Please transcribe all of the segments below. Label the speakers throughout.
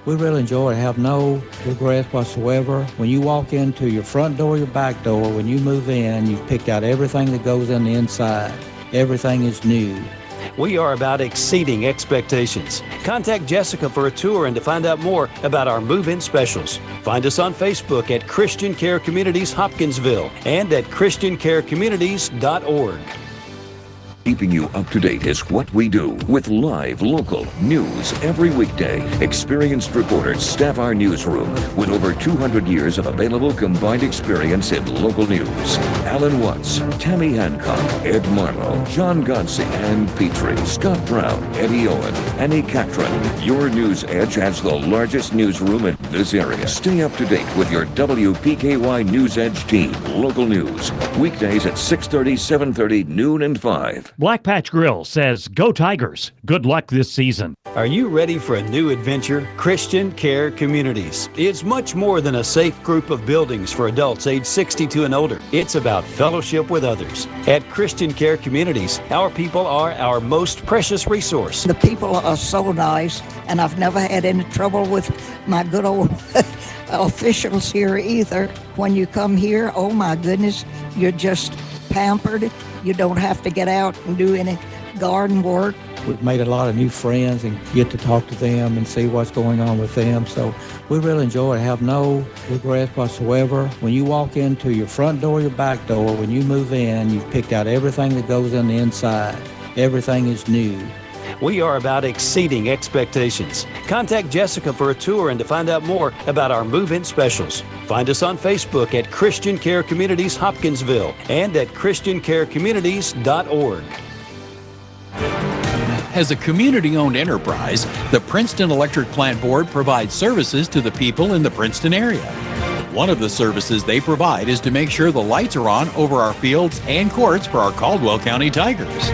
Speaker 1: we really enjoy it. Have no regrets whatsoever. When you walk into your front door, your back door, when you move in, you've picked out everything that goes in the inside. Everything is new.
Speaker 2: We are about exceeding expectations. Contact Jessica for a tour and to find out more about our move-in specials. Find us on Facebook at Christian Care Communities Hopkinsville and at christiancarecommunities.org.
Speaker 3: Keeping you up to date is what we do with live local news every weekday. Experienced reporters staff our newsroom with over 200 years of available combined experience in local news. Alan Watts, Tammy Hancock, Ed Marlowe, John Godsey, Ann Petrie, Scott Brown, Eddie Owen, Annie Catron. Your News Edge has the largest newsroom in this area. Stay up to date with your WPKY News Edge team. Local news. Weekdays at 6:30, 7:30, noon, and 5.
Speaker 4: Black Patch Grill says, "Go Tigers. Good luck this season."
Speaker 2: Are you ready for a new adventure? Christian Care Communities is much more than a safe group of buildings for adults age 62 and older. It's about fellowship with others. At Christian Care Communities, our people are our most precious resource.
Speaker 5: The people are so nice, and I've never had any trouble with my good old officials here either. When you come here, oh my goodness, you're just pampered. You don't have to get out and do any garden work.
Speaker 1: We've made a lot of new friends and get to talk to them and see what's going on with them. So we really enjoy it. Have no regrets whatsoever. When you walk into your front door, your back door, when you move in, you've picked out everything that goes in the inside. Everything is new.
Speaker 2: We are about exceeding expectations. Contact Jessica for a tour and to find out more about our move-in specials. Find us on Facebook at Christian Care Communities Hopkinsville and at christiancarecommunities.org.
Speaker 6: As a community-owned enterprise, the Princeton Electric Plant Board provides services to the people in the Princeton area. One of the services they provide is to make sure the lights are on over our fields and courts for our Caldwell County Tigers.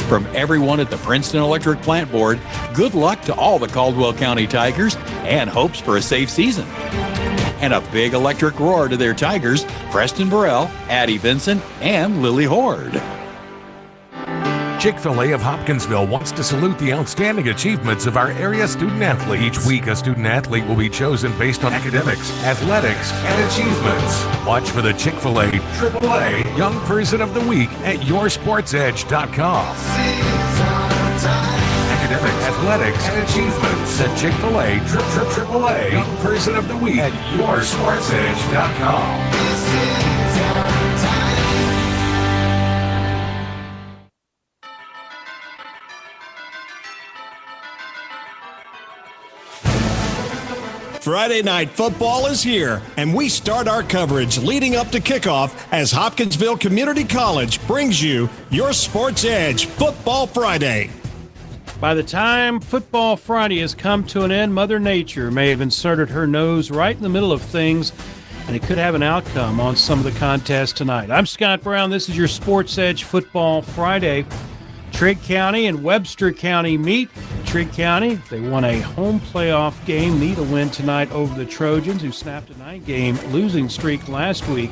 Speaker 6: From everyone at the Princeton Electric Plant Board, good luck to all the Caldwell County Tigers and hopes for a safe season. And a big electric roar to their Tigers, Preston Burrell, Addie Vincent, and Lily Horde.
Speaker 7: Chick-fil-A of Hopkinsville wants to salute the outstanding achievements of our area student-athlete. Each week, a student-athlete will be chosen based on academics, athletics, and achievements. Watch for the Chick-fil-A AAA Young Person of the Week at yoursportsedge.com. Academics, athletics, and achievements. The Chick-fil-A AAA Young Person of the Week at yoursportsedge.com.
Speaker 8: Friday night football is here, and we start our coverage leading up to kickoff as Hopkinsville Community College brings you your Sports Edge Football Friday.
Speaker 9: By the time Football Friday has come to an end, Mother Nature may have inserted her nose right in the middle of things, and it could have an outcome on some of the contests tonight. I'm Scott Brown. This is your Sports Edge Football Friday. Trigg County and Webster County meet. Trigg County, they won a home playoff game, need a win tonight over the Trojans, who snapped a 9-game losing streak last week.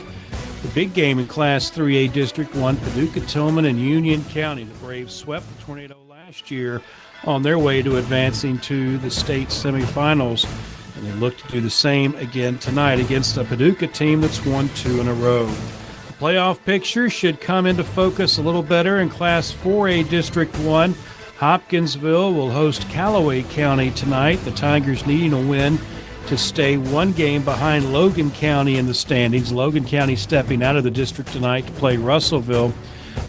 Speaker 9: The big game in Class 3A District 1, Paducah, Tillman, and Union County. The Braves swept the Tornado last year on their way to advancing to the state semifinals, and they look to do the same again tonight against a Paducah team that's won 2 in a row. The playoff picture should come into focus a little better in Class 4A District 1. Hopkinsville will host Callaway County tonight. The Tigers needing a win to stay one game behind Logan County in the standings. Logan County stepping out of the district tonight to play Russellville.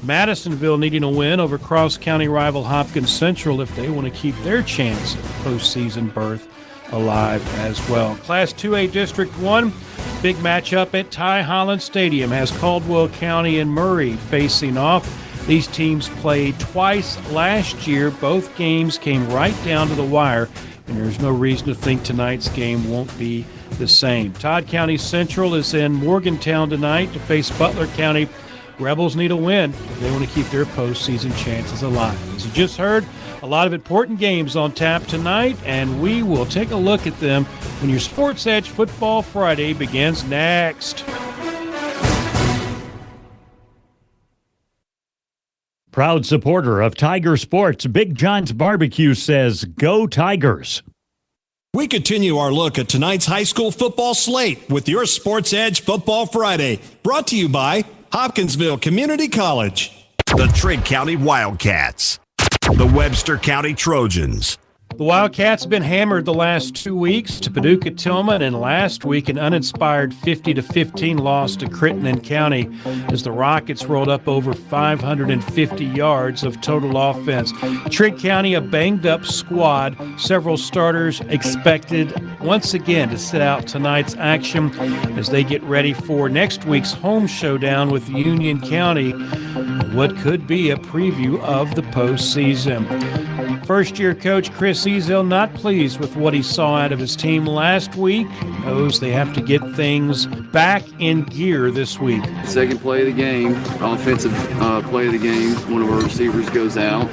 Speaker 9: Madisonville needing a win over cross-county rival Hopkins Central if they want to keep their chance at postseason berth alive as well. Class 2A District 1, big matchup at Ty Holland Stadium has Caldwell County and Murray facing off. These teams played twice last year. Both games came right down to the wire, and there's no reason to think tonight's game won't be the same. Todd County Central is in Morgantown tonight to face Butler County. Rebels need a win if they want to keep their postseason chances alive. As you just heard, a lot of important games on tap tonight, and we will take a look at them when your Sports Edge Football Friday begins next.
Speaker 4: Proud supporter of Tiger Sports, Big John's Barbecue says, "Go Tigers."
Speaker 8: We continue our look at tonight's high school football slate with your Sports Edge Football Friday, brought to you by Hopkinsville Community College, the Trent County Wildcats, the Webster County Trojans.
Speaker 9: The Wildcats have been hammered the last 2 weeks to Paducah Tillman, and last week an uninspired 50-15 loss to Crittenden County as the Rockets rolled up over 550 yards of total offense. Trent County, a banged-up squad, several starters expected once again to sit out tonight's action as they get ready for next week's home showdown with Union County, what could be a preview of the postseason. First-year coach Chris Ezel not pleased with what he saw out of his team last week. He knows they have to get things back in gear this week.
Speaker 10: Second play of the game, offensive play of the game, one of our receivers goes out.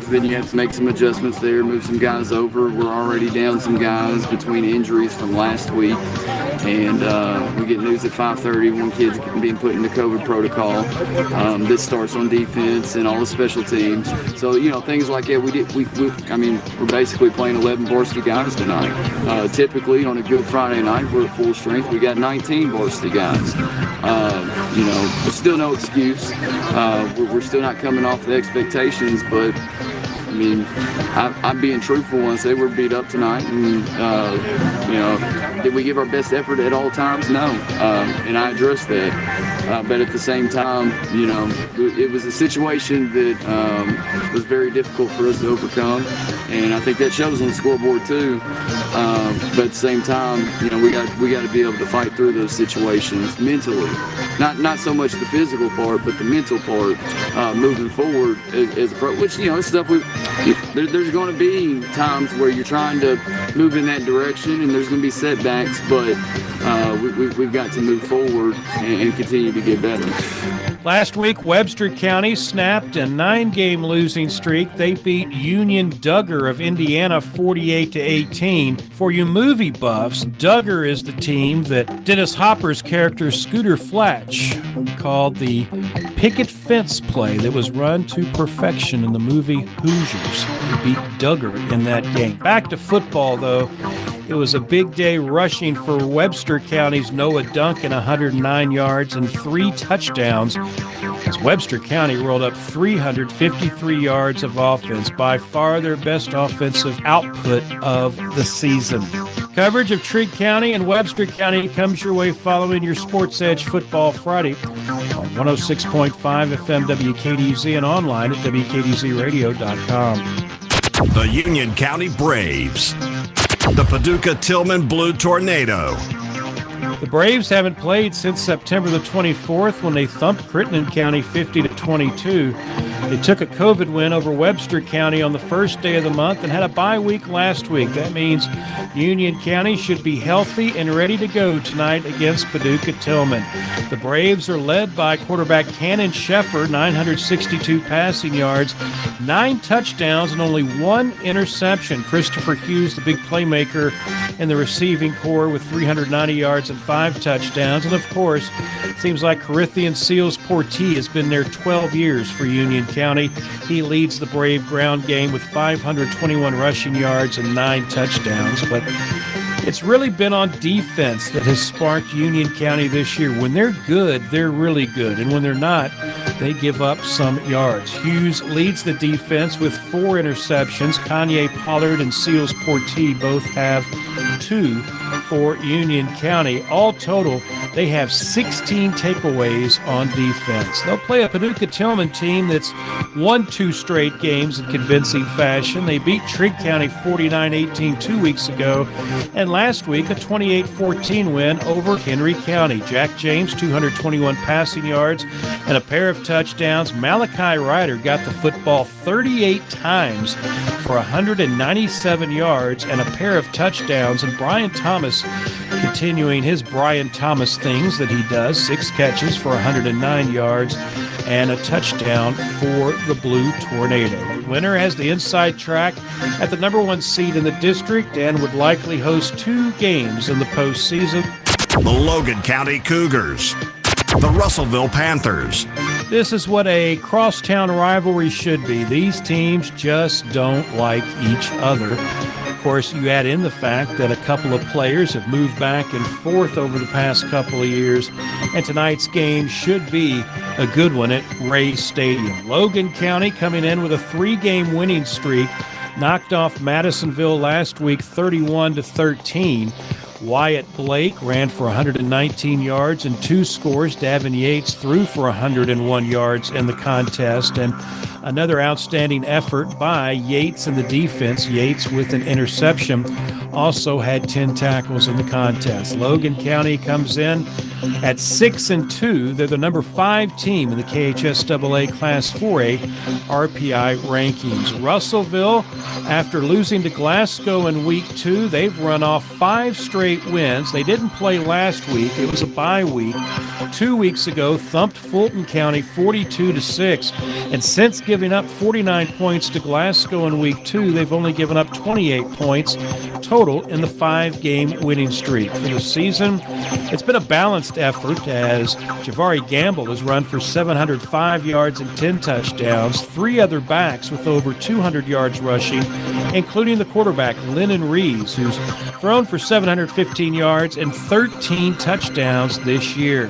Speaker 10: Then you have to make some adjustments there, move some guys over. We're already down some guys between injuries from last week. And we get news at 5:30, one kid's being put into COVID protocol. This starts on defense and all the special teams. So, things like that. We're basically playing 11 varsity guys tonight. Typically, on a good Friday night, we're at full strength. We got 19 varsity guys. Still no excuse. We're still not coming off the expectations, but I'm being truthful when I say we're beat up tonight. And, did we give our best effort at all times? No. And I addressed that. But at the same time, it was a situation that was very difficult for us to overcome. And I think that shows on the scoreboard too. But at the same time, we got to be able to fight through those situations mentally. Not so much the physical part, but the mental part moving forward as a pro, which, it's stuff there's going to be times where you're trying to move in that direction and there's going to be setbacks, but we've got to move forward and continue to get better.
Speaker 9: Last week, Webster County snapped a 9-game losing streak. They beat Union Duggar of Indiana 48-18. For you movie buffs, Duggar is the team that Dennis Hopper's character Scooter Flatch called the picket fence play that was run to perfection in the movie Hoosiers. They beat Duggar in that game. Back to football, though. It was a big day rushing for Webster County's Noah Duncan, 109 yards and 3 touchdowns, as Webster County rolled up 353 yards of offense, by far their best offensive output of the season. Coverage of Trigg County and Webster County comes your way following your Sports Edge Football Friday on 106.5 FM WKDZ and online at WKDZradio.com.
Speaker 8: The Union County Braves. The Paducah Tillman Blue Tornado.
Speaker 9: The Braves haven't played since September the 24th when they thumped Crittenden County 50-22. They took a COVID win over Webster County on the first day of the month and had a bye week last week. That means Union County should be healthy and ready to go tonight against Paducah Tillman. The Braves are led by quarterback Cannon Sheffer, 962 passing yards, 9 touchdowns, and only 1 interception. Christopher Hughes, the big playmaker in the receiving corps, with 390 yards and 5 touchdowns. And of course, it seems like Corinthian Seals Portee has been there 12 years for Union County. He leads the Brave ground game with 521 rushing yards and 9 touchdowns. But it's really been on defense that has sparked Union County this year. When they're good, they're really good. And when they're not, they give up some yards. Hughes leads the defense with 4 interceptions. Kanye Pollard and Seals Portee both have 2 for Union County. All total, they have 16 takeaways on defense. They'll play a Paducah Tillman team that's won 2 straight games in convincing fashion. They beat Trigg County 49-18 2 weeks ago, and last week a 28-14 win over Henry County. Jack James, 221 passing yards and a pair of touchdowns. Malachi Ryder got the football 38 times for 197 yards and a pair of touchdowns, and Brian Thomas continuing his Brian Thomas things that he does, 6 catches for 109 yards and a touchdown for the Blue Tornado. The winner has the inside track at the number 1 seed in the district and would likely host 2 games in the postseason.
Speaker 8: The Logan County Cougars. The Russellville Panthers.
Speaker 9: This is what a crosstown rivalry should be. These teams just don't like each other. Of course, you add in the fact that a couple of players have moved back and forth over the past couple of years, and tonight's game should be a good one at Ray Stadium. Logan County coming in with a 3-game winning streak, knocked off Madisonville last week 31-13. Wyatt Blake ran for 119 yards and 2 scores. Davin Yates threw for 101 yards in the contest, and another outstanding effort by Yates in the defense. Yates with an interception also had 10 tackles in the contest. Logan County comes in at 6-2. They're the number 5 team in the KHSAA Class 4A RPI rankings. Russellville, after losing to Glasgow in week 2, they've run off 5 straight wins. They didn't play last week. It was a bye week. 2 weeks ago, thumped Fulton County 42-6. And since giving up 49 points to Glasgow in week 2, they've only given up 28 points total in the 5-game winning streak. For the season, it's been a balanced effort as Javari Gamble has run for 705 yards and 10 touchdowns. 3 other backs with over 200 yards rushing, including the quarterback, Lennon Reeves, who's thrown for 715 yards and 13 touchdowns this year.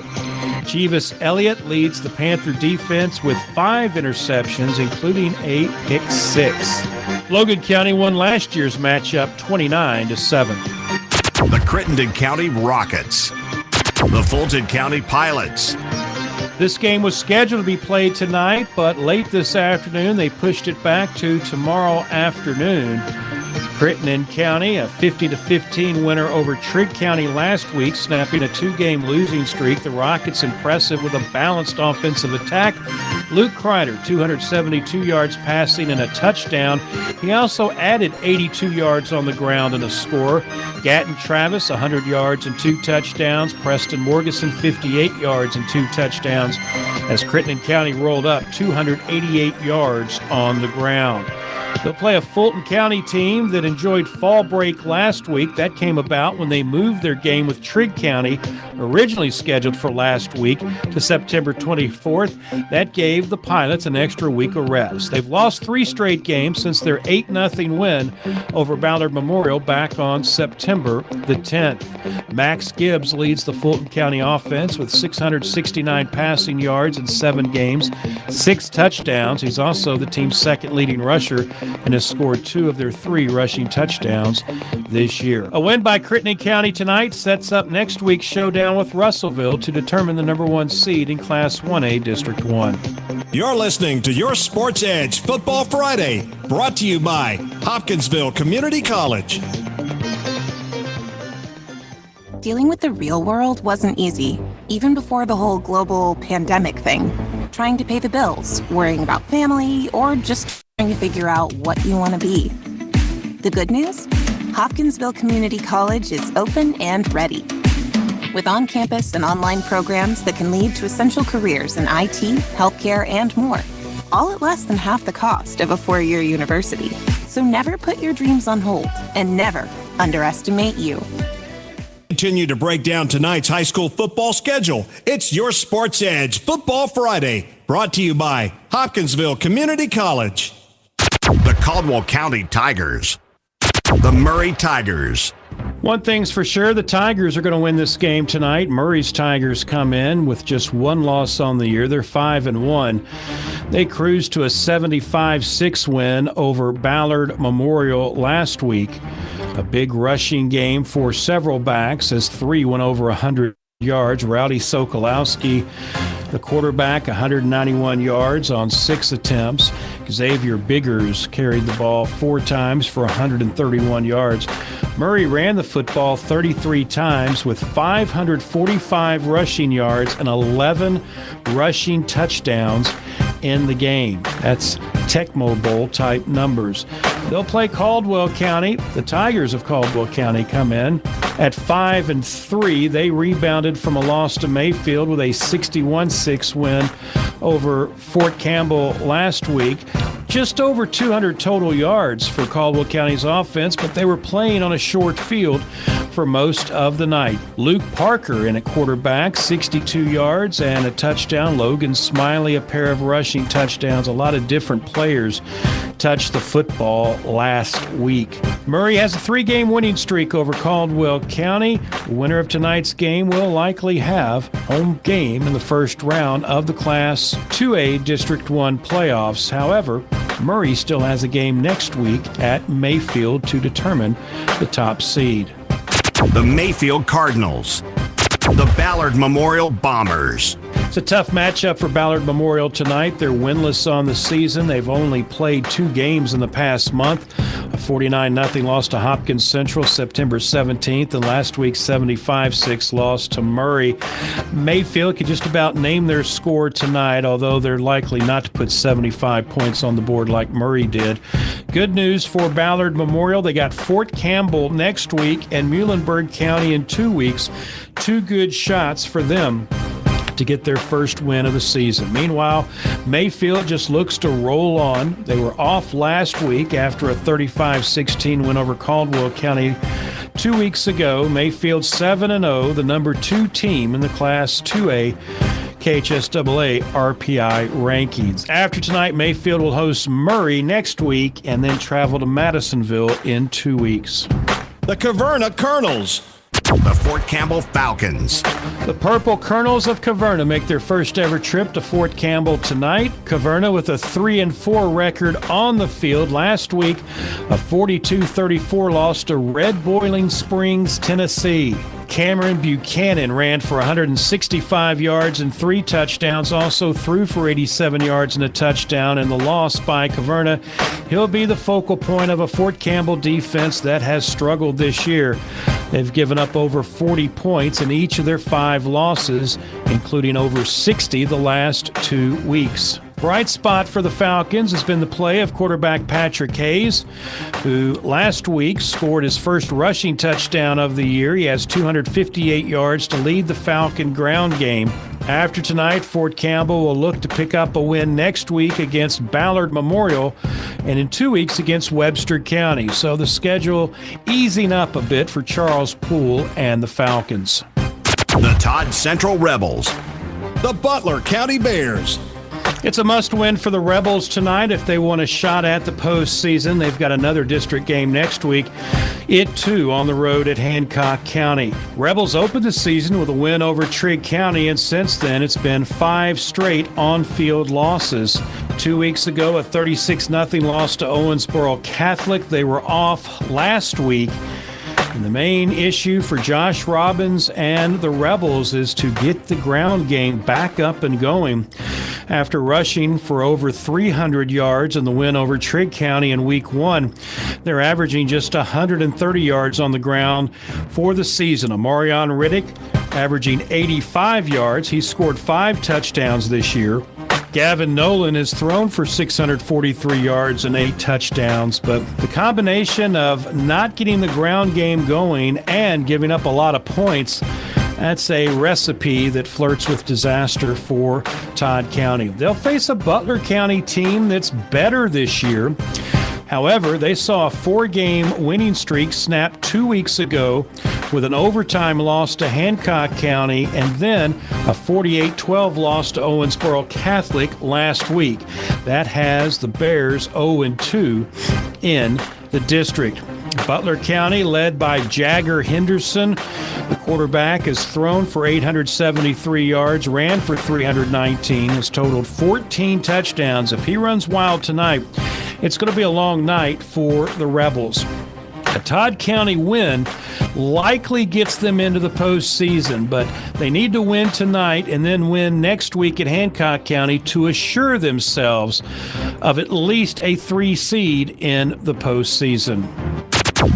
Speaker 9: Chivas Elliott leads the Panther defense with 5 interceptions, including a pick 6. Logan County won last year's matchup 29-7.
Speaker 8: The Crittenden County Rockets. The Fulton County Pilots.
Speaker 9: This game was scheduled to be played tonight, but late this afternoon they pushed it back to tomorrow afternoon. Crittenden County, a 50-15 winner over Trigg County last week, snapping a 2-game losing streak. The Rockets impressive with a balanced offensive attack. Luke Kreider, 272 yards passing and a touchdown. He also added 82 yards on the ground and a score. Gatton Travis, 100 yards and 2 touchdowns. Preston Morgeson, 58 yards and 2 touchdowns, as Crittenden County rolled up 288 yards on the ground. They'll play a Fulton County team that enjoyed fall break last week. That came about when they moved their game with Trigg County, originally scheduled for last week, to September 24th. That gave the Pilots an extra week of rest. They've lost 3 straight games since their 8-0 win over Ballard Memorial back on September the 10th. Max Gibbs leads the Fulton County offense with 669 passing yards in 7 games, 6 touchdowns. He's also the team's second leading rusher and has scored 2 of their 3 rushing touchdowns this year. A win by Crittenden County tonight sets up next week's showdown with Russellville to determine the number 1 seed in Class 1A District 1.
Speaker 8: You're listening to Your Sports Edge Football Friday, brought to you by Hopkinsville Community College.
Speaker 11: Dealing with the real world wasn't easy, even before the whole global pandemic thing. Trying to pay the bills, worrying about family, or just trying to figure out what you want to be. The good news? Hopkinsville Community College is open and ready. With on-campus and online programs that can lead to essential careers in IT, healthcare, and more, all at less than half the cost of a 4-year university. So never put your dreams on hold and never underestimate you.
Speaker 8: Continue to break down tonight's high school football schedule. It's Your Sports Edge Football Friday, brought to you by Hopkinsville Community College. The Caldwell County Tigers. The Murray Tigers.
Speaker 9: One thing's for sure, the Tigers are going to win this game tonight. Murray's Tigers come in with just 1 loss on the year. They're 5-1. They cruised to a 75-6 win over Ballard Memorial last week. A big rushing game for several backs as 3 went over 100 yards. Rowdy Sokolowski, the quarterback, 191 yards on 6 attempts. Xavier Biggers carried the ball 4 times for 131 yards. Murray ran the football 33 times with 545 rushing yards and 11 rushing touchdowns in the game. That's Tecmo Bowl type numbers. They'll play Caldwell County. The Tigers of Caldwell County come in at 5-3. They rebounded from a loss to Mayfield with a 61-6 win over Fort Campbell last week. Just over 200 total yards for Caldwell County's offense, but they were playing on a short field. for most of the night. Luke Parker in at quarterback, 62 yards and a touchdown. Logan Smiley, a pair of rushing touchdowns. A lot of different players touched the football last week. Murray has a 3-game winning streak over Caldwell County. The winner of tonight's game will likely have home game in the first round of the Class 2A District 1 playoffs. However, Murray still has a game next week at Mayfield to determine the top seed.
Speaker 8: The Mayfield Cardinals. The Ballard Memorial Bombers.
Speaker 9: It's a tough matchup for Ballard Memorial tonight. They're winless on the season. They've only played 2 games in the past month. A 49-0 loss to Hopkins Central September 17th, and last week's 75-6 loss to Murray. Mayfield could just about name their score tonight, although they're likely not to put 75 points on the board like Murray did. Good news for Ballard Memorial. They got Fort Campbell next week and Muhlenberg County in 2 weeks. 2 good shots for them to get their first win of the season. Meanwhile, Mayfield just looks to roll on. They were off last week after a 35-16 win over Caldwell County 2 weeks ago. Mayfield 7-0, the number 2 team in the Class 2A KHSAA RPI rankings. After tonight, Mayfield will host Murray next week and then travel to Madisonville in 2 weeks.
Speaker 8: The Caverna Colonels. The Fort Campbell Falcons.
Speaker 9: The Purple Colonels of Caverna make their first ever trip to Fort Campbell tonight. Caverna with a 3-4 record on the field. Last week, a 42-34 loss to Red Boiling Springs, Tennessee. Cameron Buchanan ran for 165 yards and 3 touchdowns, also threw for 87 yards and a touchdown. In the loss by Caverna, he'll be the focal point of a Fort Campbell defense that has struggled this year. They've given up over 40 points in each of their 5 losses, including over 60 the last 2 weeks. Bright spot for the Falcons has been the play of quarterback Patrick Hayes, who last week scored his first rushing touchdown of the year. He has 258 yards to lead the Falcon ground game. After tonight, Fort Campbell will look to pick up a win next week against Ballard Memorial and in 2 weeks against Webster County. So the schedule easing up a bit for Charles Poole and the Falcons.
Speaker 8: The Todd Central Rebels. The Butler County Bears.
Speaker 9: It's a must-win for the Rebels tonight if they want a shot at the postseason. They've got another district game next week. It, too, on the road at Hancock County. Rebels opened the season with a win over Trigg County, and since then it's been 5 straight on-field losses. 2 weeks ago, a 36-0 loss to Owensboro Catholic. They were off last week. And the main issue for Josh Robbins and the Rebels is to get the ground game back up and going. After rushing for over 300 yards in the win over Trigg County in Week 1, they're averaging just 130 yards on the ground for the season. Amarion Riddick averaging 85 yards. He scored 5 touchdowns this year. Gavin Nolan has thrown for 643 yards and 8 touchdowns, but the combination of not getting the ground game going and giving up a lot of points, that's a recipe that flirts with disaster for Todd County. They'll face a Butler County team that's better this year. However, they saw a 4-game winning streak snap 2 weeks ago with an overtime loss to Hancock County and then a 48-12 loss to Owensboro Catholic last week. That has the Bears 0-2 in the district. Butler County, led by Jagger Henderson. The quarterback has thrown for 873 yards, ran for 319, has totaled 14 touchdowns. If he runs wild tonight, it's going to be a long night for the Rebels. A Todd County win likely gets them into the postseason, but they need to win tonight and then win next week at Hancock County to assure themselves of at least a 3 seed in the postseason.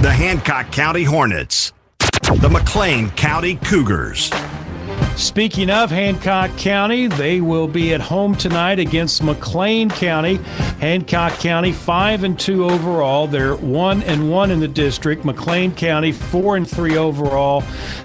Speaker 8: The Hancock County Hornets. The McLean County Cougars.
Speaker 9: Speaking of Hancock County, they will be at home tonight against McLean County. Hancock County 5-2 overall. They're 1-1 in the district. McLean County 4-3 overall.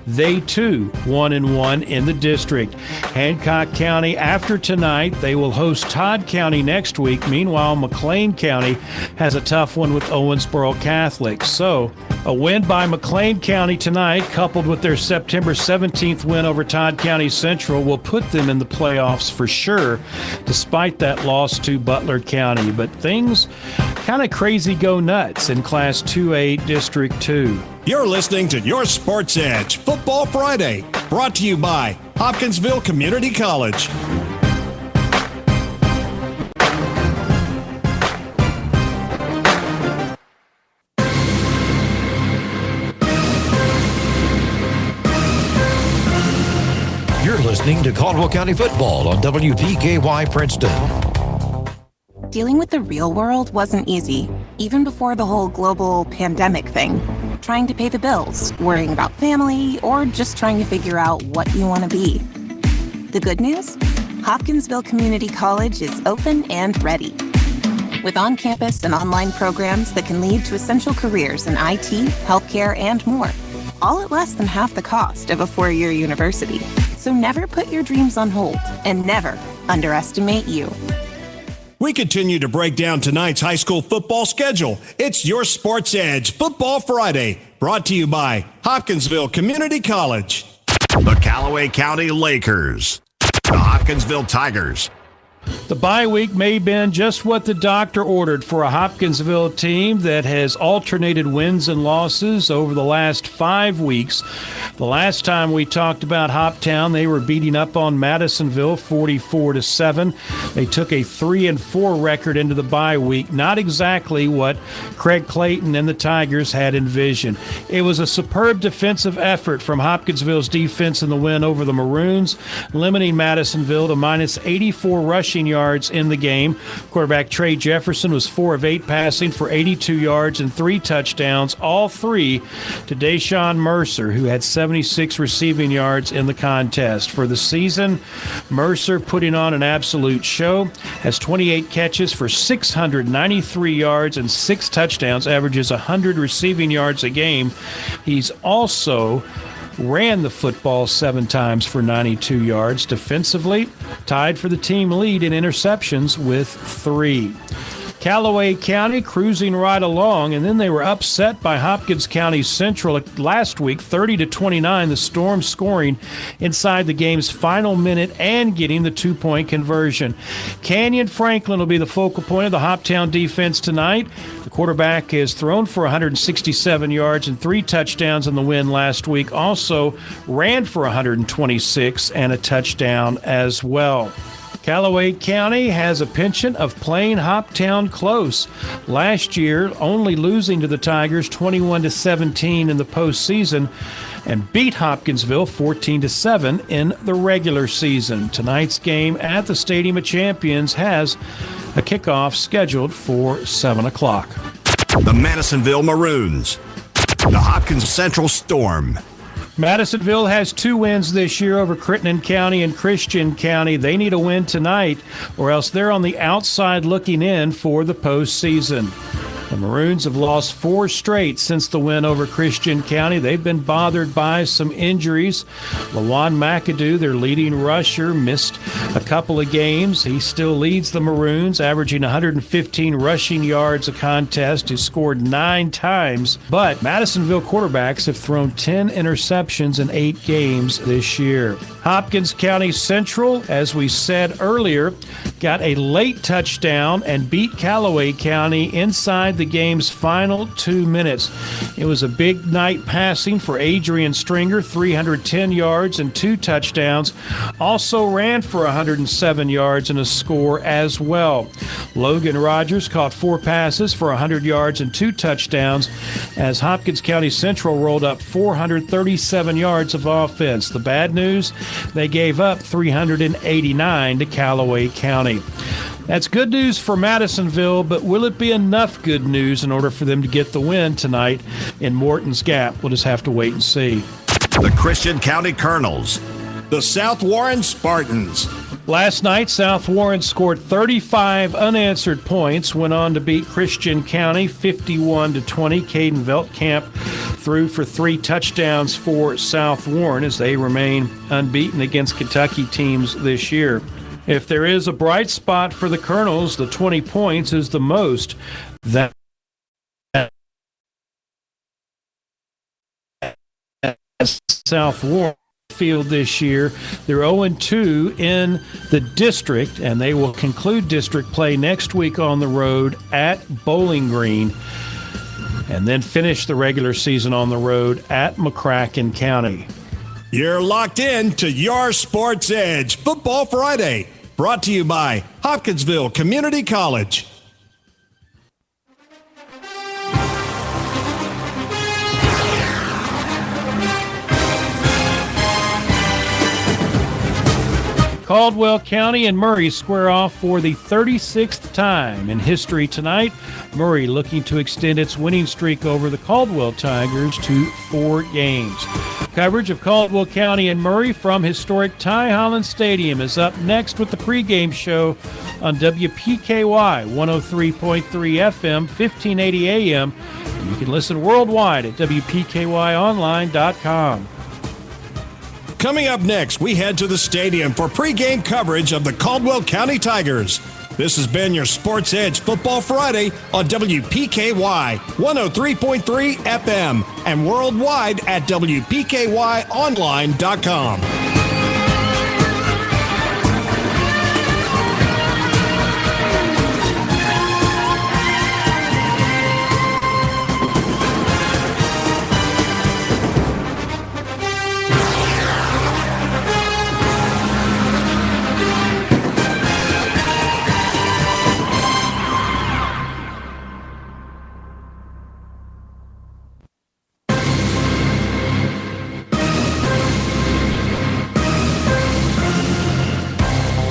Speaker 9: They too 1-1 in the district. Hancock County after tonight, they will host Todd County next week. Meanwhile, McLean County has a tough one with Owensboro Catholic. So A win by McLean County tonight, coupled with their September 17th win over Todd County Central, will put them in the playoffs for sure, despite that loss to Butler County. But things kind of crazy go nuts in Class 2A District 2.
Speaker 8: You're listening to Your Sports Edge Football Friday, brought to you by Hopkinsville Community College.
Speaker 12: You're listening to Caldwell County Football on WPKY Princeton.
Speaker 11: Dealing with the real world wasn't easy, even before the whole global pandemic thing. Trying to pay the bills, worrying about family, or just trying to figure out what you want to be. The good news? Hopkinsville Community College is open and ready. With on-campus and online programs that can lead to essential careers in IT, healthcare, and more, all at less than half the cost of a four-year university. So never put your dreams on hold and never underestimate you.
Speaker 8: We continue to break down tonight's high school football schedule. It's Your Sports Edge Football Friday, brought to you by Hopkinsville Community College. The Callaway County Lakers. The Hopkinsville Tigers.
Speaker 9: The bye week may have been just what the doctor ordered for a Hopkinsville team that has alternated wins and losses over the last 5 weeks. The last time we talked about Hoptown, they were beating up on Madisonville 44-7. They took a 3-4 record into the bye week, not exactly what Craig Clayton and the Tigers had envisioned. It was a superb defensive effort from Hopkinsville's defense in the win over the Maroons, limiting Madisonville to minus 84 rushing yards in the game. Quarterback Trey Jefferson was 4 of 8 passing for 82 yards and 3 touchdowns, all 3 to Deshaun Mercer, who had 76 receiving yards in the contest. For the season, Mercer putting on an absolute show, has 28 catches for 693 yards and 6 touchdowns, averages 100 receiving yards a game. He's also ran the football 7 times for 92 yards. Defensively, tied for the team lead in interceptions with 3. Callaway County cruising right along, and then they were upset by Hopkins County Central last week, 30-29, the Storm scoring inside the game's final minute and getting the 2-point conversion. Canyon Franklin will be the focal point of the Hoptown defense tonight. The quarterback is thrown for 167 yards and 3 touchdowns in the win last week. Also ran for 126 and a touchdown as well. Callaway County has a penchant of playing Hoptown close. Last year, only losing to the Tigers 21-17 in the postseason, and beat Hopkinsville 14-7 in the regular season. Tonight's game at the Stadium of Champions has a kickoff scheduled for 7 o'clock.
Speaker 8: The Madisonville Maroons. The Hopkins Central Storm.
Speaker 9: Madisonville has 2 wins this year over Crittenden County and Christian County. They need a win tonight, or else they're on the outside looking in for the postseason. The Maroons have lost 4 straight since the win over Christian County. They've been bothered by some injuries. Lawan McAdoo, their leading rusher, missed a couple of games. He still leads the Maroons, averaging 115 rushing yards a contest. He scored 9 times. But Madisonville quarterbacks have thrown 10 interceptions in 8 games this year. Hopkins County Central, as we said earlier, got a late touchdown and beat Callaway County inside the game's final 2 minutes. It was a big night passing for Adrian Stringer, 310 yards and 2 touchdowns. Also ran for 107 yards and a score as well. Logan Rogers caught 4 passes for 100 yards and 2 touchdowns as Hopkins County Central rolled up 437 yards of offense. The bad news, they gave up 389 to Callaway County. That's good news for Madisonville, but will it be enough good news in order for them to get the win tonight in Morton's Gap? We'll just have to wait and see.
Speaker 8: The Christian County Colonels. The South Warren Spartans.
Speaker 9: Last night, South Warren scored 35 unanswered points, went on to beat Christian County 51-20. Caden Veltkamp threw for 3 touchdowns for South Warren as they remain unbeaten against Kentucky teams this year. If there is a bright spot for the Colonels, the 20 points is the most that South Warfield this year. They're 0-2 in the district, and they will conclude district play next week on the road at Bowling Green, and then finish the regular season on the road at McCracken County.
Speaker 8: You're locked in to your Sports Edge Football Friday, brought to you by Hopkinsville Community College.
Speaker 9: Caldwell County and Murray square off for the 36th time in history tonight. Murray looking to extend its winning streak over the Caldwell Tigers to 4 games. Coverage of Caldwell County and Murray from historic Ty Holland Stadium is up next with the pregame show on WPKY 103.3 FM, 1580 AM. You can listen worldwide at WPKYonline.com.
Speaker 8: Coming up next, we head to the stadium for pregame coverage of the Caldwell County Tigers. This has been your Sports Edge Football Friday on WPKY 103.3 FM and worldwide at WPKYonline.com.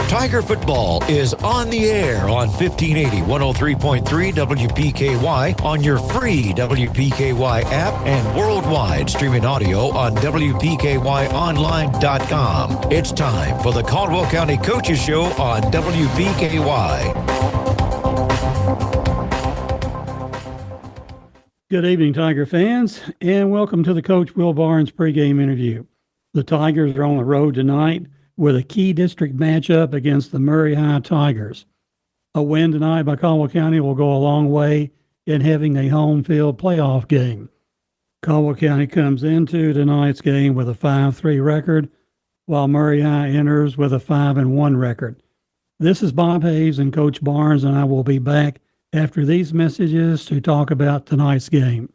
Speaker 12: Tiger football is on the air on 1580 103.3 WPKY on your free WPKY app and worldwide streaming audio on WPKYonline.com. It's time for the Caldwell County Coaches Show on WPKY.
Speaker 13: Good evening, Tiger fans, and welcome to the Coach Will Barnes pregame interview. The Tigers are on the road tonight with a key district matchup against the Murray High Tigers. A win tonight by Caldwell County will go a long way in having a home field playoff game. Caldwell County comes into tonight's game with a 5-3 record, while Murray High enters with a 5-1 record. This is Bob Hayes and Coach Barnes, and I will be back after these messages to talk about tonight's game.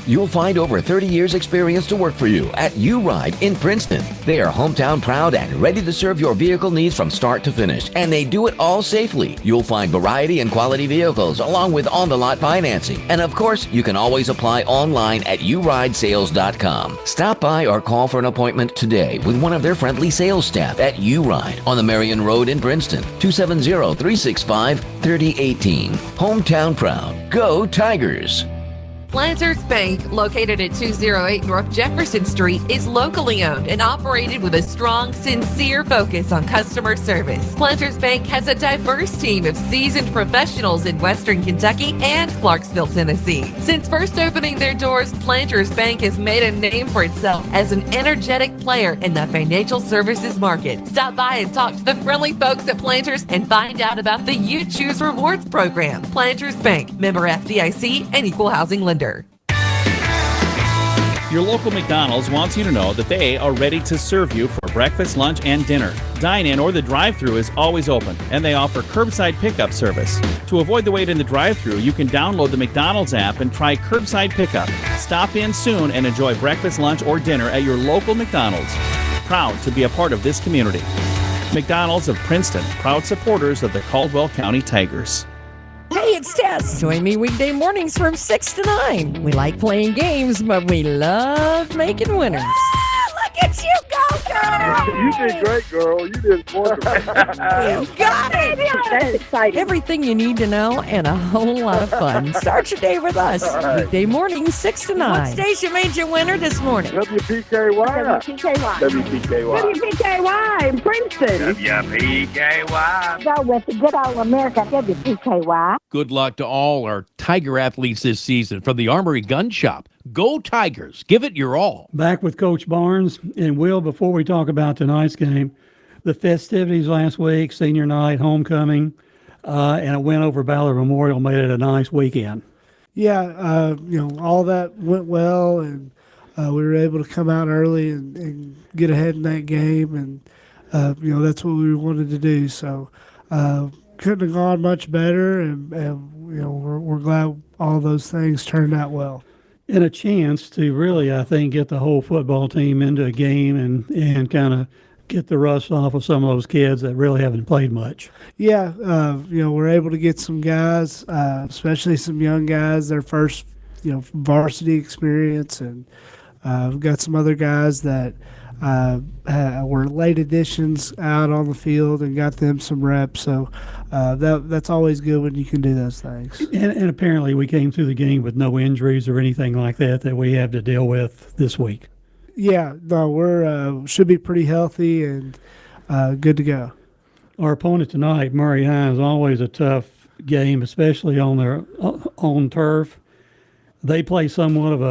Speaker 3: You'll find over 30 years experience to work for you at U-Ride in Princeton. They are hometown proud and ready to serve your vehicle needs from start to finish, and they do it all safely. You'll find variety and quality vehicles along with on-the-lot financing. And of course, you can always apply online at uridesales.com. Stop by or call for an appointment today with one of their friendly sales staff at U-Ride on the Marion Road in Princeton, 270-365-3018. Hometown proud. Go Tigers!
Speaker 14: Planters Bank, located at 208 North Jefferson Street, is locally owned and operated with a strong, sincere focus on customer service. Planters Bank has a diverse team of seasoned professionals in Western Kentucky and Clarksville, Tennessee. Since first opening their doors, Planters Bank has made a name for itself as an energetic player in the financial services market. Stop by and talk to the friendly folks at Planters and find out about the You Choose Rewards program. Planters Bank, member FDIC and equal housing lender.
Speaker 15: Your local McDonald's wants you to know that they are ready to serve you for breakfast, lunch, and dinner. Dine-in or the drive-thru is always open, and they offer curbside pickup service. To avoid the wait in the drive-thru, you can download the McDonald's app and try curbside pickup. Stop in soon and enjoy breakfast, lunch, or dinner at your local McDonald's. Proud to be a part of this community. McDonald's of Princeton, proud supporters of the Caldwell County Tigers.
Speaker 16: Hey, it's Tess. Join me weekday mornings from 6 to 9. We like playing games, but we love making winners. Look at you go, girl!
Speaker 17: You did great, girl. You did wonderful.
Speaker 16: You got it! That's exciting. Everything you need to know and a whole lot of fun. Start your day with us.
Speaker 17: Right.
Speaker 16: Weekday mornings, 6 to 9. What station made you winner this morning?
Speaker 17: WPKY.
Speaker 18: WPKY in Princeton.
Speaker 17: WPKY.
Speaker 18: Go with the good old America, WPKY.
Speaker 4: Good luck to all our Tiger athletes this season from the Armory Gun Shop. Go Tigers. Give it your all.
Speaker 13: Back with Coach Barnes. And Will, before we talk about tonight's game, the festivities last week, senior night, homecoming, and a win over Ballard Memorial made it a nice weekend.
Speaker 19: Yeah, all that went well, and we were able to come out early and get ahead in that game, and that's what we wanted to do. So couldn't have gone much better, and we're glad all those things turned out well.
Speaker 13: And a chance to really, I think, get the whole football team into a game and kind of get the rust off of some of those kids that really haven't played much.
Speaker 19: Yeah, we're able to get some guys, especially some young guys, their first, varsity experience, and we've got some other guys that were late additions out on the field and got them some reps. So that's always good when you can do those things.
Speaker 13: And apparently we came through the game with no injuries or anything like that we have to deal with this week.
Speaker 19: Yeah, no, we're should be pretty healthy and good to go.
Speaker 13: Our opponent tonight, Murray High, is always a tough game, especially on their own turf. They play somewhat of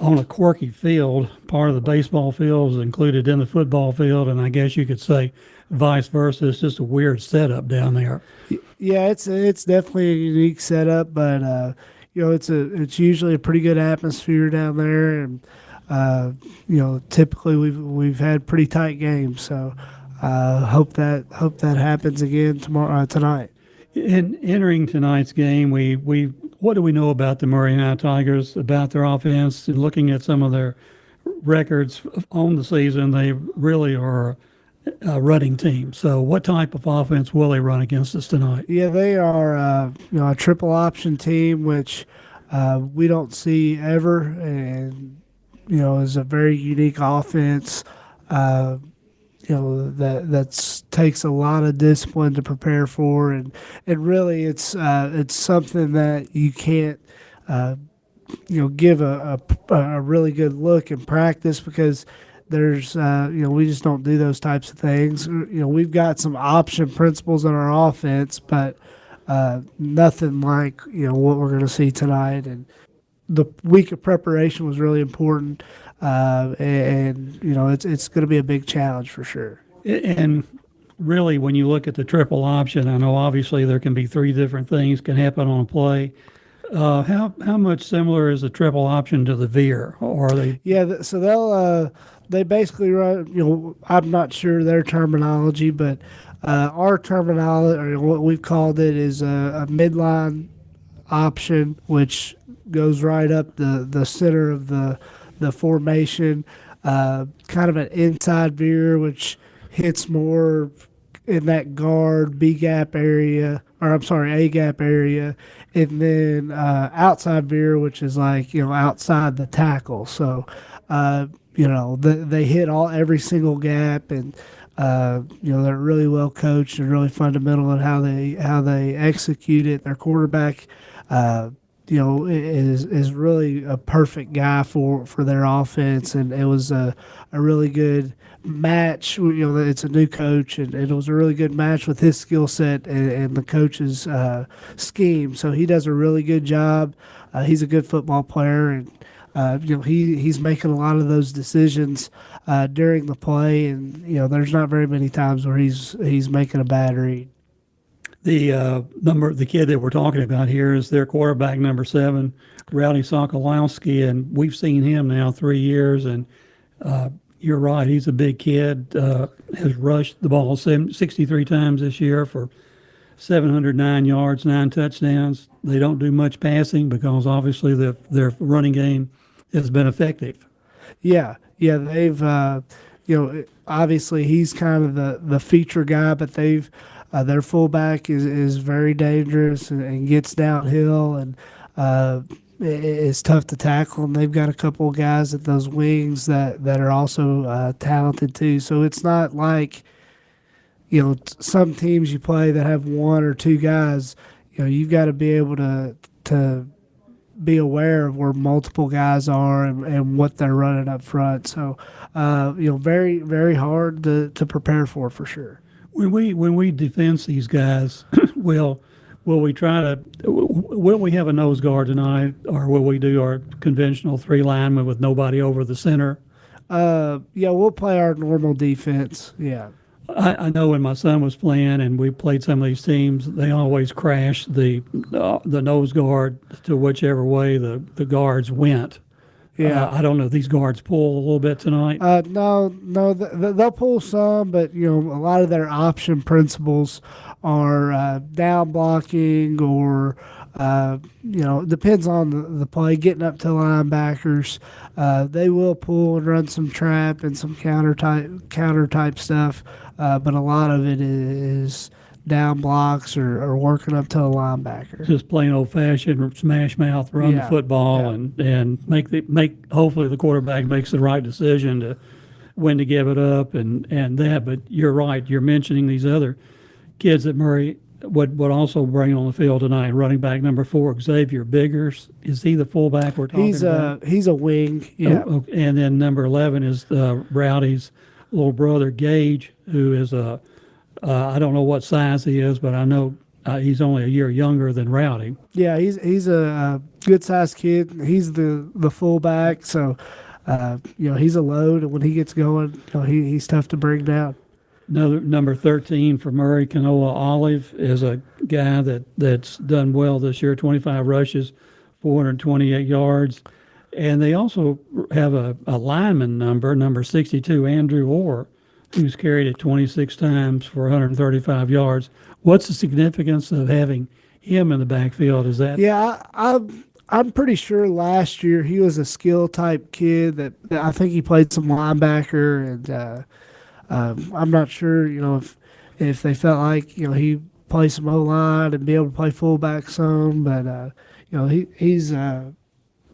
Speaker 13: on a quirky field. Part of the baseball field is included in the football field, and I guess you could say vice versa. It's just a weird setup down there.
Speaker 19: Yeah, it's definitely a unique setup, but it's usually a pretty good atmosphere down there, and typically we've had pretty tight games, so hope that happens again tonight.
Speaker 13: In entering tonight's game, we what do we know about the Murray High Tigers, about their offense, and looking at some of their records on the season? They really are a running team. So what type of offense will they run against us tonight?
Speaker 19: Yeah, they are a triple option team, which we don't see ever, and is a very unique offense. That takes a lot of discipline to prepare for, and really it's something that you can't give a really good look in practice, because there's we just don't do those types of things. We've got some option principles in our offense, but nothing like what we're going to see tonight. And the week of preparation was really important, and it's going to be a big challenge for sure.
Speaker 13: And really, when you look at the triple option, I know obviously there can be three different things can happen on a play. How much similar is the triple option to the veer, or are they?
Speaker 19: Yeah, so they basically run. I'm not sure their terminology, but our terminology, or what we've called it, is a midline option, which goes right up the center of the formation, kind of an inside veer, which hits more in that guard A gap area, and then outside veer, which is like outside the tackle. So they hit every single gap, and they're really well coached and really fundamental in how they execute it. Their quarterback is really a perfect guy for their offense, and it was a really good match. It's a new coach, and it was a really good match with his skill set and the coach's scheme. So he does a really good job. He's a good football player, and he's making a lot of those decisions during the play, and there's not very many times where he's making a bad read.
Speaker 13: The kid that we're talking about here is their quarterback, number 7, Rowdy Sokolowski, and we've seen him now 3 years, and you're right, he's a big kid, has rushed the ball 63 times this year for 709 yards, 9 touchdowns. They don't do much passing because obviously their running game has been effective.
Speaker 19: Yeah, they've obviously he's kind of the feature guy, but they've their fullback is very dangerous and gets downhill, and it's tough to tackle. And they've got a couple of guys at those wings that are also talented too. So it's not like some teams you play that have one or two guys. You've got to be able to be aware of where multiple guys are and what they're running up front. So very, very hard to prepare for sure.
Speaker 13: When we defense these guys, will we have a nose guard tonight, or will we do our conventional 3 linemen with nobody over the center?
Speaker 19: We'll play our normal defense. Yeah.
Speaker 13: I know when my son was playing and we played some of these teams, they always crashed the nose guard to whichever way the guards went.
Speaker 19: Yeah.
Speaker 13: I don't know if these guards pull a little bit tonight.
Speaker 19: No, they'll pull some, but a lot of their option principles are down blocking or depends on the play, getting up to linebackers. They will pull and run some trap and some counter type stuff, but a lot of it is down blocks or working up to a linebacker.
Speaker 13: Just plain old fashioned smash mouth, run the football and make hopefully the quarterback makes the right decision to when to give it up and that. But you're right. You're mentioning these other kids that Murray would also bring on the field tonight. Running back number 4, Xavier Biggers. Is he the fullback we're talking about?
Speaker 19: He's a wing. Yeah.
Speaker 13: And then number 11 is Rowdy's little brother Gage, who is I don't know what size he is, but I know he's only a year younger than Rowdy.
Speaker 19: Yeah, he's a good sized kid. He's the fullback, so he's a load, and when he gets going, he's tough to bring down.
Speaker 13: Another number 13 for Murray, Kanoa Olive, is a guy that's done well this year. 25 rushes, 428 yards, and they also have a lineman number 62, Andrew Orr, who's carried it 26 times for 135 yards. What's the significance of having him in the backfield? Is that?
Speaker 19: Yeah, I'm pretty sure last year he was a skill type kid that I think he played some linebacker, and I'm not sure, if they felt like he play some O-line and be able to play fullback some, but he's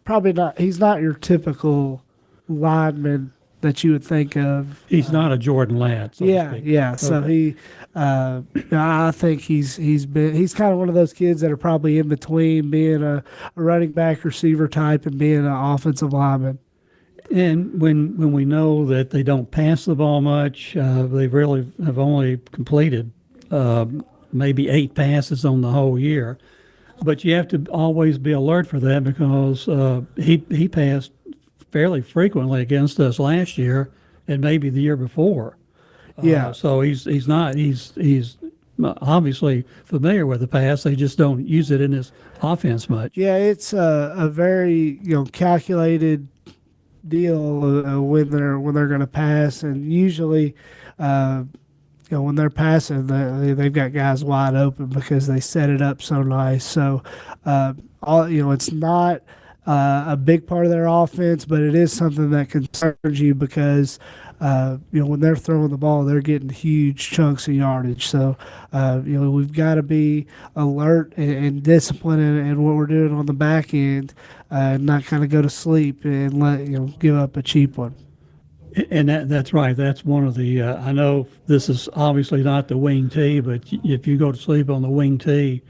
Speaker 19: probably not. He's not your typical lineman that you would think of.
Speaker 13: He's not a Jordan Ladd. So to speak.
Speaker 19: Yeah. So
Speaker 13: Okay.
Speaker 19: I think he's kind of one of those kids that are probably in between being a running back receiver type and being an offensive lineman.
Speaker 13: And when we know that they don't pass the ball much, they really have only completed maybe 8 passes on the whole year. But you have to always be alert for that because he passed fairly frequently against us last year and maybe the year before.
Speaker 19: Yeah.
Speaker 13: So he's obviously familiar with the pass. They just don't use it in his offense much.
Speaker 19: Yeah, it's a very calculated deal when they're going to pass, and usually when they're passing, they've got guys wide open because they set it up so nice. So it's not a big part of their offense, but it is something that concerns you because when they're throwing the ball, they're getting huge chunks of yardage. So we've got to be alert and disciplined in what we're doing on the back end, and not kind of go to sleep and give up a cheap one.
Speaker 13: And that's right. That's one of the. I know this is obviously not the wing tee, but if you go to sleep on the wing tee,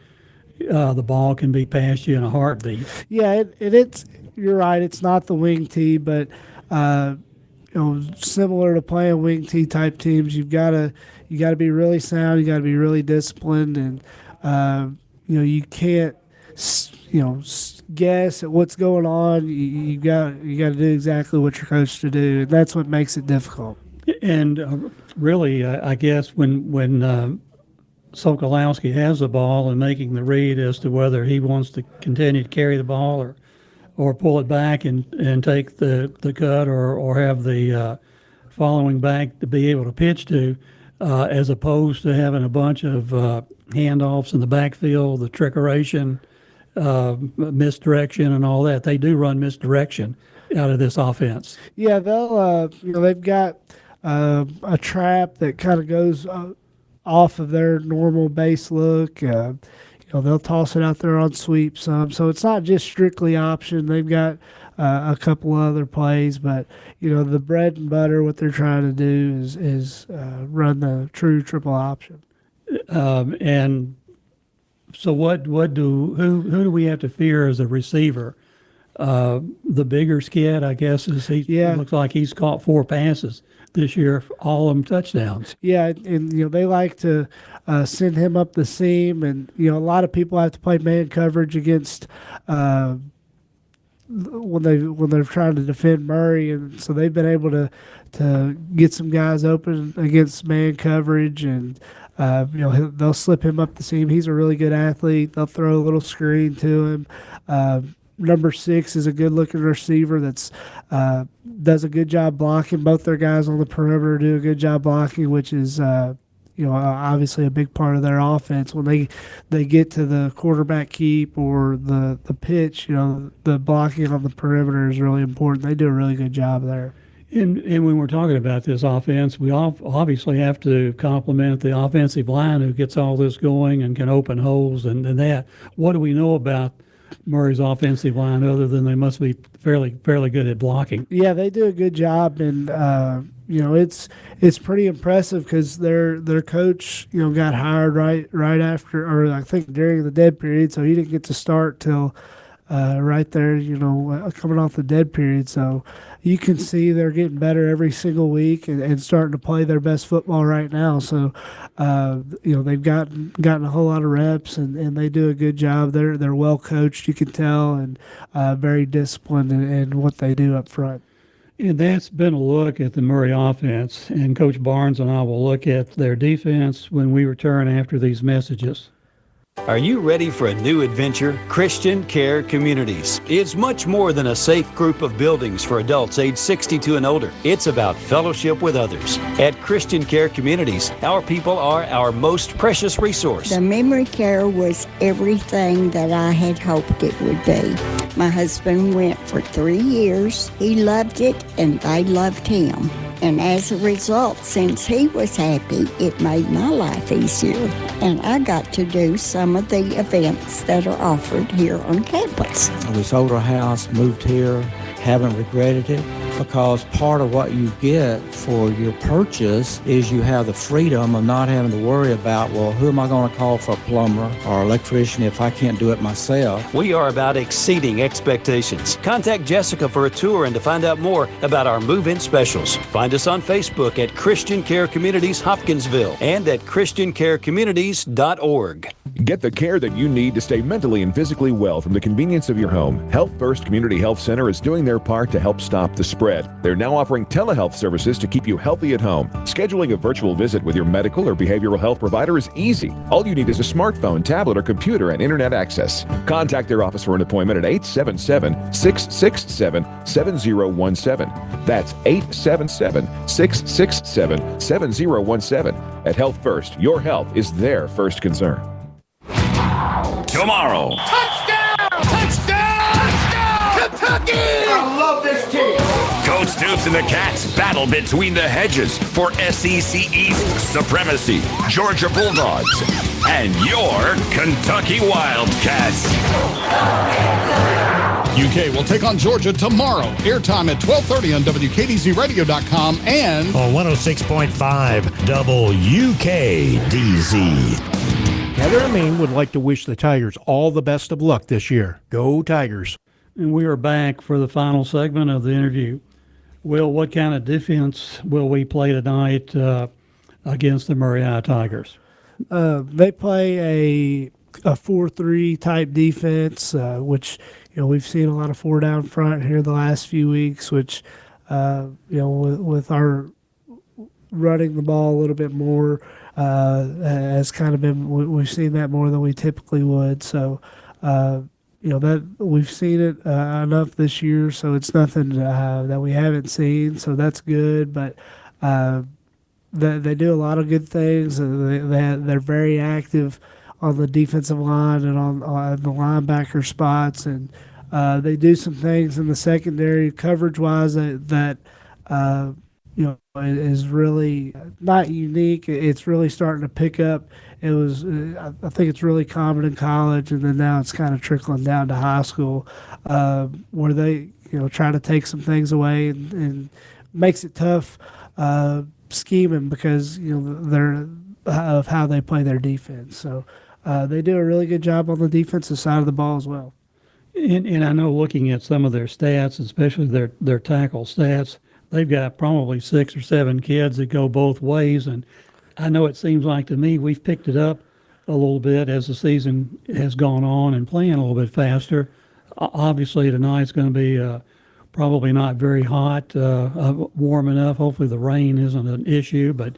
Speaker 13: the ball can be past you in a heartbeat.
Speaker 19: Yeah, it's you're right. It's not the wing tee, but similar to playing wing tee type teams, you got to be really sound. You got to be really disciplined, and you can't guess at what's going on. You got to do exactly what you're coached to do, and that's what makes it difficult.
Speaker 13: And really, I guess when Sokolowski has the ball and making the read as to whether he wants to continue to carry the ball or pull it back and take the cut or have the following back to be able to pitch to, as opposed to having a bunch of handoffs in the backfield, the trickeration, misdirection, and all that. They do run misdirection out of this offense.
Speaker 19: Yeah, they've got a trap that kind of goes off of their normal base look. They'll toss it out there on sweep some. So it's not just strictly option. They've got a couple other plays, but the bread and butter, what they're trying to do is run the true triple option.
Speaker 13: And so who do we have to fear as a receiver? The bigger kid, I guess, looks like he's caught 4 passes this year, all of them touchdowns.
Speaker 19: Yeah, and they like to send him up the seam, and a lot of people have to play man coverage against when they're trying to defend Murray, and so they've been able to get some guys open against man coverage, and they'll slip him up the seam. He's a really good athlete. They'll throw a little screen to him. number 6 is a good-looking receiver that's does a good job blocking. Both their guys on the perimeter do a good job blocking, which is obviously a big part of their offense. When they get to the quarterback keep or the pitch, the blocking on the perimeter is really important. They do a really good job there.
Speaker 13: And when we're talking about this offense, we obviously have to compliment the offensive line who gets all this going and can open holes and that. What do we know about Murray's offensive line other than they must be fairly good at blocking?
Speaker 19: Yeah, they do a good job, and it's pretty impressive because their coach got hired right after, or I think during the dead period, so he didn't get to start till right there, coming off the dead period. So you can see they're getting better every single week and starting to play their best football right now. So, they've gotten a whole lot of reps and they do a good job. They're well coached, you can tell, and very disciplined in what they do up front.
Speaker 13: And that's been a look at the Murray offense, and Coach Barnes and I will look at their defense when we return after these messages.
Speaker 2: Are you ready for a new adventure? Christian Care Communities. It's much more than a safe group of buildings for adults age 62 and older. It's about fellowship with others. At Christian Care Communities, our people are our most precious resource.
Speaker 20: The memory care was everything that I had hoped it would be. My husband went for 3 years. He loved it and they loved him. And as a result, since he was happy, it made my life easier. And I got to do some of the events that are offered here on campus.
Speaker 1: We sold our house, moved here, haven't regretted it, because part of what you get for your purchase is you have the freedom of not having to worry about, well, who am I going to call for a plumber or electrician if I can't do it myself?
Speaker 2: We are about exceeding expectations. Contact Jessica for a tour and to find out more about our move-in specials. Find us on Facebook at Christian Care Communities Hopkinsville and at christiancarecommunities.org.
Speaker 21: Get the care that you need to stay mentally and physically well from the convenience of your home. Health First Community Health Center is doing their part to help stop the spread. They're now offering telehealth services to keep you healthy at home. Scheduling a virtual visit with your medical or behavioral health provider is easy. All you need is a smartphone, tablet, or computer and internet access. Contact their office for an appointment at 877-667-7017. That's 877-667-7017. At Health First, your health is their first concern.
Speaker 22: Tomorrow.
Speaker 23: Touchdown! Touchdown! Touchdown! Kentucky! I love this team.
Speaker 22: Coach Stoops and the Cats battle between the hedges for SEC East supremacy. Georgia Bulldogs and your Kentucky Wildcats.
Speaker 24: UK will take on Georgia tomorrow. Airtime at 12:30 on WKDZRadio.com and
Speaker 12: on 106.5 WKDZ.
Speaker 25: Heather Amin would like to wish the Tigers all the best of luck this year. Go Tigers.
Speaker 13: And we are back for the final segment of the interview. Will, what kind of defense will we play tonight against the Murray High Tigers?
Speaker 19: They play a 4-3 type defense, which we've seen a lot of 4 down front here the last few weeks, which with our running the ball a little bit more has kind of been, we've seen that more than we typically would. So that we've seen it enough this year, so it's nothing that we haven't seen. So that's good, but they do a lot of good things. They're very active on the defensive line and on the linebacker spots, and they do some things in the secondary coverage-wise that is really not unique. It's really starting to pick up. It was, I think it's really common in college, and then now it's kind of trickling down to high school, where they try to take some things away and makes it tough scheming because they're of how they play their defense. So they do a really good job on the defensive side of the ball as well.
Speaker 13: And I know, looking at some of their stats, especially their tackle stats, they've got probably 6 or 7 kids that go both ways. And I know it seems like to me we've picked it up a little bit as the season has gone on and playing a little bit faster. Obviously, tonight's going to be probably not very hot, warm enough. Hopefully the rain isn't an issue. But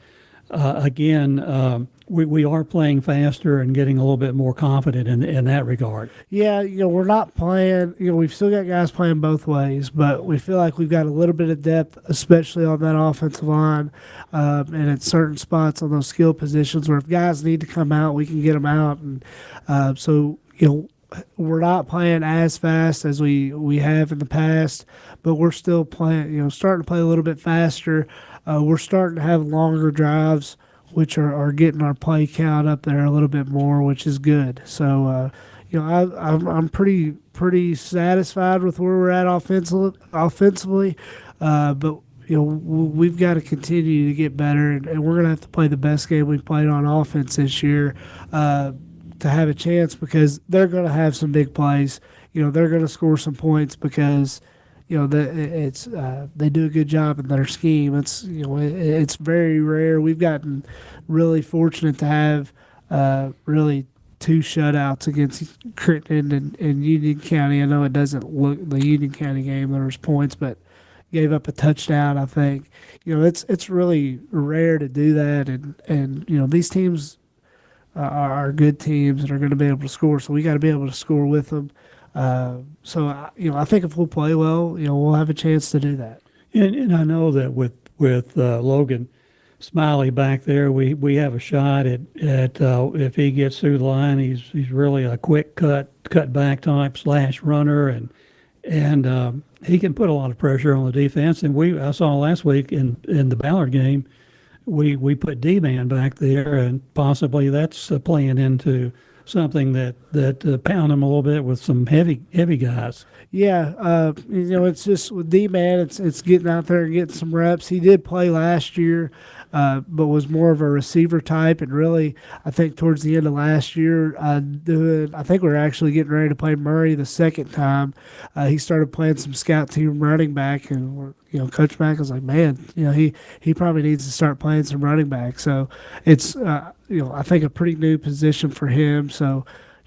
Speaker 13: again, we are playing faster and getting a little bit more confident in that regard.
Speaker 19: Yeah, we're not playing. We've still got guys playing both ways, but we feel like we've got a little bit of depth, especially on that offensive line, and at certain spots on those skill positions where if guys need to come out, we can get them out. And so we're not playing as fast as we have in the past, but we're still playing. Starting to play a little bit faster. We're starting to have longer drives, which are getting our play count up there a little bit more, which is good. So, I'm pretty satisfied with where we're at offensively, but we've got to continue to get better, and we're gonna have to play the best game we've played on offense this year to have a chance, because they're gonna have some big plays. They're gonna score some points because they do a good job in their scheme. It's very rare. We've gotten really fortunate to have really two shutouts against Crittenden and Union County. I know it doesn't look the Union County game, there was points, but gave up a touchdown, I think. It's really rare to do that, and these teams are good teams and are going to be able to score, so we got to be able to score with them. So I think if we'll play well, we'll have a chance to do that.
Speaker 13: And I know that with Logan Smiley back there, we have a shot at if he gets through the line, he's really a quick cut back type / runner, and he can put a lot of pressure on the defense. And I saw last week in the Ballard game, we put D-man back there, and possibly that's playing into something that pound him a little bit with some heavy guys.
Speaker 19: Yeah, it's just with D-man, it's getting out there and getting some reps. He did play last year, but was more of a receiver type, and really, I think towards the end of last year, I think we were actually getting ready to play Murray the second time. He started playing some scout team running back, and Coach Mack was like, man, he probably needs to start playing some running back. So it's I think a pretty new position for him. So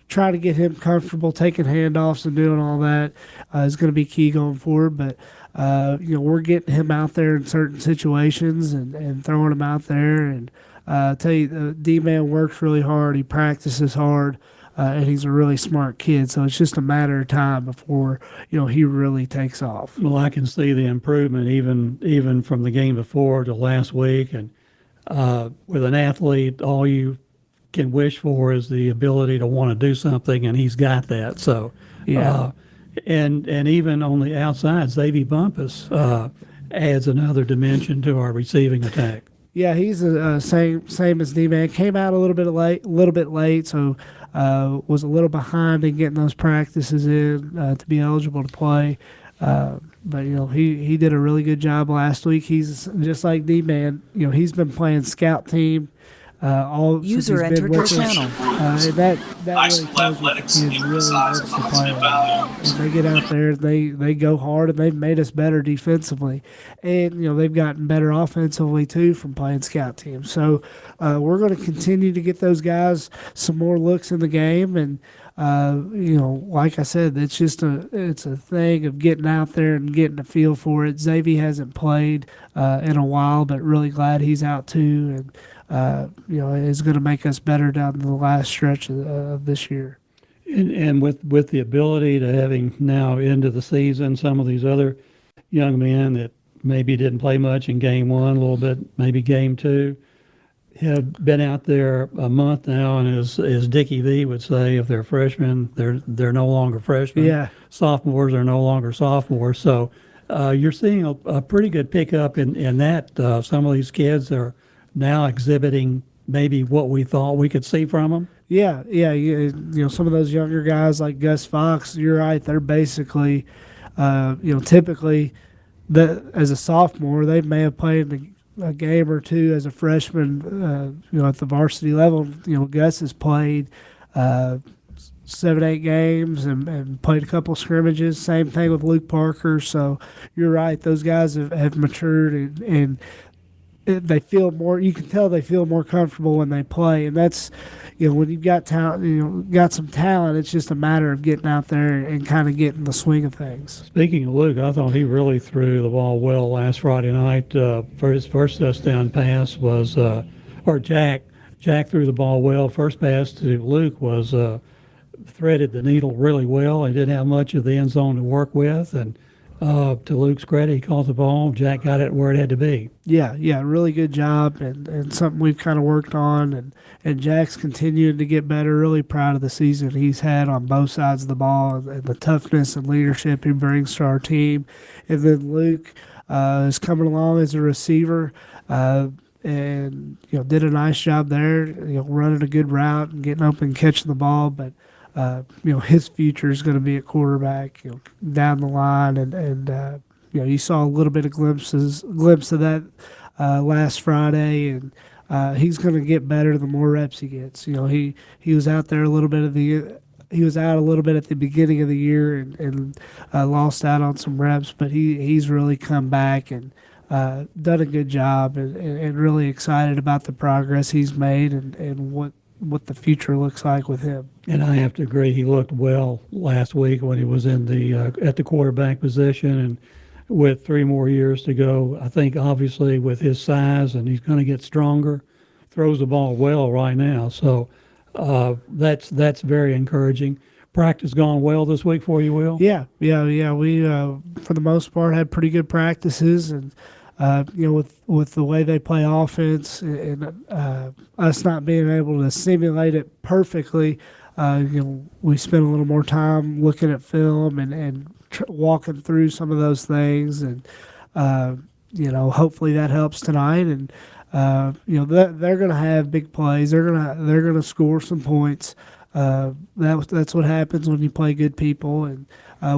Speaker 19: try to get him comfortable taking handoffs and doing all that is going to be key going forward. But we're getting him out there in certain situations and throwing him out there. And I tell you, the D-man works really hard. He practices hard. And he's a really smart kid, so it's just a matter of time before he really takes off.
Speaker 13: Well, I can see the improvement even from the game before to last week, and with an athlete, all you can wish for is the ability to want to do something, and he's got that. So,
Speaker 19: yeah.
Speaker 13: And even on the outside, Xavier Bumpus adds another dimension to our receiving attack.
Speaker 19: Yeah, he's the same as D-man. Came out a little bit late, so was a little behind in getting those practices in to be eligible to play. But he did a really good job last week. He's just like D-man. He's been playing scout team all
Speaker 5: user
Speaker 19: since he's been
Speaker 5: entered your
Speaker 19: with us.
Speaker 5: channel.
Speaker 19: That really tells you the kid really wants to play. And they get out there, they go hard, and they've made us better defensively, and they've gotten better offensively too from playing scout teams. So we're going to continue to get those guys some more looks in the game, and like I said, it's a thing of getting out there and getting a feel for it. Xavier hasn't played in a while, but really glad he's out too, and is going to make us better down the last stretch of this year.
Speaker 13: And with the ability to having now into the season some of these other young men that maybe didn't play much in game one, a little bit maybe game two, have been out there a month now, and as Dickie V would say, if they're freshmen, they're no longer freshmen.
Speaker 19: Yeah.
Speaker 13: Sophomores are no longer sophomores. So you're seeing a pretty good pickup in that. Some of these kids are now exhibiting maybe what we thought we could see from them.
Speaker 19: Yeah. Some of those younger guys like Gus Fox, you're right. They're basically, typically, as a sophomore, they may have played a game or two as a freshman. At the varsity level, Gus has played 7-8 games and played a couple scrimmages. Same thing with Luke Parker. So you're right. Those guys have matured and they feel more. You can tell they feel more comfortable when they play, and that's when you've got talent. Got some talent. It's just a matter of getting out there and kind of getting the swing of things.
Speaker 13: Speaking of Luke, I thought he really threw the ball well last Friday night. For his first touchdown pass was part, Jack threw the ball well. First pass to Luke was threaded the needle really well. He didn't have much of the end zone to work with, and to Luke's credit, he caught the ball. Jack got it where it had to be.
Speaker 19: Yeah, really good job, and something we've kind of worked on, and Jack's continuing to get better. Really proud of the season he's had on both sides of the ball, and the toughness and leadership he brings to our team. And then Luke is coming along as a receiver, and did a nice job there, running a good route and getting up and catching the ball, but. His future is going to be at quarterback, down the line, and you saw a little bit of glimpse of that last Friday, and he's going to get better the more reps he gets. He was out there a little bit he was out a little bit at the beginning of the year and lost out on some reps, but he's really come back and done a good job, and really excited about the progress he's made and what the future looks like with him.
Speaker 13: And I have to agree, he looked well last week when he was in the at the quarterback position, and with 3 more years to go, I think obviously with his size, and he's going to get stronger, throws the ball well right now. So that's very encouraging. Practice gone well this week for you, Will?
Speaker 19: Yeah. We for the most part had pretty good practices, and with the way they play offense and us not being able to simulate it perfectly, we spent a little more time looking at film and walking through some of those things, and hopefully that helps tonight. And they're going to have big plays. They're going to score some points. That's what happens when you play good people, and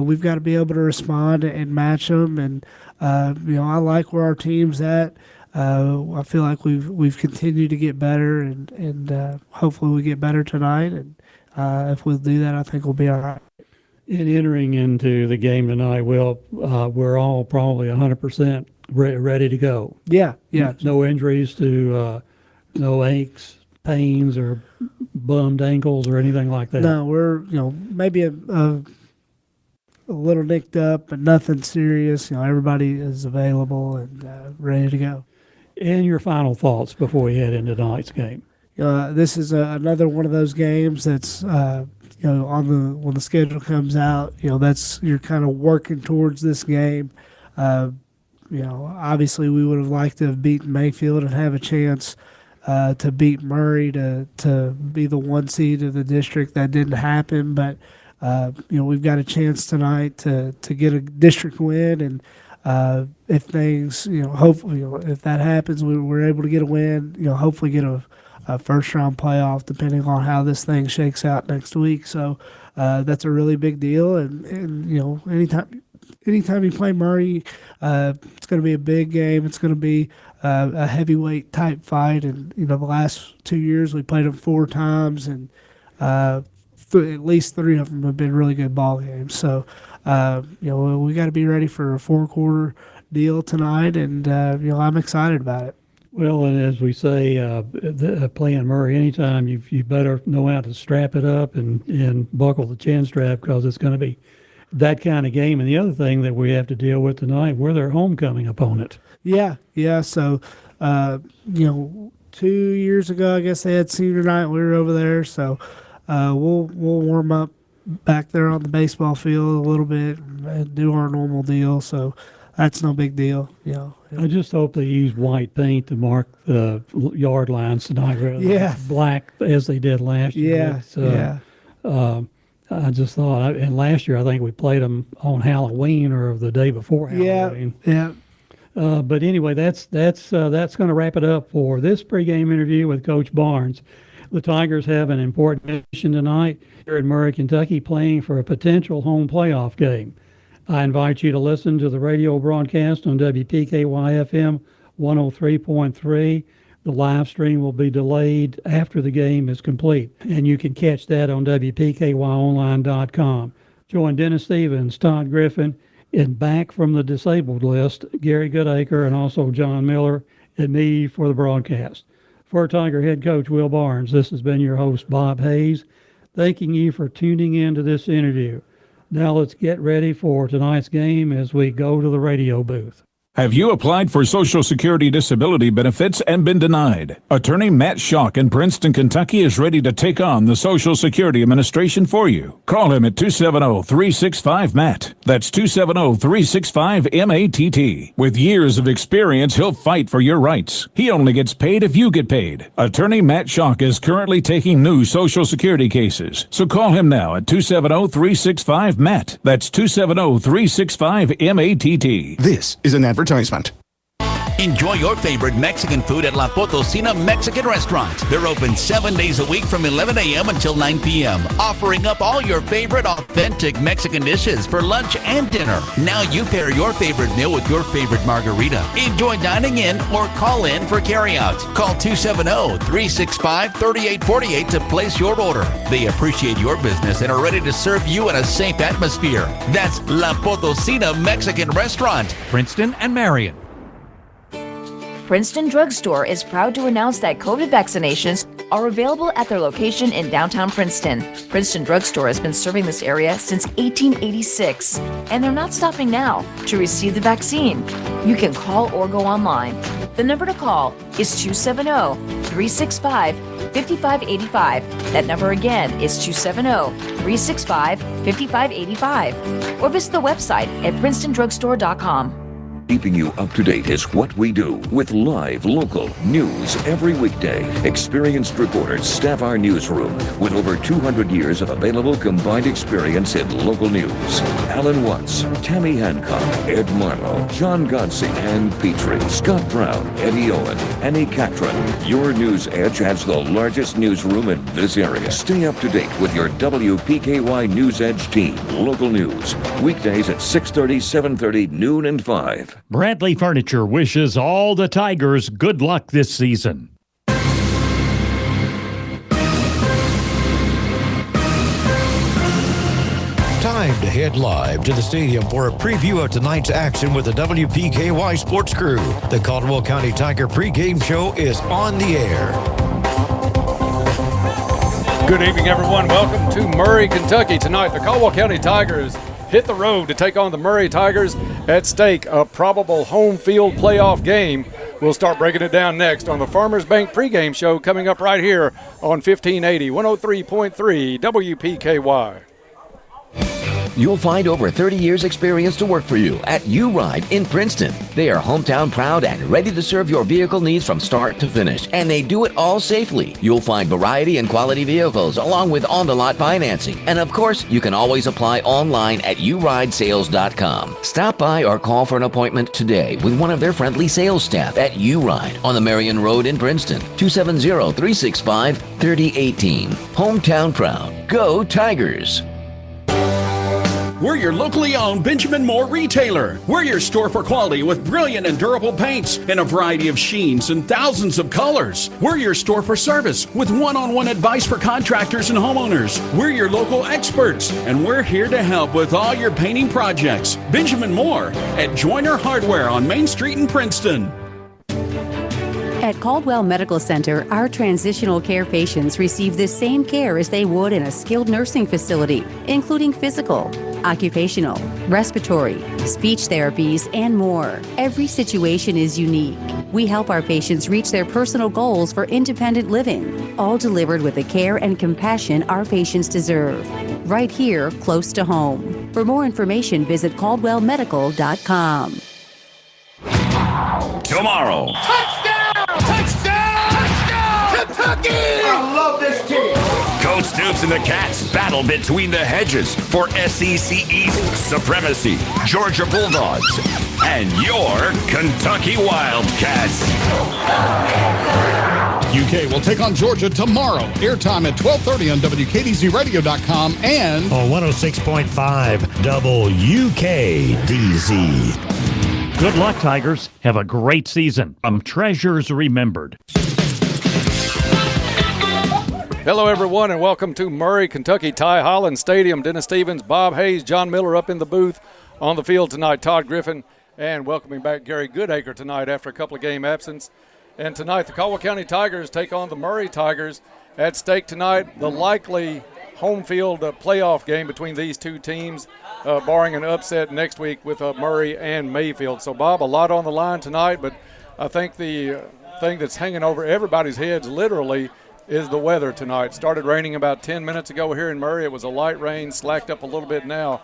Speaker 19: we've got to be able to respond and match them. And I like where our team's at. I feel like we've continued to get better, and hopefully we get better tonight. And if we'll do that, I think we'll be all right.
Speaker 13: In entering into the game tonight, Will, we're all probably 100% ready to go.
Speaker 19: Yeah.
Speaker 13: No injuries to no aches, pains, or bummed ankles or anything like that.
Speaker 19: No, we're maybe a little nicked up, but nothing serious. Everybody is available and ready to go.
Speaker 13: And your final thoughts before we head into tonight's game?
Speaker 19: This is another one of those games that's when the schedule comes out, you're kind of working towards this game. Obviously we would have liked to have beaten Mayfield and have a chance to beat Murray to be the 1 seed of the district. That didn't happen, but we've got a chance tonight to get a district win, and if things, hopefully, if that happens, we're able to get a win. Hopefully get a first round playoff, depending on how this thing shakes out next week. So that's a really big deal, and anytime you play Murray, it's going to be a big game. It's going to be a heavyweight type fight, and the last 2 years we played them 4 times, and at least 3 of them have been really good ball games. So we got to be ready for a 4-quarter deal tonight, and I'm excited about it.
Speaker 13: Well, and as we say, playing Murray anytime, you better know how to strap it up and buckle the chin strap, because it's going to be that kind of game. And the other thing that we have to deal with tonight, we're their homecoming opponent.
Speaker 19: Yeah. So, 2 years ago, I guess they had senior night. We were over there, so we'll warm up back there on the baseball field a little bit and do our normal deal. So that's no big deal.
Speaker 13: I just hope they use white paint to mark the yard lines tonight, rather than black as they did last year. I just thought, and last year I think we played them on Halloween or the day before Halloween.
Speaker 19: Yeah.
Speaker 13: But anyway, that's going to wrap it up for this pregame interview with Coach Barnes. The Tigers have an important mission tonight here in Murray, Kentucky, playing for a potential home playoff game. I invite you to listen to the radio broadcast on WPKY-FM 103.3. The live stream will be delayed after the game is complete, and you can catch that on WPKYOnline.com. Join Dennis Stevens, Todd Griffin, and back from the disabled list, Gary Goodacre, and also John Miller, and me for the broadcast. For Tiger head coach Will Barnes, this has been your host, Bob Hayes, thanking you for tuning in to this interview. Now let's get ready for tonight's game as we go to the radio booth.
Speaker 5: Have you applied for Social Security disability benefits and been denied? Attorney Matt Schock in Princeton, Kentucky is ready to take on the Social Security Administration for you. Call him at 270-365-MATT. That's 270-365-MATT. With years of experience, he'll fight for your rights. He only gets paid if you get paid. Attorney Matt Schock is currently taking new Social Security cases. So call him now at 270-365-MATT. That's 270-365-MATT.
Speaker 6: This is an advertisement.
Speaker 7: Enjoy your favorite Mexican food at La Potosina Mexican Restaurant. They're open 7 days a week from 11 a.m. until 9 p.m., offering up all your favorite authentic Mexican dishes for lunch and dinner. Now you pair your favorite meal with your favorite margarita. Enjoy dining in or call in for carryout. Call 270-365-3848 to place your order. They appreciate your business and are ready to serve you in a safe atmosphere. That's La Potosina Mexican Restaurant.
Speaker 4: Princeton and Marion.
Speaker 10: Princeton Drugstore is proud to announce that COVID vaccinations are available at their location in downtown Princeton. Princeton Drugstore has been serving this area since 1886, and they're not stopping now to receive the vaccine. You can call or go online. The number to call is 270-365-5585. That number again is 270-365-5585. Or visit the website at princetondrugstore.com.
Speaker 3: Keeping you up to date is what we do with live local news every weekday. Experienced reporters staff our newsroom with over 200 years of available combined experience in local news. Alan Watts, Tammy Hancock, Ed Marlowe, John Godsey, Ann Petrie, Scott Brown, Eddie Owen, Annie Catron. Your News Edge has the largest newsroom in this area. Stay up to date with your WPKY News Edge team. Local news. Weekdays at 6:30, 7:30, noon, and 5.
Speaker 11: Bradley Furniture wishes all the Tigers good luck this season.
Speaker 12: Time to head live to the stadium for a preview of tonight's action with the WPKY Sports Crew. The Caldwell County Tiger pregame show is on the air.
Speaker 26: Good evening, everyone. Welcome to Murray, Kentucky. Tonight, the Caldwell County Tigers hit the road to take on the Murray Tigers. At stake, a probable home field playoff game. We'll start breaking it down next on the Farmers Bank pregame show coming up right here on 1580, 103.3 WPKY.
Speaker 27: You'll find over 30 years experience to work for you at U-Ride in Princeton. They are hometown proud and ready to serve your vehicle needs from start to finish, and they do it all safely. You'll find variety and quality vehicles along with on-the-lot financing. And of course, you can always apply online at uridesales.com. Stop by or call for an appointment today with one of their friendly sales staff at U-Ride on the Marion Road in Princeton. 270-365-3018. Hometown proud. Go Tigers!
Speaker 28: We're your locally owned Benjamin Moore retailer. We're your store for quality with brilliant and durable paints in a variety of sheens and thousands of colors. We're your store for service with one-on-one advice for contractors and homeowners. We're your local experts, and we're here to help with all your painting projects. Benjamin Moore at Joyner Hardware on Main Street in Princeton.
Speaker 29: At Caldwell Medical Center, our transitional care patients receive the same care as they would in a skilled nursing facility, including physical, occupational, respiratory, speech therapies, and more. Every situation is unique. We help our patients reach their personal goals for independent living, all delivered with the care and compassion our patients deserve. Right here, close to home. For more information, visit caldwellmedical.com.
Speaker 22: Tomorrow.
Speaker 23: Kentucky! I love this team!
Speaker 22: Coach Stoops and the Cats battle between the hedges for SEC East supremacy. Georgia Bulldogs and your Kentucky Wildcats.
Speaker 24: UK will take on Georgia tomorrow. Airtime at 12:30 on WKDZRadio.com and
Speaker 25: on 106.5 WKDZ. Good luck, Tigers. Have a great season. Treasures Remembered.
Speaker 26: Hello, everyone, and welcome to Murray, Kentucky, Ty Holland Stadium. Dennis Stevens, Bob Hayes, John Miller up in the booth. On the field tonight, Todd Griffin, and welcoming back Gary Goodacre tonight after a couple of game absence. And tonight, the Caldwell County Tigers take on the Murray Tigers. At stake tonight, the likely home field playoff game between these two teams, barring an upset next week with Murray and Mayfield. So, Bob, a lot on the line tonight, but I think the thing that's hanging over everybody's heads literally is the weather tonight. Started raining about 10 minutes ago here in Murray. It was a light rain, slacked up a little bit now.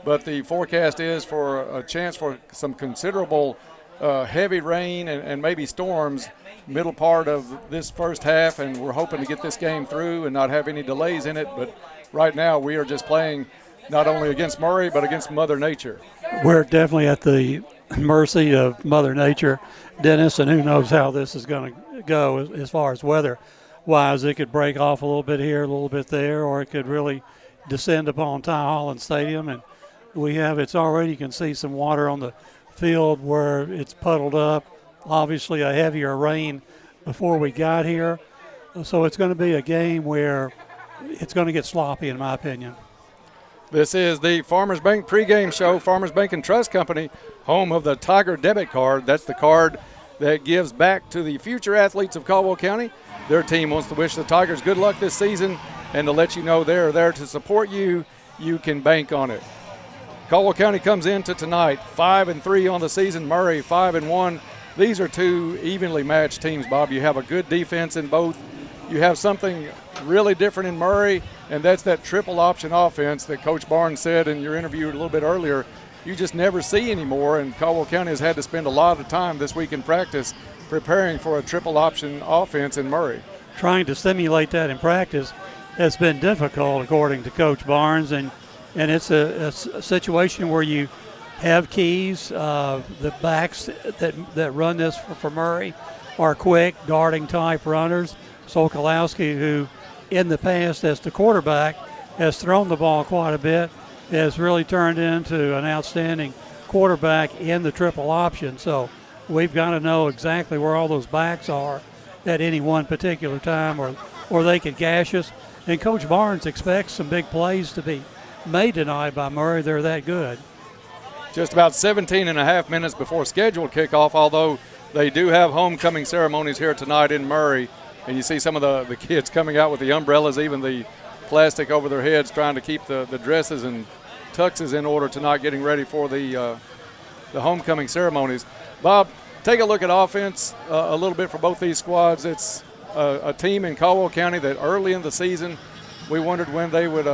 Speaker 26: But the forecast is for a chance for some considerable heavy rain and maybe storms middle part of this first half, and we're hoping to get this game through and not have any delays in it. But right now we are just playing not only against Murray but against Mother Nature.
Speaker 13: We're definitely at the mercy of Mother Nature, Dennis, and who knows how this is going to go as far as weather-wise. It could break off a little bit here, a little bit there, or it could really descend upon Ty Holland Stadium. And it's already, you can see some water on the field where it's puddled up. Obviously a heavier rain before we got here. So it's going to be a game where it's going to get sloppy, in my opinion.
Speaker 26: This is the Farmers Bank pregame show. Farmers Bank and Trust Company, home of the Tiger debit card. That's the card that gives back to the future athletes of Caldwell County. Their team wants to wish the Tigers good luck this season and to let you know they're there to support you. You can bank on it. Caldwell County comes into tonight 5-3 on the season. Murray 5-1. These are two evenly matched teams, Bob. You have a good defense in both. You have something really different in Murray, and that's that triple option offense that Coach Barnes said in your interview a little bit earlier. You just never see anymore, and Caldwell County has had to spend a lot of time this week in practice preparing for a triple option offense in Murray.
Speaker 13: Trying to simulate that in practice has been difficult, according to Coach Barnes, and it's a situation where you have keys. The backs that run this for Murray are quick, darting type runners. Sokolowski, who in the past as the quarterback has thrown the ball quite a bit, has really turned into an outstanding quarterback in the triple option. So we've got to know exactly where all those backs are at any one particular time, or they could gash us. And Coach Barnes expects some big plays to be made tonight by Murray. They're that good.
Speaker 26: Just about 17 and a half minutes before scheduled kickoff, although they do have homecoming ceremonies here tonight in Murray. And you see some of the kids coming out with the umbrellas, even the plastic over their heads, trying to keep the dresses and tuxes in order tonight, getting ready for the homecoming ceremonies. Bob, take a look at offense a little bit for both these squads. It's a team in Caldwell County that early in the season we wondered when they would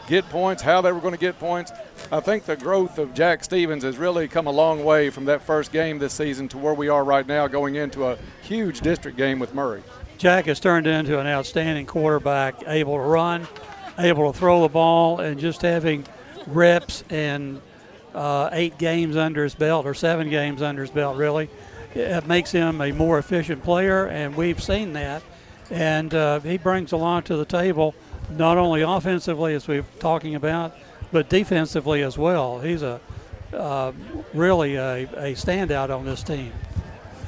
Speaker 26: get points, how they were going to get points. I think the growth of Jack Stevens has really come a long way from that first game this season to where we are right now, going into a huge district game with Murray.
Speaker 13: Jack has turned into an outstanding quarterback, able to run, able to throw the ball, and just having reps and 8 games under his belt, or 7 games under his belt, really. It makes him a more efficient player, and we've seen that. And he brings a lot to the table, not only offensively, as we're talking about, but defensively as well. He's really a standout on this team.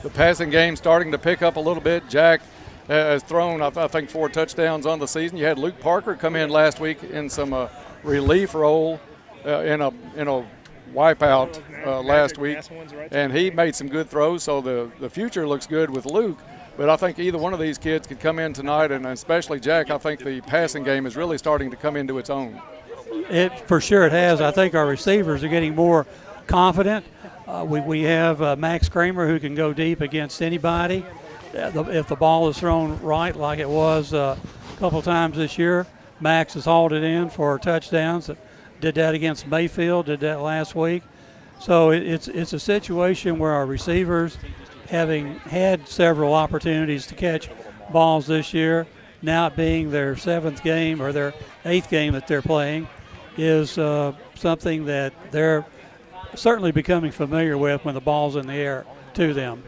Speaker 26: The passing game starting to pick up a little bit. Jack has thrown, I think, 4 touchdowns on the season. You had Luke Parker come in last week in some relief role in a wipeout last week, and he made some good throws, so the future looks good with Luke. But I think either one of these kids could come in tonight, and especially Jack. I think the passing game is really starting to come into its own.
Speaker 13: For sure it has. I think our receivers are getting more confident. We have Max Kramer, who can go deep against anybody. If the ball is thrown right, like it was a couple times this year, Max has hauled it in for touchdowns. Did that against Mayfield, did that last week. So it's a situation where our receivers, having had several opportunities to catch balls this year, now it being their 7th game or their 8th game that they're playing, is something that they're certainly becoming familiar with when the ball's in the air to them.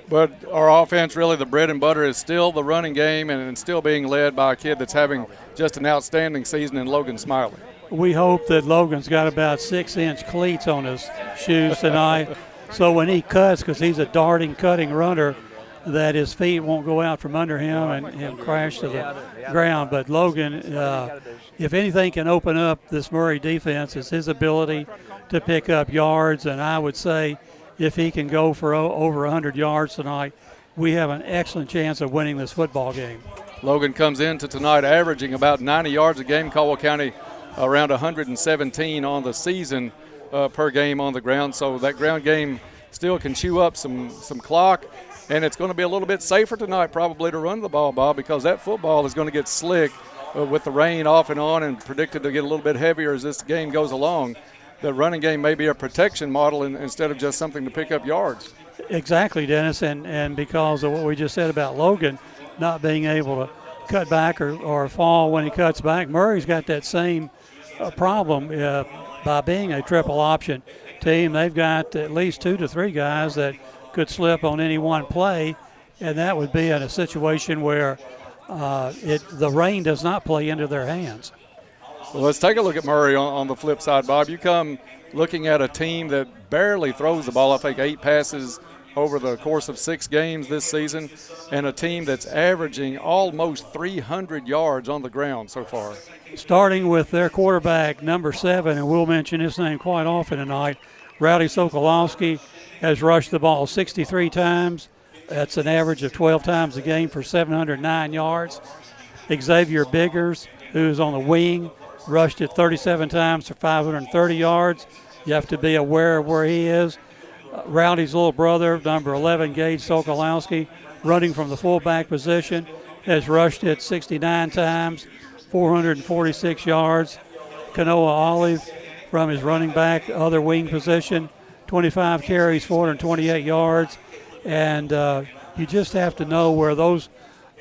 Speaker 26: But our offense, really the bread and butter, is still the running game, and still being led by a kid that's having just an outstanding season in Logan Smiley.
Speaker 13: We hope that Logan's got about 6-inch cleats on his shoes tonight, so when he cuts, because he's a darting, cutting runner, that his feet won't go out from under him and crash to the ground. But Logan, if anything can open up this Murray defense, is his ability to pick up yards, and I would say if he can go for over 100 yards tonight, we have an excellent chance of winning this football game.
Speaker 26: Logan comes into tonight averaging about 90 yards a game. Caldwell County around 117 on the season per game on the ground. So that ground game still can chew up some clock. And it's going to be a little bit safer tonight probably to run the ball, Bob, because that football is going to get slick with the rain off and on and predicted to get a little bit heavier as this game goes along. The running game may be a protection model instead of just something to pick up yards.
Speaker 13: Exactly, Dennis, and because of what we just said about Logan not being able to cut back or fall when he cuts back, Murray's got that same problem by being a triple option team. They've got at least 2 to 3 guys that could slip on any one play, and that would be in a situation where the rain does not play into their hands.
Speaker 26: Well, let's take a look at Murray on the flip side, Bob. You come looking at a team that barely throws the ball. I think 8 passes over the course of 6 games this season, and a team that's averaging almost 300 yards on the ground so far.
Speaker 13: Starting with their quarterback, number 7, and we'll mention his name quite often tonight, Rowdy Sokolowski has rushed the ball 63 times. That's an average of 12 times a game for 709 yards. Xavier Biggers, who's on the wing, rushed it 37 times for 530 yards. You have to be aware of where he is. Rowdy's little brother, number 11, Gage Sokolowski, running from the fullback position, has rushed it 69 times, 446 yards. Kanoa Olive from his running back, other wing position, 25 carries, 428 yards. And you just have to know where those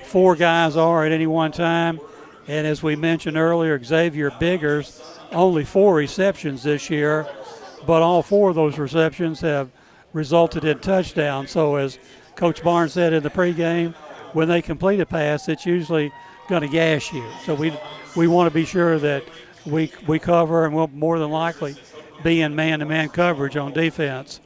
Speaker 13: 4 guys are at any one time. And as we mentioned earlier, Xavier Biggers, only 4 receptions this year, but all 4 of those receptions have resulted in touchdowns. So as Coach Barnes said in the pregame, when they complete a pass, it's usually going to gash you. So we want to be sure that we cover, and we'll more than likely be in man-to-man coverage on defense.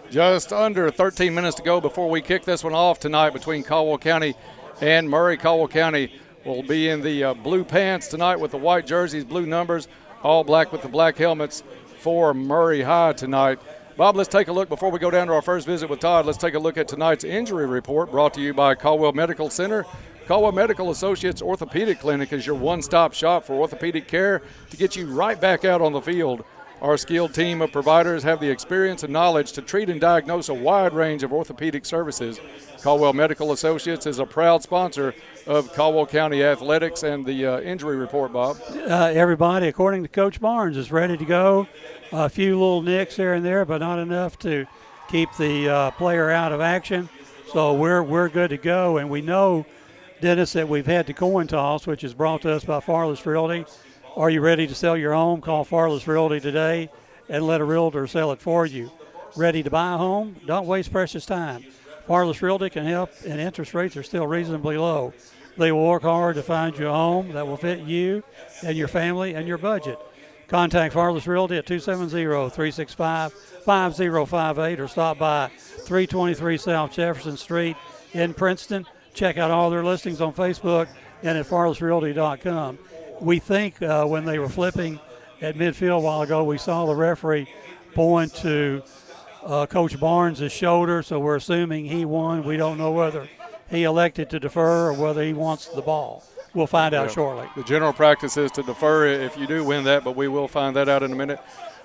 Speaker 26: Just under 13 minutes to go before we kick this one off tonight between Caldwell County and Murray. Caldwell County will be in the blue pants tonight with the white jerseys, blue numbers, all black with the black helmets for Murray High tonight. Bob, let's take a look before we go down to our first visit with Todd. Let's take a look at tonight's injury report brought to you by Caldwell Medical Center. Caldwell Medical Associates Orthopedic Clinic is your one-stop shop for orthopedic care to get you right back out on the field. Our skilled team of providers have the experience and knowledge to treat and diagnose a wide range of orthopedic services. Caldwell Medical Associates is a proud sponsor of Caldwell County Athletics and the injury report, Bob.
Speaker 13: Everybody, according to Coach Barnes, is ready to go. A few little nicks here and there, but not enough to keep the player out of action. So we're good to go, and we know, Dennis, that we've had the coin toss, which is brought to us by Farless Realty. Are you ready to sell your home? Call Farless Realty today and let a realtor sell it for you. Ready to buy a home? Don't waste precious time. Farless Realty can help, and interest rates are still reasonably low. They will work hard to find you a home that will fit you and your family and your budget. Contact Farless Realty at 270-365-5058 or stop by 323 South Jefferson Street in Princeton. Check out all their listings on Facebook and at farlessrealty.com. We think when they were flipping at midfield a while ago, we saw the referee point to Coach Barnes' shoulder, so we're assuming he won. We don't know whether he elected to defer or whether he wants the ball. We'll find out shortly.
Speaker 26: The general practice is to defer if you do win that, but we will find that out in a minute.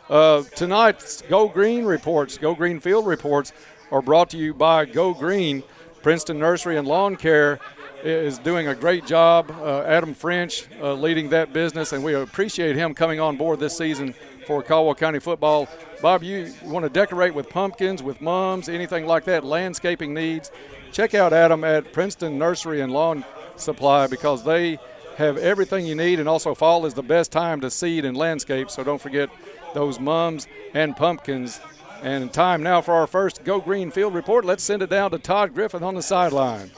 Speaker 26: Tonight's Go Green reports, Go Green Field reports, are brought to you by Go Green. Princeton Nursery and Lawn Care is doing a great job. Adam French leading that business, and we appreciate him coming on board this season for Caldwell County football. Bob, you want to decorate with pumpkins, with mums, anything like that, landscaping needs, check out Adam at Princeton Nursery and Lawn Supply, because they have everything you need, and also fall is the best time to seed and landscape, so don't forget those mums and pumpkins. And time now for our first Go Green Field report. Let's send it down to Todd Griffin on the sideline.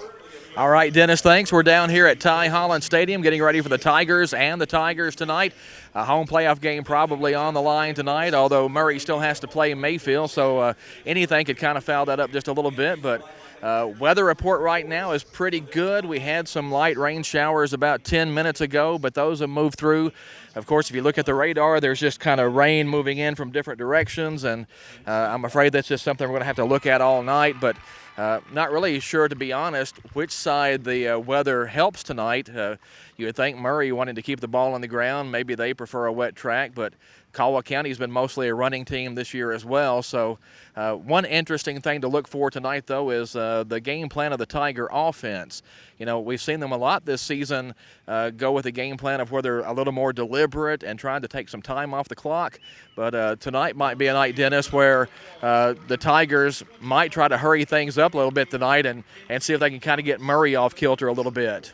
Speaker 4: All right, Dennis, thanks. We're down here at Ty Holland Stadium getting ready for the Tigers and the Tigers tonight. A home playoff game probably on the line tonight, although Murray still has to play Mayfield, so anything could kind of foul that up just a little bit. But weather report right now is pretty good. We had some light rain showers about 10 minutes ago, but those have moved through. Of course, if you look at the radar, there's just kind of rain moving in from different directions, and I'm afraid that's just something we're going to have to look at all night. But Not really sure, to be honest, which side the weather helps tonight. You would think Murray wanting to keep the ball on the ground. Maybe they prefer a wet track, but Caldwell County's been mostly a running team this year as well. So one interesting thing to look for tonight, though, is the game plan of the Tiger offense. You know, we've seen them a lot this season go with a game plan of where they're a little more deliberate and trying to take some time off the clock. But tonight might be a night, Dennis, where the Tigers might try to hurry things up a little bit tonight and see if they can kind of get Murray off kilter a little bit.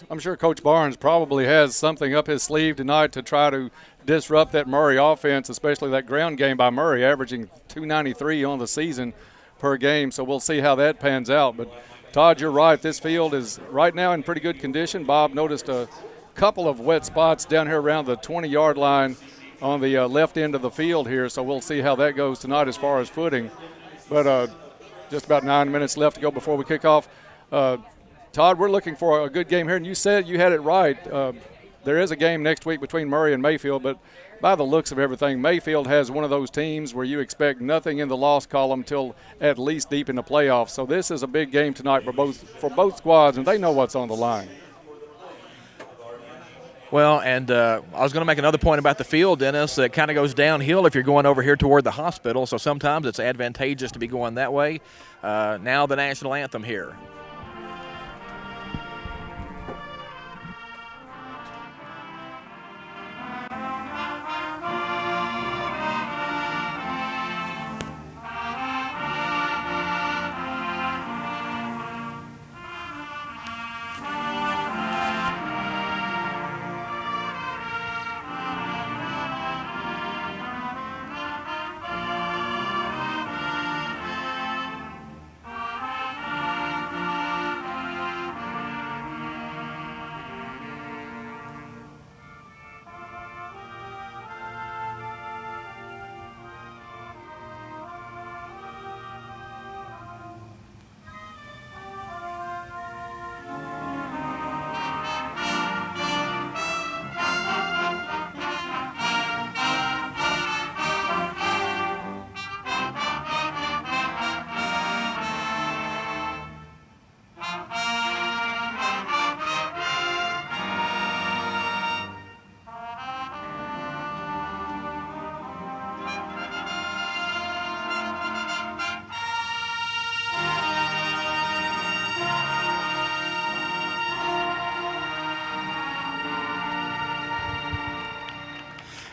Speaker 26: I'm sure Coach Barnes probably has something up his sleeve tonight to try to disrupt that Murray offense, especially that ground game by Murray, averaging 293 on the season per game. So we'll see how that pans out. But, Todd, you're right. This field is right now in pretty good condition. Bob noticed a couple of wet spots down here around the 20-yard line on the left end of the field here. So we'll see how that goes tonight as far as footing. But just about 9 minutes left to go before we kick off. Todd, we're looking for a good game here, and you said you had it right. There is a game next week between Murray and Mayfield, but by the looks of everything, Mayfield has one of those teams where you expect nothing in the loss column till at least deep in the playoffs. So this is a big game tonight for both squads, and they know what's on the line.
Speaker 4: Well, and I was going to make another point about the field, Dennis. It kind of goes downhill if you're going over here toward the hospital, so sometimes it's advantageous to be going that way. Now the national anthem here.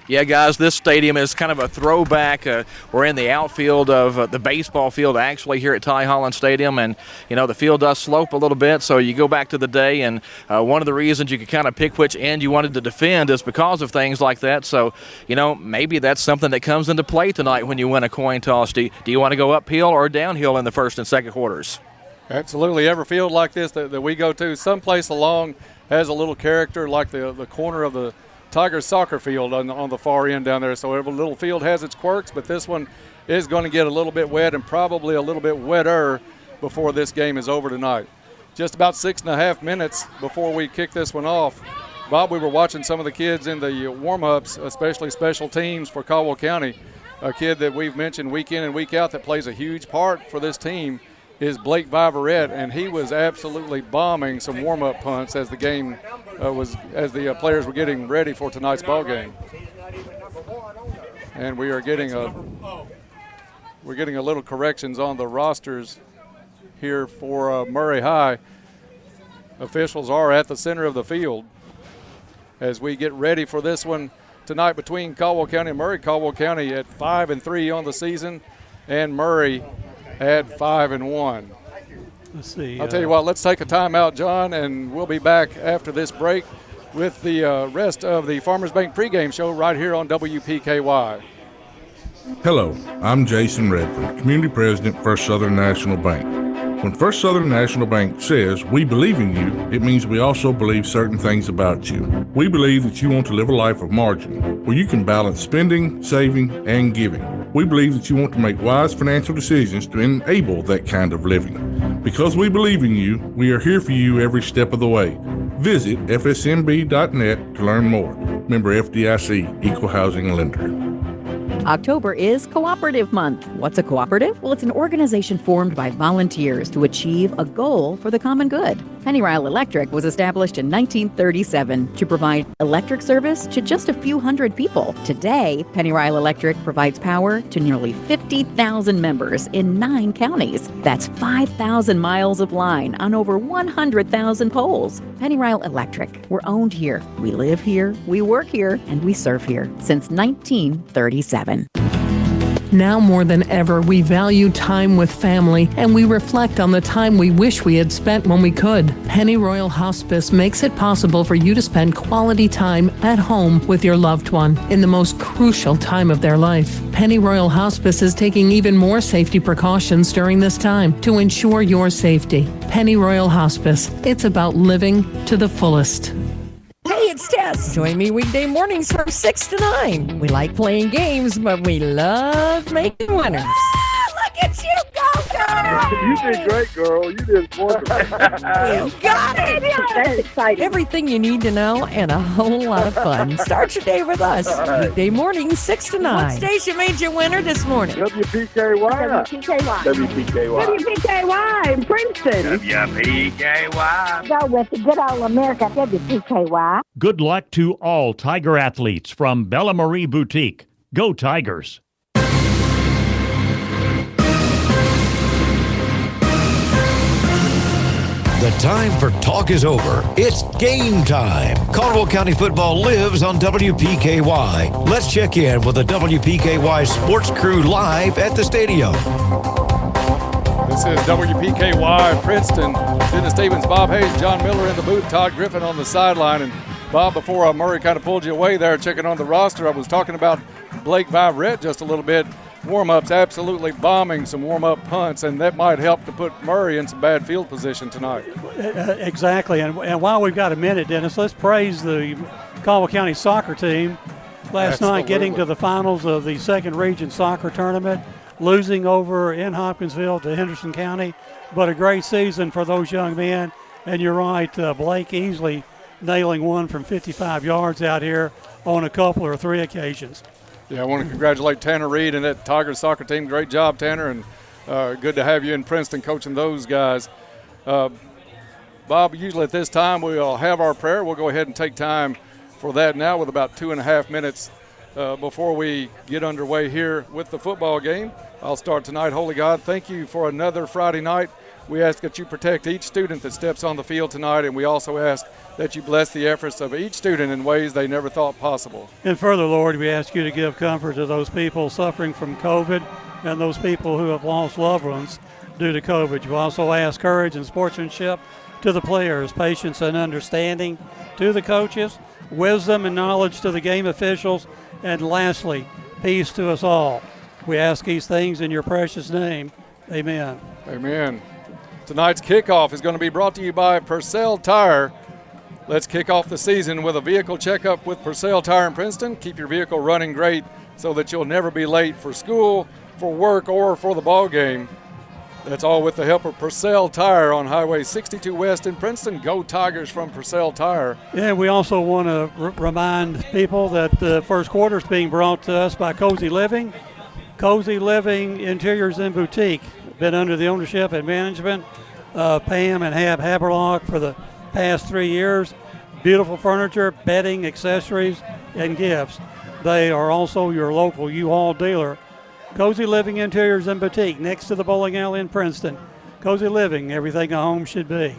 Speaker 4: Yeah, guys, this stadium is kind of a throwback. We're in the outfield of the baseball field actually here at Ty Holland Stadium, and, you know, the field does slope a little bit, so you go back to the day, and one of the reasons you could kind of pick which end you wanted to defend is because of things like that. So, you know, maybe that's something that comes into play tonight when you win a coin toss. Do you want to go uphill or downhill in the first and second quarters?
Speaker 26: Absolutely. Every field like this that we go to, someplace along has a little character, like the corner of the Tigers soccer field on the far end down there. So every little field has its quirks, but this one is going to get a little bit wet and probably a little bit wetter before this game is over tonight. Just about 6.5 minutes before we kick this one off. Bob, we were watching some of the kids in the warm-ups, especially special teams for Caldwell County. A kid that we've mentioned week in and week out that plays a huge part for this team is Blake Viverette, and he was absolutely bombing some warm-up punts as the game as the players were getting ready for tonight's ball game. And we're getting a little corrections on the rosters here for Murray High. Officials are at the center of the field as we get ready for this one tonight between Caldwell County and Murray. Caldwell County at 5-3 on the season, and Murray at 5-1.
Speaker 13: Let's see.
Speaker 26: I'll tell you what, let's take a timeout, John, and we'll be back after this break with the rest of the Farmers Bank pregame show right here on WPKY.
Speaker 6: Hello, I'm Jason Redford, Community President, First Southern National Bank. When First Southern National Bank says we believe in you, it means we also believe certain things about you. We believe that you want to live a life of margin, where you can balance spending, saving, and giving. We believe that you want to make wise financial decisions to enable that kind of living. Because we believe in you, we are here for you every step of the way. Visit fsmb.net to learn more. Member FDIC, Equal Housing Lender.
Speaker 1: October is Cooperative Month. What's a cooperative? Well, it's an organization formed by volunteers to achieve a goal for the common good. Pennyrile Electric was established in 1937 to provide electric service to just a few hundred people. Today, Pennyrile Electric provides power to nearly 50,000 members in 9 counties. That's 5,000 miles of line on over 100,000 poles. Pennyrile Electric. We're owned here. We live here. We work here. And we serve here since 1937.
Speaker 8: Now more than ever, we value time with family, and we reflect on the time we wish we had spent when we could. Pennyroyal Hospice makes it possible for you to spend quality time at home with your loved one in the most crucial time of their life. Pennyroyal Hospice is taking even more safety precautions during this time to ensure your safety. Pennyroyal Hospice. It's about living to the fullest.
Speaker 9: Hey, it's Tess. Join me weekday mornings from 6 to 9. We like playing games, but we love making winners. Look at you go, girl!
Speaker 14: You did great, girl. You did wonderful.
Speaker 9: You got it! That's exciting. Everything you need to know and a whole lot of fun. Start your day with us. Weekday mornings, 6 to 9. What station made you winner this morning?
Speaker 14: WPKY.
Speaker 15: WPKY in Princeton.
Speaker 22: WPKY.
Speaker 15: Go with the good old America, WPKY.
Speaker 11: Good luck to all Tiger athletes from Bella Marie Boutique. Go Tigers!
Speaker 12: The time for talk is over. It's game time. Caldwell County football lives on WPKY. Let's check in with the WPKY sports crew live at the stadium.
Speaker 26: This is WPKY Princeton. Dennis Stevens, Bob Hayes, John Miller in the booth, Todd Griffin on the sideline. And Bob, before Murray kind of pulled you away there checking on the roster, I was talking about Blake Viverette just a little bit. Warm-ups absolutely bombing some warm-up punts, and that might help to put Murray in some bad field position tonight.
Speaker 13: Exactly. And while we've got a minute, Dennis, let's praise the Caldwell County soccer team. Last night getting to the finals of the second region soccer tournament, losing over in Hopkinsville to Henderson County, but a great season for those young men. And you're right, Blake easily nailing one from 55 yards out here on a couple or 3 occasions.
Speaker 26: Yeah, I want to congratulate Tanner Reed and that Tigers soccer team. Great job, Tanner, and good to have you in Princeton coaching those guys. Bob, usually at this time we'll have our prayer. We'll go ahead and take time for that now with about 2.5 minutes before we get underway here with the football game. I'll start tonight. Holy God, thank you for another Friday night. We ask that you protect each student that steps on the field tonight, and we also ask that you bless the efforts of each student in ways they never thought possible.
Speaker 13: And further, Lord, we ask you to give comfort to those people suffering from COVID and those people who have lost loved ones due to COVID. You also ask courage and sportsmanship to the players, patience and understanding to the coaches, wisdom and knowledge to the game officials, and lastly, peace to us all. We ask these things in your precious name. Amen.
Speaker 26: Amen. Tonight's kickoff is going to be brought to you by Purcell Tire. Let's kick off the season with a vehicle checkup with Purcell Tire in Princeton. Keep your vehicle running great so that you'll never be late for school, for work, or for the ball game. That's all with the help of Purcell Tire on Highway 62 West in Princeton. Go Tigers from Purcell Tire.
Speaker 13: Yeah, we also want to remind people that the first quarter is being brought to us by Cozy Living. Cozy Living Interiors and Boutique. Been under the ownership and management of Pam and Hab Haberlock for the past 3 years. Beautiful furniture, bedding, accessories, and gifts. They are also your local U-Haul dealer. Cozy Living Interiors and Boutique, next to the bowling alley in Princeton. Cozy Living, everything a home should be.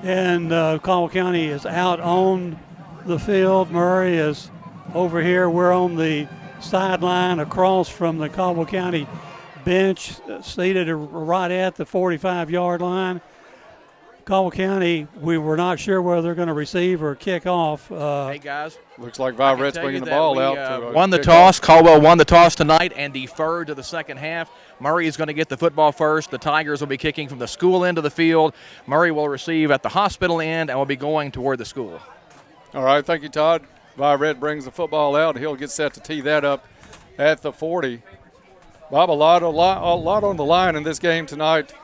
Speaker 13: And Caldwell County is out on the field. Murray is over here. We're on the sideline across from the Caldwell County bench, seated right at the 45-yard line. Caldwell County, we were not sure whether they're going to receive or kick off.
Speaker 4: Hey, guys.
Speaker 26: Looks like Viverette's bringing the ball out.
Speaker 4: Won the toss. Caldwell won the toss tonight and deferred to the second half. Murray is going to get the football first. The Tigers will be kicking from the school end of the field. Murray will receive at the hospital end and will be going toward the school.
Speaker 26: All right, thank you, Todd. Viverette brings the football out. He'll get set to tee that up at the 40. Bob, a lot on the line in this game tonight.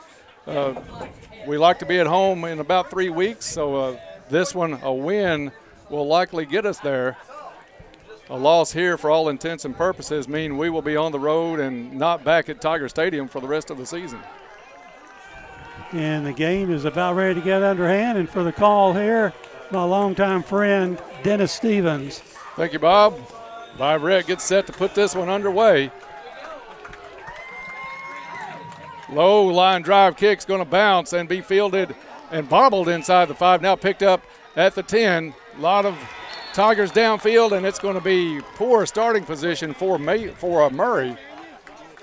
Speaker 26: We like to be at home in about 3 weeks, so this one, a win, will likely get us there. A loss here for all intents and purposes mean we will be on the road and not back at Tiger Stadium for the rest of the season.
Speaker 13: And the game is about ready to get underhand. And for the call here, my longtime friend, Dennis Stevens.
Speaker 26: Thank you, Bob. Viverette gets set to put this one underway. Low line drive kick's going to bounce and be fielded and bobbled inside the 5. Now picked up at the 10. A lot of Tigers downfield, and it's going to be poor starting position for Murray.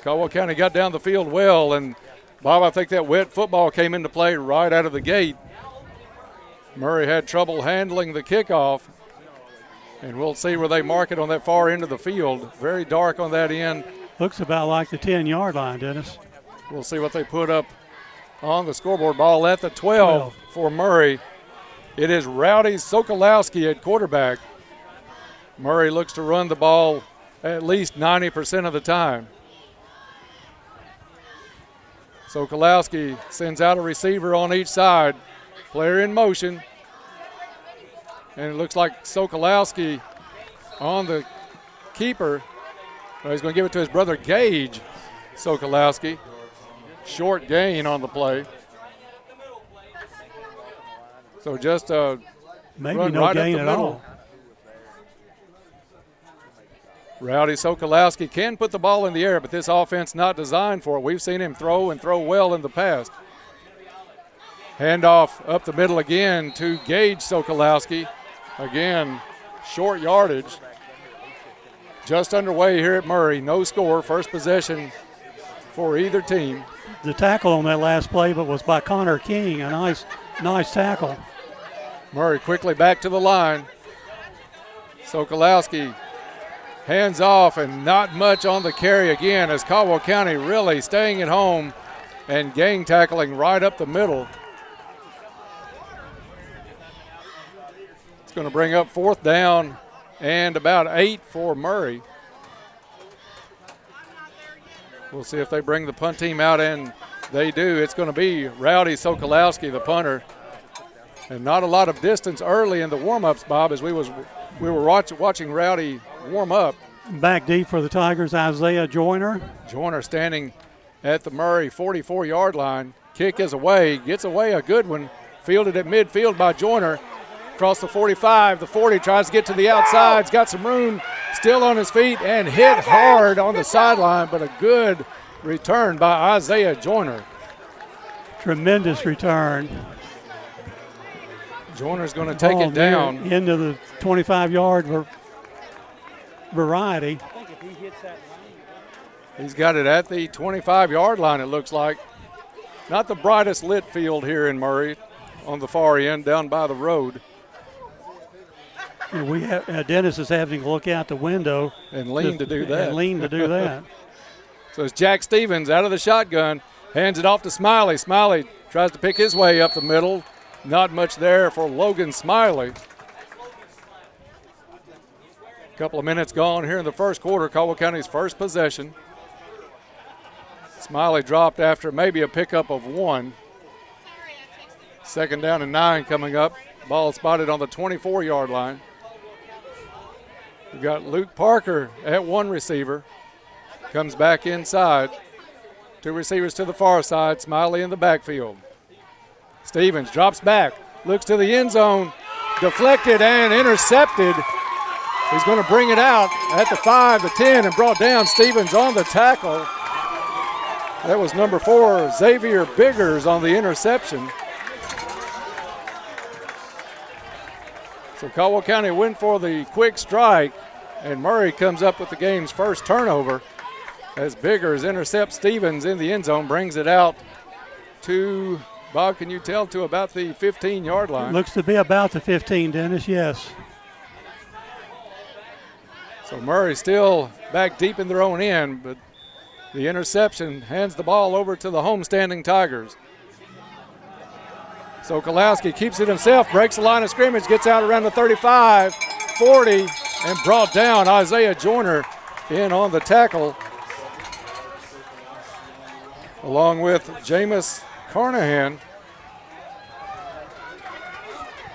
Speaker 26: Caldwell County got down the field well, and Bob, I think that wet football came into play right out of the gate. Murray had trouble handling the kickoff, and we'll see where they mark it on that far end of the field. Very dark on that end.
Speaker 13: Looks about like the 10-yard line, Dennis.
Speaker 26: We'll see what they put up on the scoreboard. Ball at the 12 for Murray. It is Rowdy Sokolowski at quarterback. Murray looks to run the ball at least 90% of the time. Sokolowski sends out a receiver on each side. Player in motion. And it looks like Sokolowski on the keeper. Well, he's going to give it to his brother Gage Sokolowski. Short gain on the play. So just
Speaker 13: maybe
Speaker 26: run
Speaker 13: no
Speaker 26: right
Speaker 13: gain
Speaker 26: up the
Speaker 13: at
Speaker 26: middle.
Speaker 13: all.
Speaker 26: Rowdy Sokolowski can put the ball in the air, but this offense not designed for it. We've seen him throw and throw well in the past. Handoff up the middle again to Gage Sokolowski. Again, short yardage. Just underway here at Murray. No score, first possession for either team.
Speaker 13: The tackle on that last play, but was by Connor King. A nice tackle.
Speaker 26: Murray quickly back to the line. Sokolowski hands off, and not much on the carry again as Caldwell County really staying at home and gang tackling right up the middle. It's going to bring up 4th down and about 8 for Murray. We'll see if they bring the punt team out, and they do. It's going to be Rowdy Sokolowski, the punter. And not a lot of distance early in the warm-ups, Bob, as we were watching Rowdy warm up.
Speaker 13: Back deep for the Tigers, Isaiah Joyner.
Speaker 26: Joyner standing at the Murray 44-yard line. Kick is away, gets away a good one. Fielded at midfield by Joyner. Across the 45, the 40, tries to get to the outside. He's got some room, still on his feet, and hit hard on the sideline, but a good return by Isaiah Joyner.
Speaker 13: Tremendous return.
Speaker 26: Joyner's going to take it down.
Speaker 13: Into the 25-yard variety.
Speaker 26: He's got it at the 25-yard line, it looks like. Not the brightest lit field here in Murray on the far end down by the road.
Speaker 13: We have, Dennis is having to look out the window.
Speaker 26: And lean to do that.
Speaker 13: And lean to do that.
Speaker 26: So it's Jack Stevens out of the shotgun, hands it off to Smiley. Smiley tries to pick his way up the middle. Not much there for Logan Smiley. A couple of minutes gone here in the first quarter. Caldwell County's first possession. Smiley dropped after maybe a pickup of 1. 2nd down and 9 coming up. Ball spotted on the 24-yard line. We've got Luke Parker at 1 receiver. Comes back inside. 2 receivers to the far side. Smiley in the backfield. Stevens drops back. Looks to the end zone. Deflected and intercepted. He's going to bring it out at the 5, the 10, and brought down. Stevens on the tackle. That was number 4, Xavier Biggers, on the interception. So Caldwell County went for the quick strike, and Murray comes up with the game's first turnover as Biggers intercepts Stevens in the end zone, brings it out to, Bob, can you tell, to about the 15-yard line?
Speaker 13: Looks to be about the 15, Dennis, yes.
Speaker 26: So Murray still back deep in their own end, but the interception hands the ball over to the homestanding Tigers. So Sokolowski keeps it himself, breaks the line of scrimmage, gets out around the 35, 40, and brought down. Isaiah Joyner in on the tackle, along with Jameis Carnahan.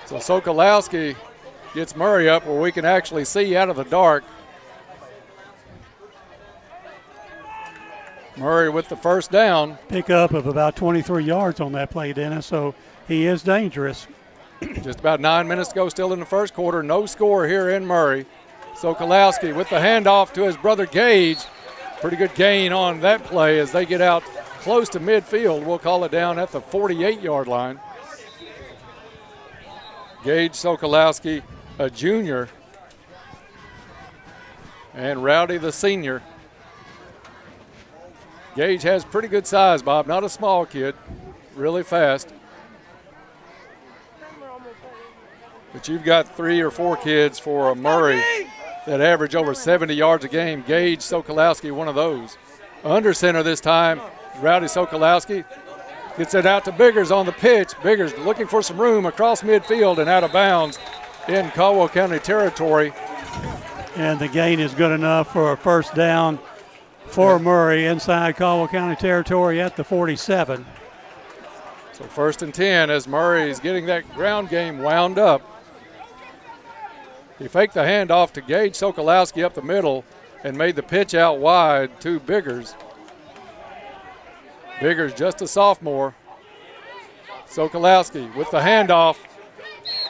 Speaker 26: So Sokolowski gets Murray up where we can actually see out of the dark. Murray with the first down.
Speaker 13: Pickup of about 23 yards on that play, Dennis, so he is dangerous.
Speaker 26: Just about 9 minutes to go still in the first quarter. No score here in Murray. Sokolowski with the handoff to his brother Gage. Pretty good gain on that play as they get out close to midfield. We'll call it down at the 48-yard line. Gage Sokolowski, a junior, and Rowdy the senior. Gage has pretty good size, Bob. Not a small kid, really fast. But you've got 3 or 4 kids for Murray that average over 70 yards a game. Gage Sokolowski, one of those. Under center this time, Rowdy Sokolowski gets it out to Biggers on the pitch. Biggers looking for some room across midfield and out of bounds in Caldwell County territory.
Speaker 13: And the gain is good enough for a first down for Murray inside Caldwell County territory at the 47.
Speaker 26: So 1st and 10 as Murray is getting that ground game wound up. He faked the handoff to Gage Sokolowski up the middle and made the pitch out wide to Biggers. Biggers just a sophomore. Sokolowski with the handoff.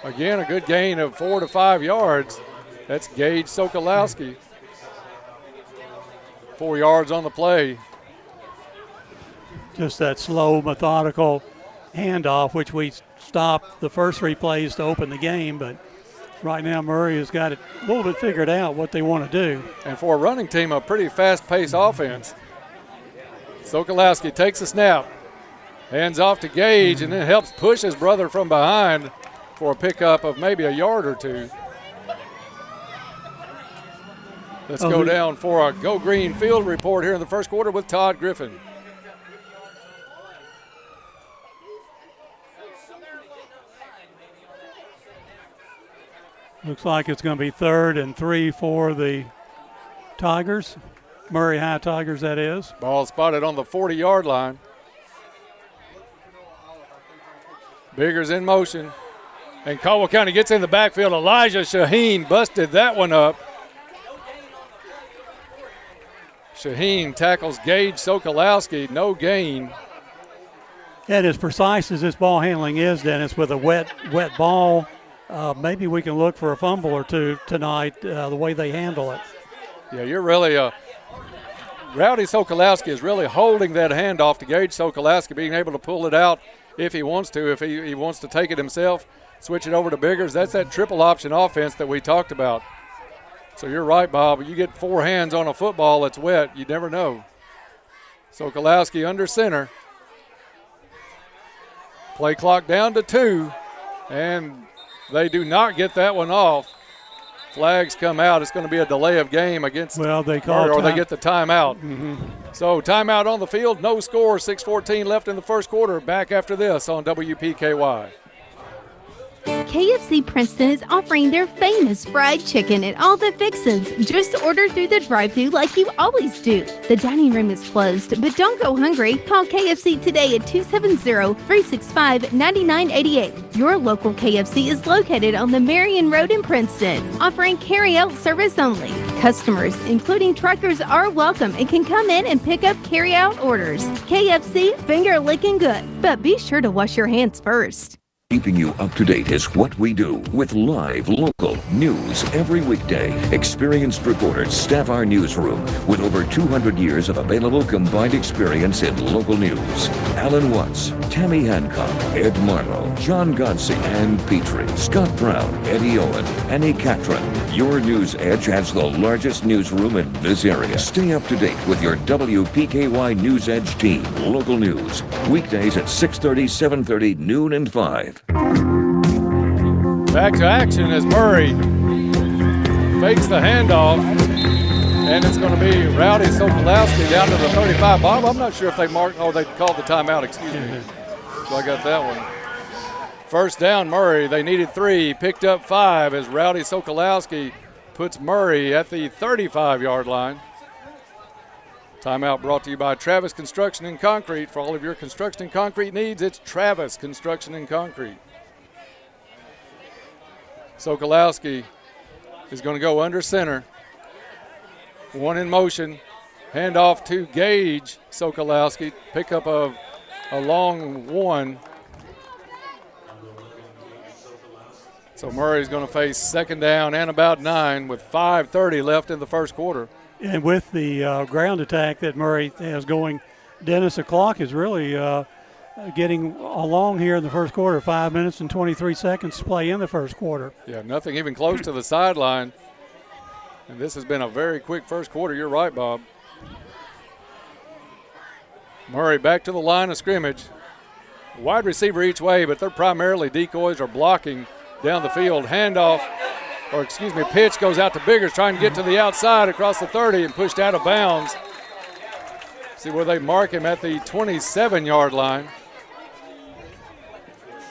Speaker 26: Again, a good gain of 4 to 5 yards. That's Gage Sokolowski. 4 yards on the play.
Speaker 13: Just that slow, methodical handoff, which we stopped the first 3 plays to open the game, but right now Murray has got it a little bit figured out what they want to do.
Speaker 26: And for a running team, a pretty fast-paced offense. Sokolowski takes a snap, hands off to Gage, and then helps push his brother from behind for a pickup of maybe a yard or 2. Let's go down for a Go Green field report here in the first quarter with Todd Griffin.
Speaker 13: Looks like it's going to be 3rd and 3 for the Tigers. Murray High Tigers, that is.
Speaker 26: Ball spotted on the 40-yard line. Biggers in motion. And Caldwell County gets in the backfield. Elijah Shaheen busted that one up. Shaheen tackles Gage Sokolowski, no gain.
Speaker 13: And as precise as this ball handling is, Dennis, with a wet ball, maybe we can look for a fumble or 2 tonight, the way they handle it.
Speaker 26: Yeah, you're really Rowdy Sokolowski is really holding that handoff to Gage Sokolowski, being able to pull it out if he wants to. If he wants to take it himself, switch it over to Biggers. That's that triple option offense that we talked about. So you're right, Bob. You get 4 hands on a football that's wet, you never know. Sokolowski under center. Play clock down to 2, and they do not get that one off. Flags come out. It's going to be a delay of game against.
Speaker 13: Well, they call
Speaker 26: or they get the timeout.
Speaker 13: Mm-hmm.
Speaker 26: So timeout on the field. No score. 6:14 left in the first quarter. Back after this on WPKY.
Speaker 2: KFC Princeton is offering their famous fried chicken and all the fixins. Just order through the drive-thru like you always do. The dining room is closed, but don't go hungry. Call KFC today at 270-365-9988. Your local KFC is located on the Marion Road in Princeton, offering carry-out service only. Customers, including truckers, are welcome and can come in and pick up carry-out orders. KFC, finger licking good, but be sure to wash your hands first.
Speaker 3: Keeping you up to date is what we do with live local news every weekday. Experienced reporters staff our newsroom with over 200 years of available combined experience in local news. Alan Watts, Tammy Hancock, Ed Marlowe, John Godsey, and Petrie, Scott Brown, Eddie Owen, Annie Catron. Your News Edge has the largest newsroom in this area. Stay up to date with your WPKY News Edge team. Local news. Weekdays at 6:30, 7:30, noon, and 5.
Speaker 26: Back to action as Murray fakes the handoff, and it's going to be Rowdy Sokolowski down to the 35. Bob, I'm not sure if they marked. Oh, they called the timeout. Excuse me. So I got that one. First down, Murray. They needed 3, picked up 5 as Rowdy Sokolowski puts Murray at the 35-yard line. Timeout brought to you by Travis Construction and Concrete. For all of your construction and concrete needs, it's Travis Construction and Concrete. Sokolowski is going to go under center. 1 in motion. Handoff to Gage Sokolowski. Pickup of a long one. So Murray's going to face second down and about 9 with 5:30 left in the first quarter.
Speaker 13: And with the ground attack that Murray has going, Dennis, the clock is really getting along here in the first quarter. 5 minutes and 23 seconds to play in the first quarter.
Speaker 26: Yeah, nothing even close to the sideline. And this has been a very quick first quarter. You're right, Bob. Murray back to the line of scrimmage. Wide receiver each way, but they're primarily decoys or blocking down the field. Handoff, or excuse me, pitch goes out to Biggers, trying to get to the outside across the 30 and pushed out of bounds. See where they mark him at the 27-yard line.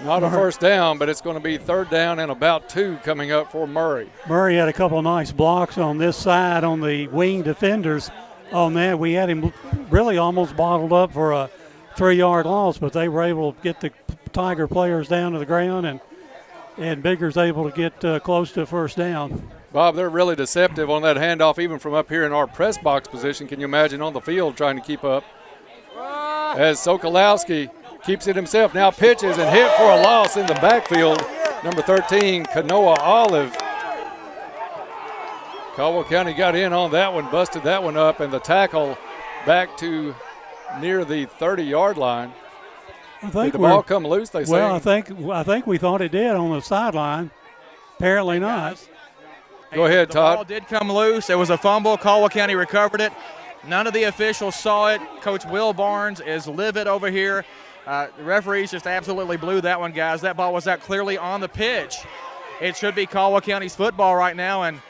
Speaker 26: Not a first down, but it's going to be third down and about 2 coming up for Murray.
Speaker 13: Murray had a couple of nice blocks on this side on the wing defenders. On that, we had him really almost bottled up for a 3-yard loss, but they were able to get the Tiger players down to the ground, and Biggers able to get close to first down.
Speaker 26: Bob, they're really deceptive on that handoff, even from up here in our press box position. Can you imagine on the field trying to keep up? As Sokolowski keeps it himself, now pitches and hit for a loss in the backfield. Number 13, Kanoa Olive. Caldwell County got in on that one, busted that one up, and the tackle back to near the 30-yard line. Did the ball come loose, they say?
Speaker 13: Well, I think we thought it did on the sideline. Apparently not.
Speaker 26: Go ahead, Todd.
Speaker 4: The ball did come loose. It was a fumble. Caldwell County recovered it. None of the officials saw it. Coach Will Barnes is livid over here. The referees just absolutely blew that one, guys. That ball was out clearly on the pitch. It should be Caldwell County's football right now, and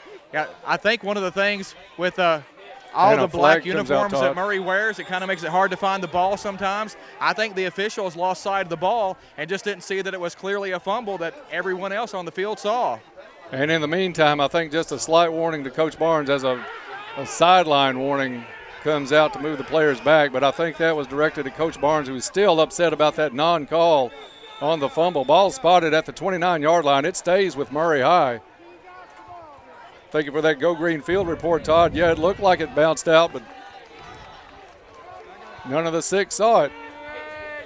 Speaker 4: I think one of the things with all the black uniforms that Murray wears, it kind of makes it hard to find the ball sometimes. I think the officials lost sight of the ball and just didn't see that it was clearly a fumble that everyone else on the field saw.
Speaker 26: And in the meantime, I think just a slight warning to Coach Barnes as a sideline warning comes out to move the players back. But I think that was directed at Coach Barnes, who is still upset about that non-call on the fumble. Ball spotted at the 29-yard line. It stays with Murray High. Thank you for that Go Green Field report, Todd. Yeah, it looked like it bounced out, but none of the 6 saw it.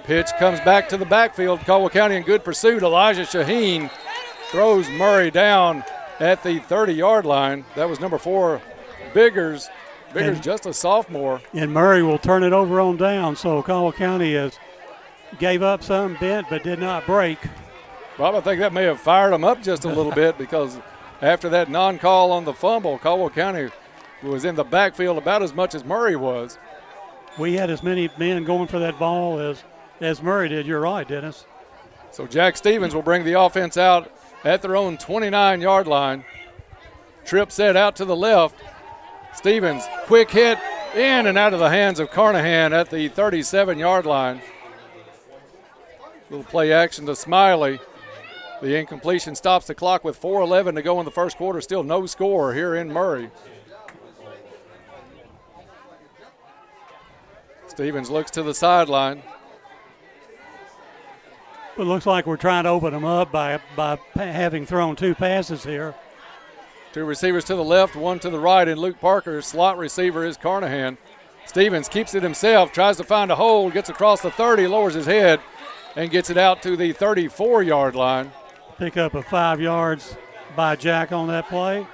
Speaker 26: Pitch comes back to the backfield. Caldwell County in good pursuit. Elijah Shaheen throws Murray down at the 30-yard line. That was number 4, Biggers. Biggers just a sophomore.
Speaker 13: And Murray will turn it over on down. So Caldwell County gave up some, bent, but did not break.
Speaker 26: Bob, I think that may have fired them up just a little bit, because after that non-call on the fumble, Caldwell County was in the backfield about as much as Murray was.
Speaker 13: We had as many men going for that ball as Murray did. You're right, Dennis.
Speaker 26: So Jack Stevens will bring the offense out at their own 29-yard line. Trip set out to the left. Stevens, quick hit in and out of the hands of Carnahan at the 37-yard line. Little play action to Smiley. The incompletion stops the clock with 4:11 to go in the first quarter. Still no score here in Murray. Stevens looks to the sideline.
Speaker 13: It looks like we're trying to open them up by having thrown 2 passes here.
Speaker 26: 2 receivers to the left, 1 to the right, and Luke Parker. Slot receiver is Carnahan. Stevens keeps it himself, tries to find a hole, gets across the 30, lowers his head, and gets it out to the 34-yard line.
Speaker 13: Pick up of 5 yards by Jack on that play.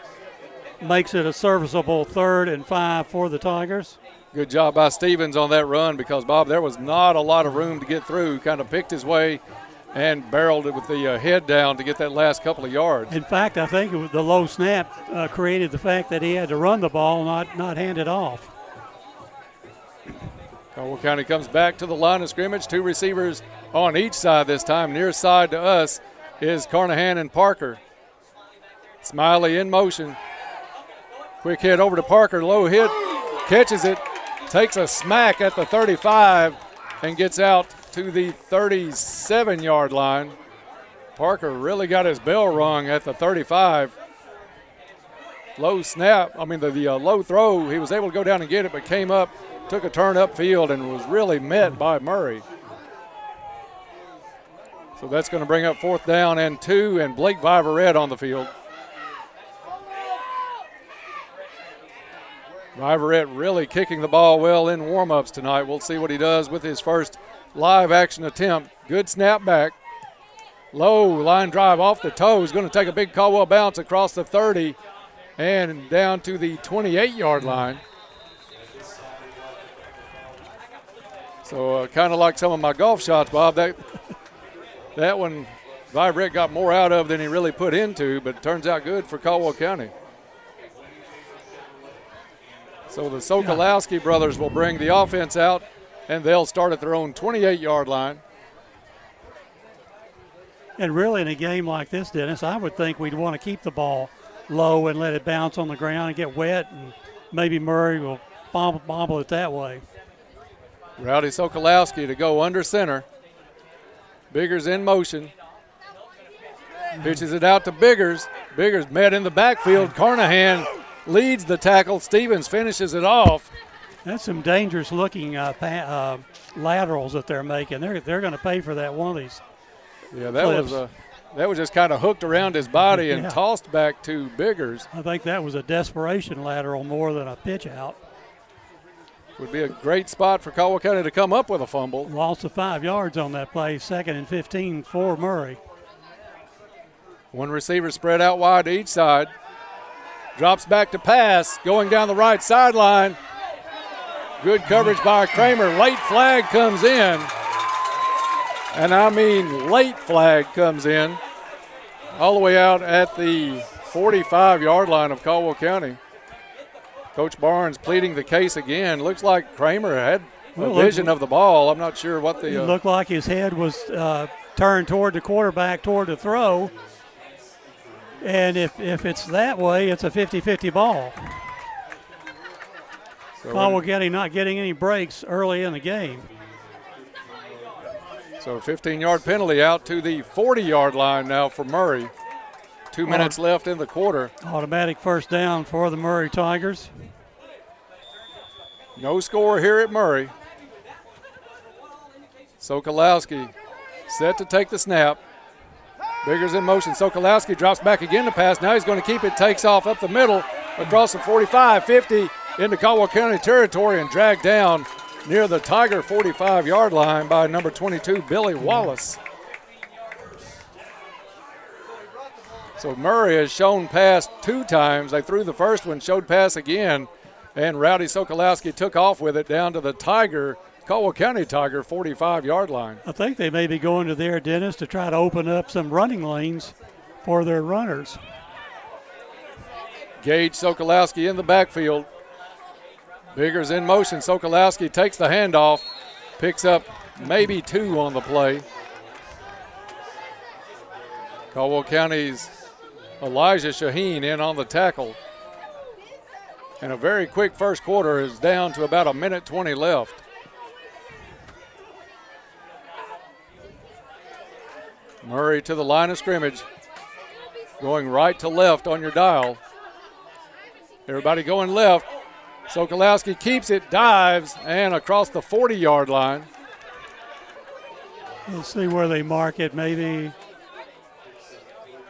Speaker 13: Makes it a serviceable 3rd and 5 for the Tigers.
Speaker 26: Good job by Stevens on that run, because, Bob, there was not a lot of room to get through. Kind of picked his way and barreled it with the head down to get that last couple of yards.
Speaker 13: In fact, I think the low snap created the fact that he had to run the ball, not hand it off.
Speaker 26: Caldwell County comes back to the line of scrimmage. 2 receivers on each side this time. Near side to us is Carnahan and Parker. Smiley in motion. Quick hit over to Parker. Low hit. Catches it. Takes a smack at the 35 and gets out to the 37-yard line. Parker really got his bell rung at the 35. Low snap. The low throw. He was able to go down and get it, but came up, took a turn upfield, and was really met by Murray. So that's going to bring up 4th down and 2, and Blake Viverette on the field. Viverette really kicking the ball well in warm-ups tonight. We'll see what he does with his first live action attempt. Good snap back. Low line drive off the toes. Going to take a big Caldwell bounce across the 30 and down to the 28-yard line. So kind of like some of my golf shots, Bob. That one, Viverette got more out of than he really put into, but it turns out good for Caldwell County. So the Sokolowski brothers will bring the offense out, and they'll start at their own 28-yard line.
Speaker 13: And really in a game like this, Dennis, I would think we'd want to keep the ball low and let it bounce on the ground and get wet, and maybe Murray will bobble it that way.
Speaker 26: Rowdy Sokolowski to go under center. Biggers in motion. Pitches it out to Biggers. Biggers met in the backfield. Carnahan leads the tackle. Stevens finishes it off.
Speaker 13: That's some dangerous looking laterals that they're making. They're going to pay for that one of these.
Speaker 26: Yeah, that was just kind of hooked around his body and tossed back to Biggers.
Speaker 13: I think that was a desperation lateral more than a pitch out.
Speaker 26: Would be a great spot for Caldwell County to come up with a fumble.
Speaker 13: Loss of 5 yards on that play, 2nd and 15 for Murray.
Speaker 26: One receiver spread out wide to each side. Drops back to pass, going down the right sideline. Good coverage by Kramer. Late flag comes in. And I mean late flag comes in. All the way out at the 45-yard line of Caldwell County. Coach Barnes pleading the case again. Looks like Kramer had a vision of the ball. I'm not sure what the...
Speaker 13: It looked like his head was turned toward the quarterback, toward the throw. And if it's that way, it's a 50-50 ball. So Caldwell County not getting any breaks early in the game.
Speaker 26: So a 15-yard penalty out to the 40-yard line now for Murray. 2 minutes left in the quarter.
Speaker 13: Automatic first down for the Murray Tigers.
Speaker 26: No score here at Murray. Sokolowski set to take the snap. Biggers in motion. Sokolowski drops back again to pass. Now he's going to keep it. Takes off up the middle across the 45, 50 into Caldwell County territory and dragged down near the Tiger 45-yard line by number 22, Billy Wallace. So Murray has shown pass 2 times. They threw the first one, showed pass again, and Rowdy Sokolowski took off with it down to the Caldwell County Tiger 45-yard line.
Speaker 13: I think they may be going to there, Dennis, to try to open up some running lanes for their runners.
Speaker 26: Gage Sokolowski in the backfield. Biggers in motion. Sokolowski takes the handoff, picks up maybe 2 on the play. Caldwell County's Elijah Shaheen in on the tackle. And a very quick first quarter is down to about 1:20 left. Murray to the line of scrimmage. Going right to left on your dial. Everybody going left. Sokolowski keeps it, dives, and across the 40-yard line.
Speaker 13: We'll see where they mark it, maybe.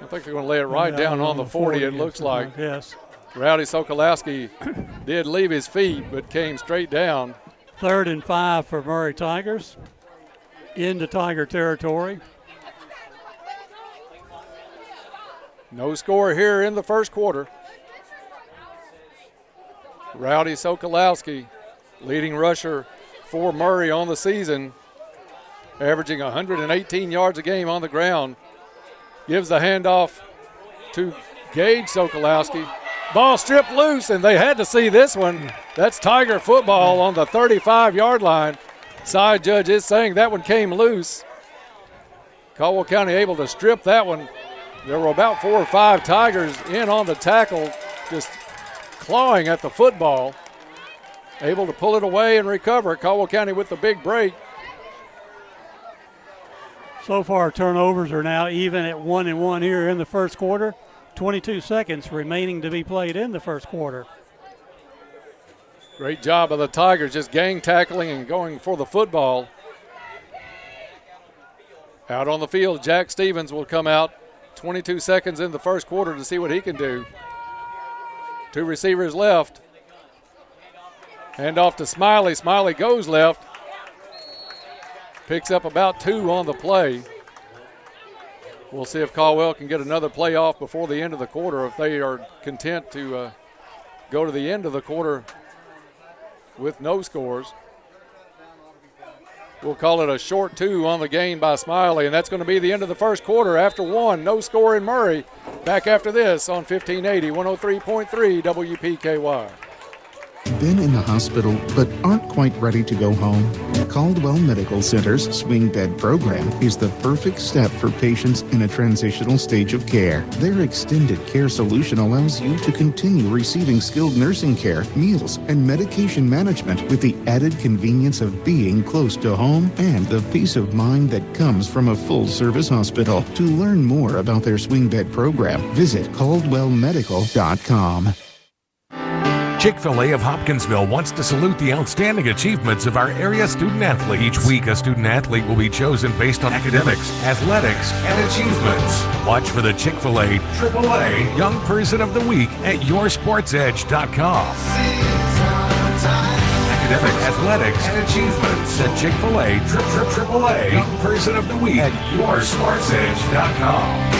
Speaker 26: I think they're going to lay it right down on the 40, it looks like.
Speaker 13: Yes.
Speaker 26: Rowdy Sokolowski did leave his feet, but came straight down.
Speaker 13: 3rd and 5 for Murray Tigers. Into Tiger territory.
Speaker 26: No score here in the first quarter. Rowdy Sokolowski, leading rusher for Murray on the season, averaging 118 yards a game on the ground. Gives the handoff to Gage Sokolowski. Ball stripped loose, and they had to see this one. That's Tiger football on the 35-yard line. Side judge is saying that one came loose. Caldwell County able to strip that one. There were about 4 or 5 Tigers in on the tackle, just clawing at the football. Able to pull it away and recover. Caldwell County with the big break.
Speaker 13: So far, turnovers are now even at 1-1 here in the first quarter. 22 seconds remaining to be played in the first quarter.
Speaker 26: Great job of the Tigers just gang tackling and going for the football. Out on the field, Jack Stevens will come out. 22 seconds in the first quarter to see what he can do. 2 receivers left. Hand off to Smiley. Smiley goes left. Picks up about 2 on the play. We'll see if Caldwell can get another play off before the end of the quarter, if they are content to go to the end of the quarter with no scores. We'll call it a short 2 on the game by Smiley, and that's going to be the end of the first quarter. After 1, no score in Murray. Back after this on 1580, 103.3 WPKY.
Speaker 5: Been in the hospital but aren't quite ready to go home? Caldwell Medical Center's swing bed program is the perfect step for patients in a transitional stage of care. Their extended care solution allows you to continue receiving skilled nursing care, meals, and medication management with the added convenience of being close to home and the peace of mind that comes from a full-service hospital. To learn more about their swing bed program, visit caldwellmedical.com.
Speaker 7: Chick-fil-A of Hopkinsville wants to salute the outstanding achievements of our area student-athletes. Each week, a student-athlete will be chosen based on academics, athletics, and achievements. Watch for the Chick-fil-A AAA Young Person of the Week at yoursportsedge.com. Academics, athletics, and achievements. The Chick-fil-A AAA Young Person of the Week at yoursportsedge.com.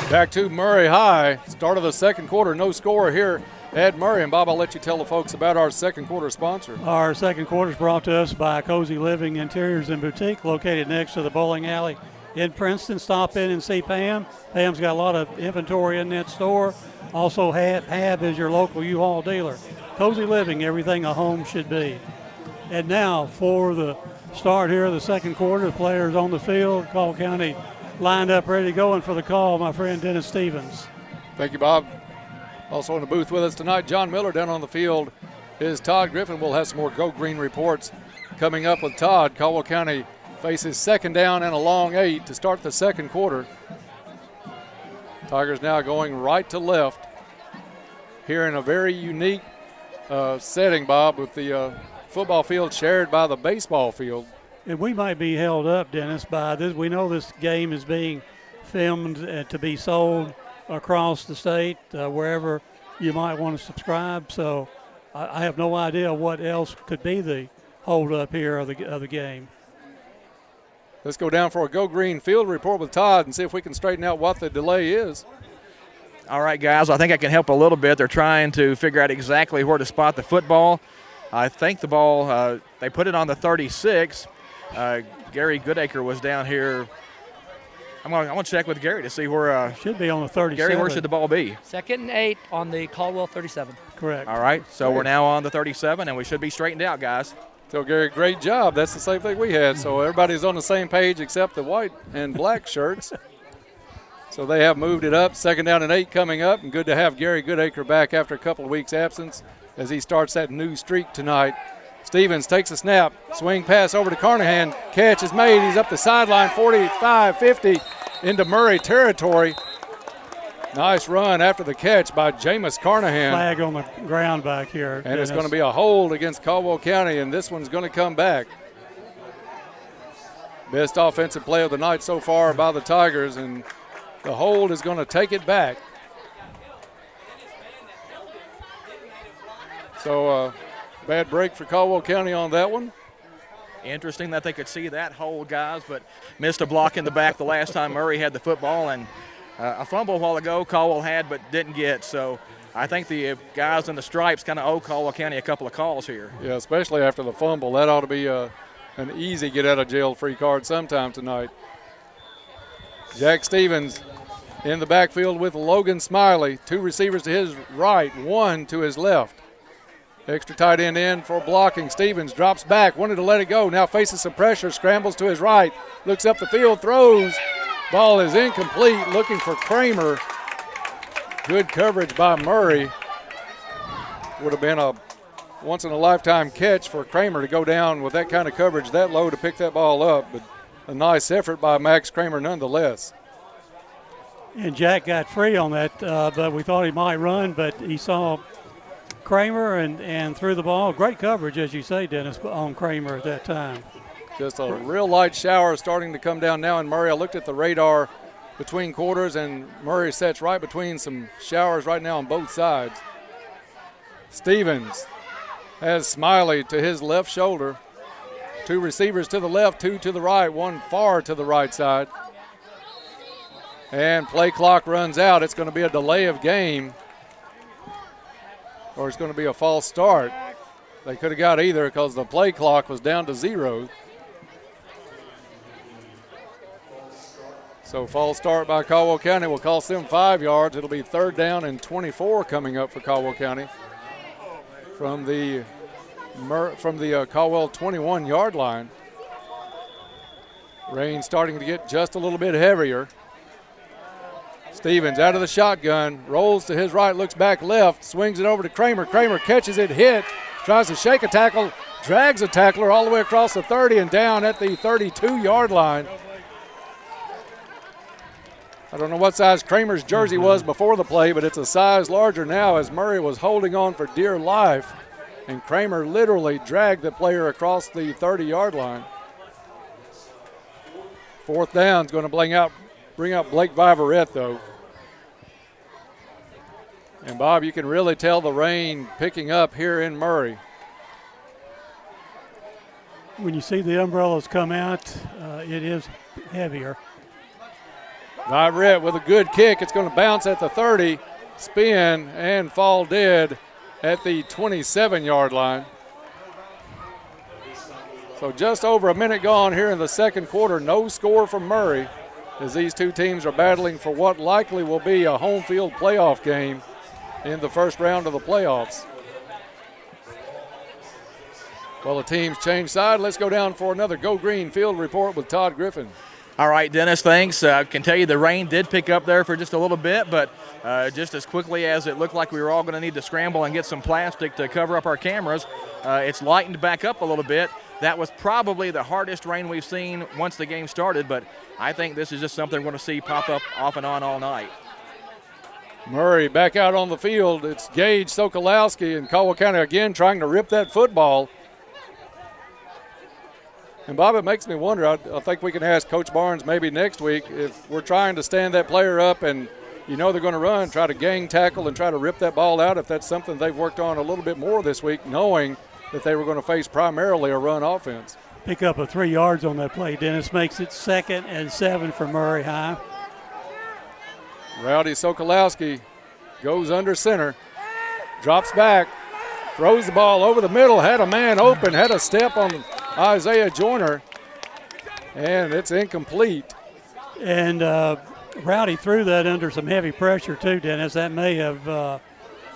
Speaker 26: Back to Murray High. Start of the second quarter, no score here at Murray. And Bob, I'll let you tell the folks about our second quarter sponsor.
Speaker 13: Our second quarter is brought to us by Cozy Living Interiors and Boutique, located next to the bowling alley in Princeton. Stop in and see Pam. Pam's got a lot of inventory in that store. Also, Hab is your local U-Haul dealer. Cozy Living, everything a home should be. And now for the start here of the second quarter, the players on the field, Caldwell County lined up, ready to go, and for the call, my friend Dennis Stevens.
Speaker 26: Thank you, Bob. Also in the booth with us tonight, John Miller. Down on the field is Todd Griffin. We'll have some more Go Green reports coming up with Todd. Caldwell County faces second down and a long 8 to start the second quarter. Tigers now going right to left here in a very unique setting, Bob, with the football field shared by the baseball field.
Speaker 13: And we might be held up, Dennis, by this. We know this game is being filmed to be sold across the state, wherever you might want to subscribe. So I have no idea what else could be the hold up here of the game.
Speaker 26: Let's go down for a Go Green field report with Todd and see if we can straighten out what the delay is.
Speaker 4: All right, guys, I think I can help a little bit. They're trying to figure out exactly where to spot the football. I think the ball, they put it on the 36. Gary Goodacre was down here. I'm going to check with Gary to see where.
Speaker 13: Should be on the 37.
Speaker 4: Gary, where should the ball be?
Speaker 10: 2nd and 8 on the Caldwell 37.
Speaker 13: Correct.
Speaker 4: All right, so we're now on the 37, and we should be straightened out, guys.
Speaker 26: Tell Gary, great job. That's the same thing we had. So everybody's on the same page except the white and black shirts. So they have moved it up. 2nd down and 8 coming up, and good to have Gary Goodacre back after a couple of weeks' absence as he starts that new streak tonight. Stevens takes a snap, swing pass over to Carnahan. Catch is made. He's up the sideline, 45-50 into Murray territory. Nice run after the catch by Jameis Carnahan.
Speaker 13: Flag on the ground back here.
Speaker 26: And it's going to be a hold against Caldwell County, and this one's going to come back. Best offensive play of the night so far by the Tigers, and the hold is going to take it back. So, bad break for Caldwell County on that one.
Speaker 4: Interesting that they could see that hold, guys, but missed a block in the back the last time Murray had the football, and a fumble a while ago Caldwell had but didn't get. So I think the guys in the stripes kind of owe Caldwell County a couple of calls here.
Speaker 26: Yeah, especially after the fumble. That ought to be an easy get-out-of-jail-free card sometime tonight. Jack Stevens in the backfield with Logan Smiley. 2 receivers to his right, 1 to his left. Extra tight end in for blocking. Stevens drops back, wanted to let it go. Now faces some pressure, scrambles to his right, looks up the field, throws. Ball is incomplete, looking for Kramer. Good coverage by Murray. Would have been a once-in-a-lifetime catch for Kramer to go down with that kind of coverage that low to pick that ball up. But a nice effort by Max Kramer nonetheless.
Speaker 13: And Jack got free on that, but we thought he might run, but he saw Kramer and threw the ball. Great coverage, as you say, Dennis, on Kramer at that time.
Speaker 26: Just a real light shower starting to come down now in Murray. I looked at the radar between quarters, and Murray sits right between some showers right now on both sides. Stevens has Smiley to his left shoulder. 2 receivers to the left, 2 to the right, 1 far to the right side. And play clock runs out. It's going to be a delay of game, or it's going to be a false start. They could have got either because the play clock was down to 0. So false start by Caldwell County will cost them 5 yards. It'll be 3rd down and 24 coming up for Caldwell County from the Caldwell 21-yard line. Rain starting to get just a little bit heavier. Stevens out of the shotgun, rolls to his right, looks back left, swings it over to Kramer. Kramer catches it, hit, tries to shake a tackle, drags a tackler all the way across the 30 and down at the 32-yard line. I don't know what size Kramer's jersey was before the play, but it's a size larger now as Murray was holding on for dear life, and Kramer literally dragged the player across the 30-yard line. 4th down is going to bring out Blake Viverette, though. And, Bob, you can really tell the rain picking up here in Murray.
Speaker 13: When you see the umbrellas come out, it is heavier.
Speaker 26: Viverette with a good kick. It's going to bounce at the 30, spin, and fall dead at the 27-yard line. So just over a minute gone here in the second quarter. No score from Murray as these two teams are battling for what likely will be a home field playoff game in the first round of the playoffs. Well, the teams change side. Let's go down for another Go Green Field report with Todd Griffin.
Speaker 4: All right, Dennis, thanks. I can tell you the rain did pick up there for just a little bit, but just as quickly as it looked like we were all going to need to scramble and get some plastic to cover up our cameras, it's lightened back up a little bit. That was probably the hardest rain we've seen once the game started, but I think this is just something we're going to see pop up off and on all night.
Speaker 26: Murray back out on the field. It's Gage, Sokolowski, and Caldwell County again trying to rip that football. And, Bob, it makes me wonder, I think we can ask Coach Barnes maybe next week if we're trying to stand that player up and you know they're going to run, try to gang tackle and try to rip that ball out, if that's something they've worked on a little bit more this week, knowing that they were going to face primarily a run offense.
Speaker 13: Pick up a 3 yards on that play. Dennis makes it 2nd and 7 for Murray High.
Speaker 26: Rowdy Sokolowski goes under center, drops back, throws the ball over the middle, had a man open, had a step on Isaiah Joyner, and it's incomplete.
Speaker 13: And Rowdy threw that under some heavy pressure too, Dennis. That may have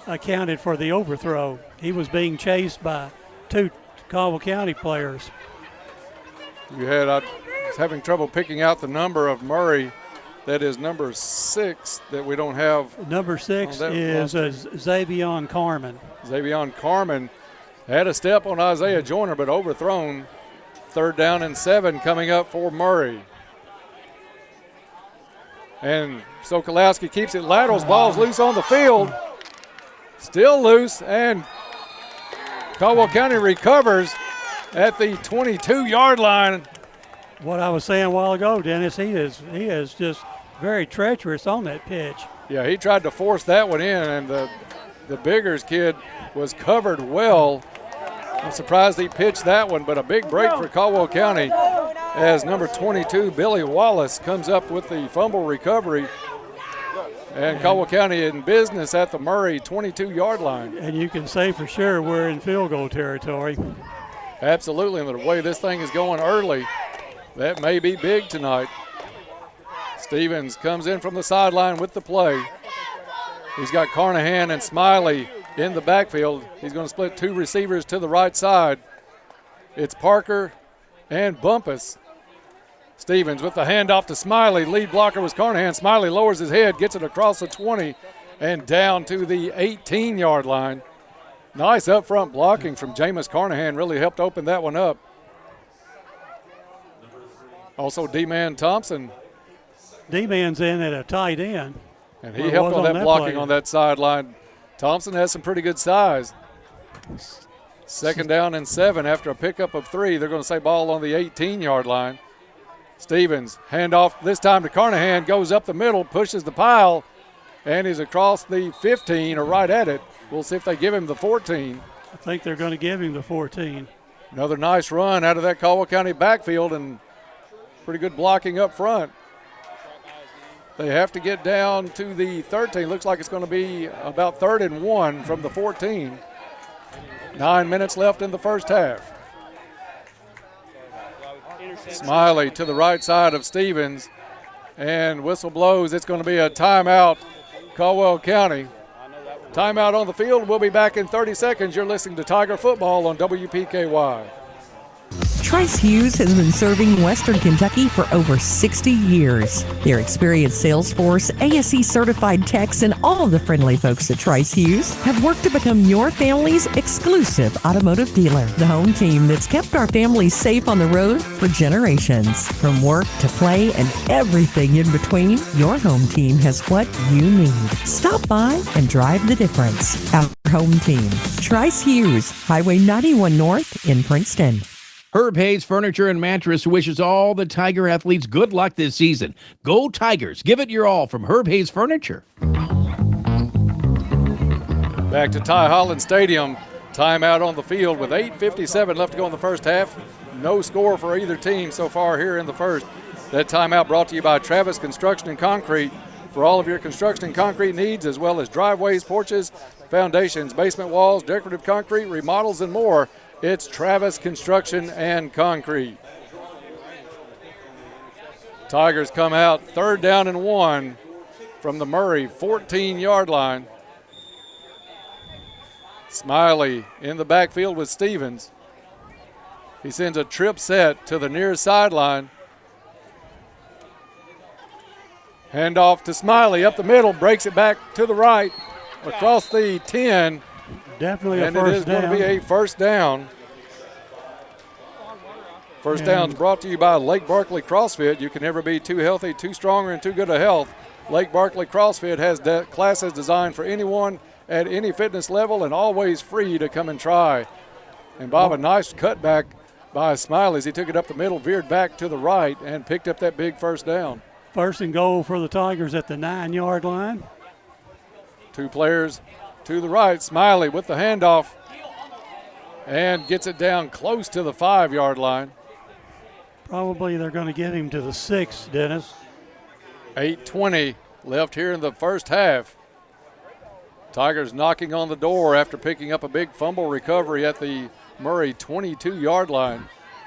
Speaker 13: accounted for the overthrow. He was being chased by 2 Caldwell County players.
Speaker 26: I was having trouble picking out the number of Murray. That is number 6 that we don't have.
Speaker 13: Number 6 is Xavion Carmen.
Speaker 26: Xavion Carmen had a step on Isaiah Joyner, but overthrown. 3rd down and 7 coming up for Murray. And Sokolowski keeps it lateral. Ball's loose on the field. Still loose, and Caldwell County recovers at the 22-yard line.
Speaker 13: What I was saying a while ago, Dennis, he is just very treacherous on that pitch.
Speaker 26: Yeah, he tried to force that one in, and the Biggers kid was covered well. I'm surprised he pitched that one, but a big break for Caldwell County as number 22, Billy Wallace, comes up with the fumble recovery. And Caldwell County in business at the Murray 22-yard line.
Speaker 13: And you can say for sure we're in field goal territory.
Speaker 26: Absolutely, and the way this thing is going early, that may be big tonight. Stevens comes in from the sideline with the play. He's got Carnahan and Smiley in the backfield. He's going to split 2 receivers to the right side. It's Parker and Bumpus. Stevens with the handoff to Smiley. Lead blocker was Carnahan. Smiley lowers his head, gets it across the 20 and down to the 18-yard line. Nice up front blocking from Jameis Carnahan. Really helped open that one up. Also D-Man Thompson.
Speaker 13: D-Man's in at a tight end.
Speaker 26: And he helped on that blocking play on that sideline. Thompson has some pretty good size. 2nd down and 7 after a pickup of 3. They're going to say ball on the 18-yard line. Stevens, handoff this time to Carnahan, goes up the middle, pushes the pile, and he's across the 15 or right at it. We'll see if they give him the 14.
Speaker 13: I think they're going to give him the 14.
Speaker 26: Another nice run out of that Caldwell County backfield and pretty good blocking up front. They have to get down to the 13. Looks like it's going to be about 3rd and 1 from the 14. 9 minutes left in the first half. Smiley to the right side of Stevens, and whistle blows. It's going to be a timeout, Caldwell County. Timeout on the field. We'll be back in 30 seconds. You're listening to Tiger Football on WPKY.
Speaker 9: Trice Hughes has been serving Western Kentucky for over 60 years. Their experienced sales force, ASE certified techs, and all of the friendly folks at Trice Hughes have worked to become your family's exclusive automotive dealer. The home team that's kept our families safe on the road for generations. From work to play and everything in between, your home team has what you need. Stop by and drive the difference. Our home team, Trice Hughes, Highway 91 North in Princeton.
Speaker 16: Herb Hayes Furniture and Mattress wishes all the Tiger athletes good luck this season. Go Tigers. Give it your all from Herb Hayes Furniture.
Speaker 26: Back to Ty Holland Stadium. Timeout on the field with 8:57 left to go in the first half. No score for either team so far here in the first. That timeout brought to you by Travis Construction and Concrete. For all of your construction and concrete needs, as well as driveways, porches, foundations, basement walls, decorative concrete, remodels, and more, it's Travis Construction and Concrete. Tigers come out 3rd down and 1 from the Murray 14-yard line. Smiley in the backfield with Stevens. He sends a trip set to the near sideline. Handoff to Smiley up the middle, breaks it back to the right, across the 10.
Speaker 13: Definitely a
Speaker 26: and
Speaker 13: first
Speaker 26: it is
Speaker 13: down.
Speaker 26: going to be a first down. First down is brought to you by Lake Barkley CrossFit. You can never be too healthy, too strong, or in too good a health. Lake Barkley CrossFit has classes designed for anyone at any fitness level and always free to come and try. And Bob, a nice cutback by Smiley as he took it up the middle, veered back to the right, and picked up that big first down.
Speaker 13: 1st and goal for the Tigers at the 9-yard line.
Speaker 26: 2 players to the right. Smiley with the handoff and gets it down close to the 5-yard line.
Speaker 13: Probably they're going to get him to the 6, Dennis.
Speaker 26: 8:20 left here in the first half. Tigers knocking on the door after picking up a big fumble recovery at the Murray 22-yard line.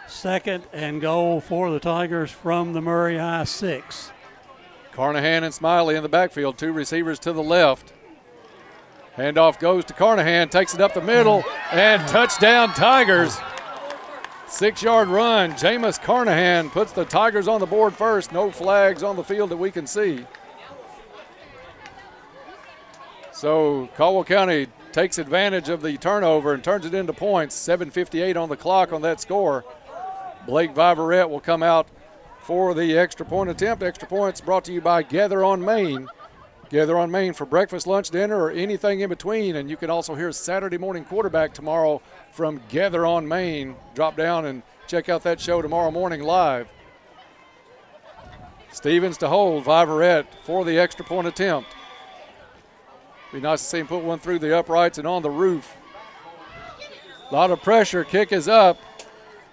Speaker 13: 2nd and goal for the Tigers from the Murray High 6.
Speaker 26: Carnahan and Smiley in the backfield, 2 receivers to the left. Handoff goes to Carnahan, takes it up the middle, and touchdown Tigers. 6-yard run. Jameis Carnahan puts the Tigers on the board first. No flags on the field that we can see. So Caldwell County takes advantage of the turnover and turns it into points. 7:58 on the clock on that score. Blake Viverette will come out for the extra point attempt. Extra points brought to you by Gather on Main. Gather on Main for breakfast, lunch, dinner, or anything in between. And you can also hear Saturday Morning Quarterback tomorrow from Gather on Main. Drop down and check out that show tomorrow morning live. Stevens to hold, Viverette for the extra point attempt. Be nice to see him put one through the uprights and on the roof. A lot of pressure, kick is up,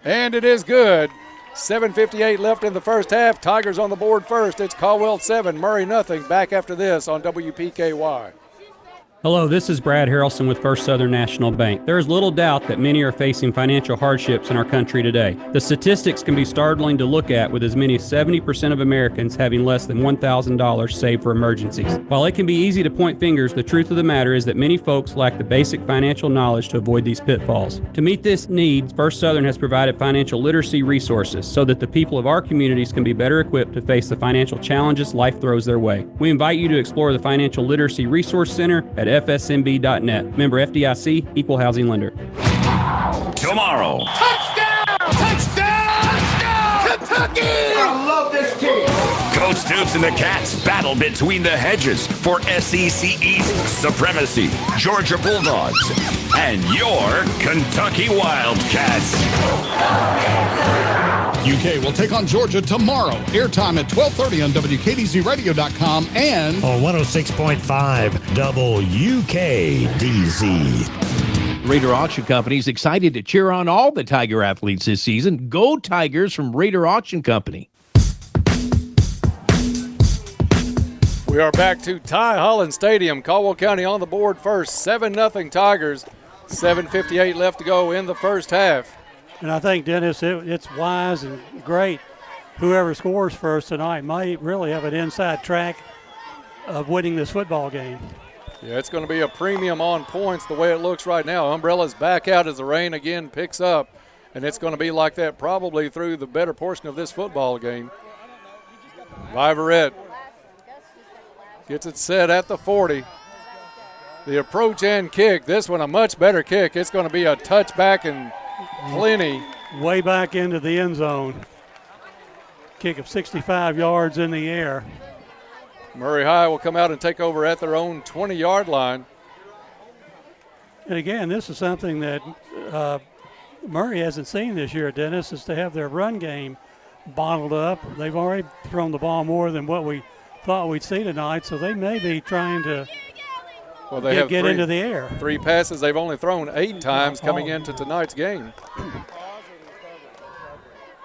Speaker 26: and it is good. 7:58 left in the first half. Tigers on the board first. It's Caldwell 7, Murray nothing. Back after this on WPKY.
Speaker 17: Hello, this is Brad Harrelson with First Southern National Bank. There is little doubt that many are facing financial hardships in our country today. The statistics can be startling to look at, with as many as 70% of Americans having less than $1,000 saved for emergencies. While it can be easy to point fingers, the truth of the matter is that many folks lack the basic financial knowledge to avoid these pitfalls. To meet this need, First Southern has provided financial literacy resources so that the people of our communities can be better equipped to face the financial challenges life throws their way. We invite you to explore the Financial Literacy Resource Center at fsmb.net. Member FDIC, Equal Housing Lender.
Speaker 22: Tomorrow.
Speaker 23: Touchdown! Touchdown! Touchdown! Kentucky! I love this team.
Speaker 22: Coach Stoops and the Cats battle between the hedges for SEC East supremacy. Georgia Bulldogs and your Kentucky Wildcats.
Speaker 18: UK will take on Georgia tomorrow. Airtime at 12:30 on WKDZRadio.com and
Speaker 19: on 106.5 WKDZ.
Speaker 16: Raider Auction Company is excited to cheer on all the Tiger athletes this season. Go Tigers from Raider Auction Company.
Speaker 26: We are back to Ty Holland Stadium. Caldwell County on the board first. 7-0 Tigers. 7:58 left to go in the first half.
Speaker 13: And I think, Dennis, it's wise and great. Whoever scores first tonight might really have an inside track of winning this football game.
Speaker 26: Yeah, it's going to be a premium on points the way it looks right now. Umbrellas back out as the rain again picks up, and it's going to be like that probably through the better portion of this football game. Viverette gets it set at the 40. The approach and kick, this one a much better kick. It's going to be a touchback and plenty.
Speaker 13: Way back into the end zone. Kick of 65 yards in the air.
Speaker 26: Murray High will come out and take over at their own 20-yard line.
Speaker 13: And again, this is something that Murray hasn't seen this year, Dennis, is to have their run game bottled up. They've already thrown the ball more than what we thought we'd see tonight, so they may be trying to get into the air.
Speaker 26: 3 passes. They've only thrown 8 times coming into tonight's game.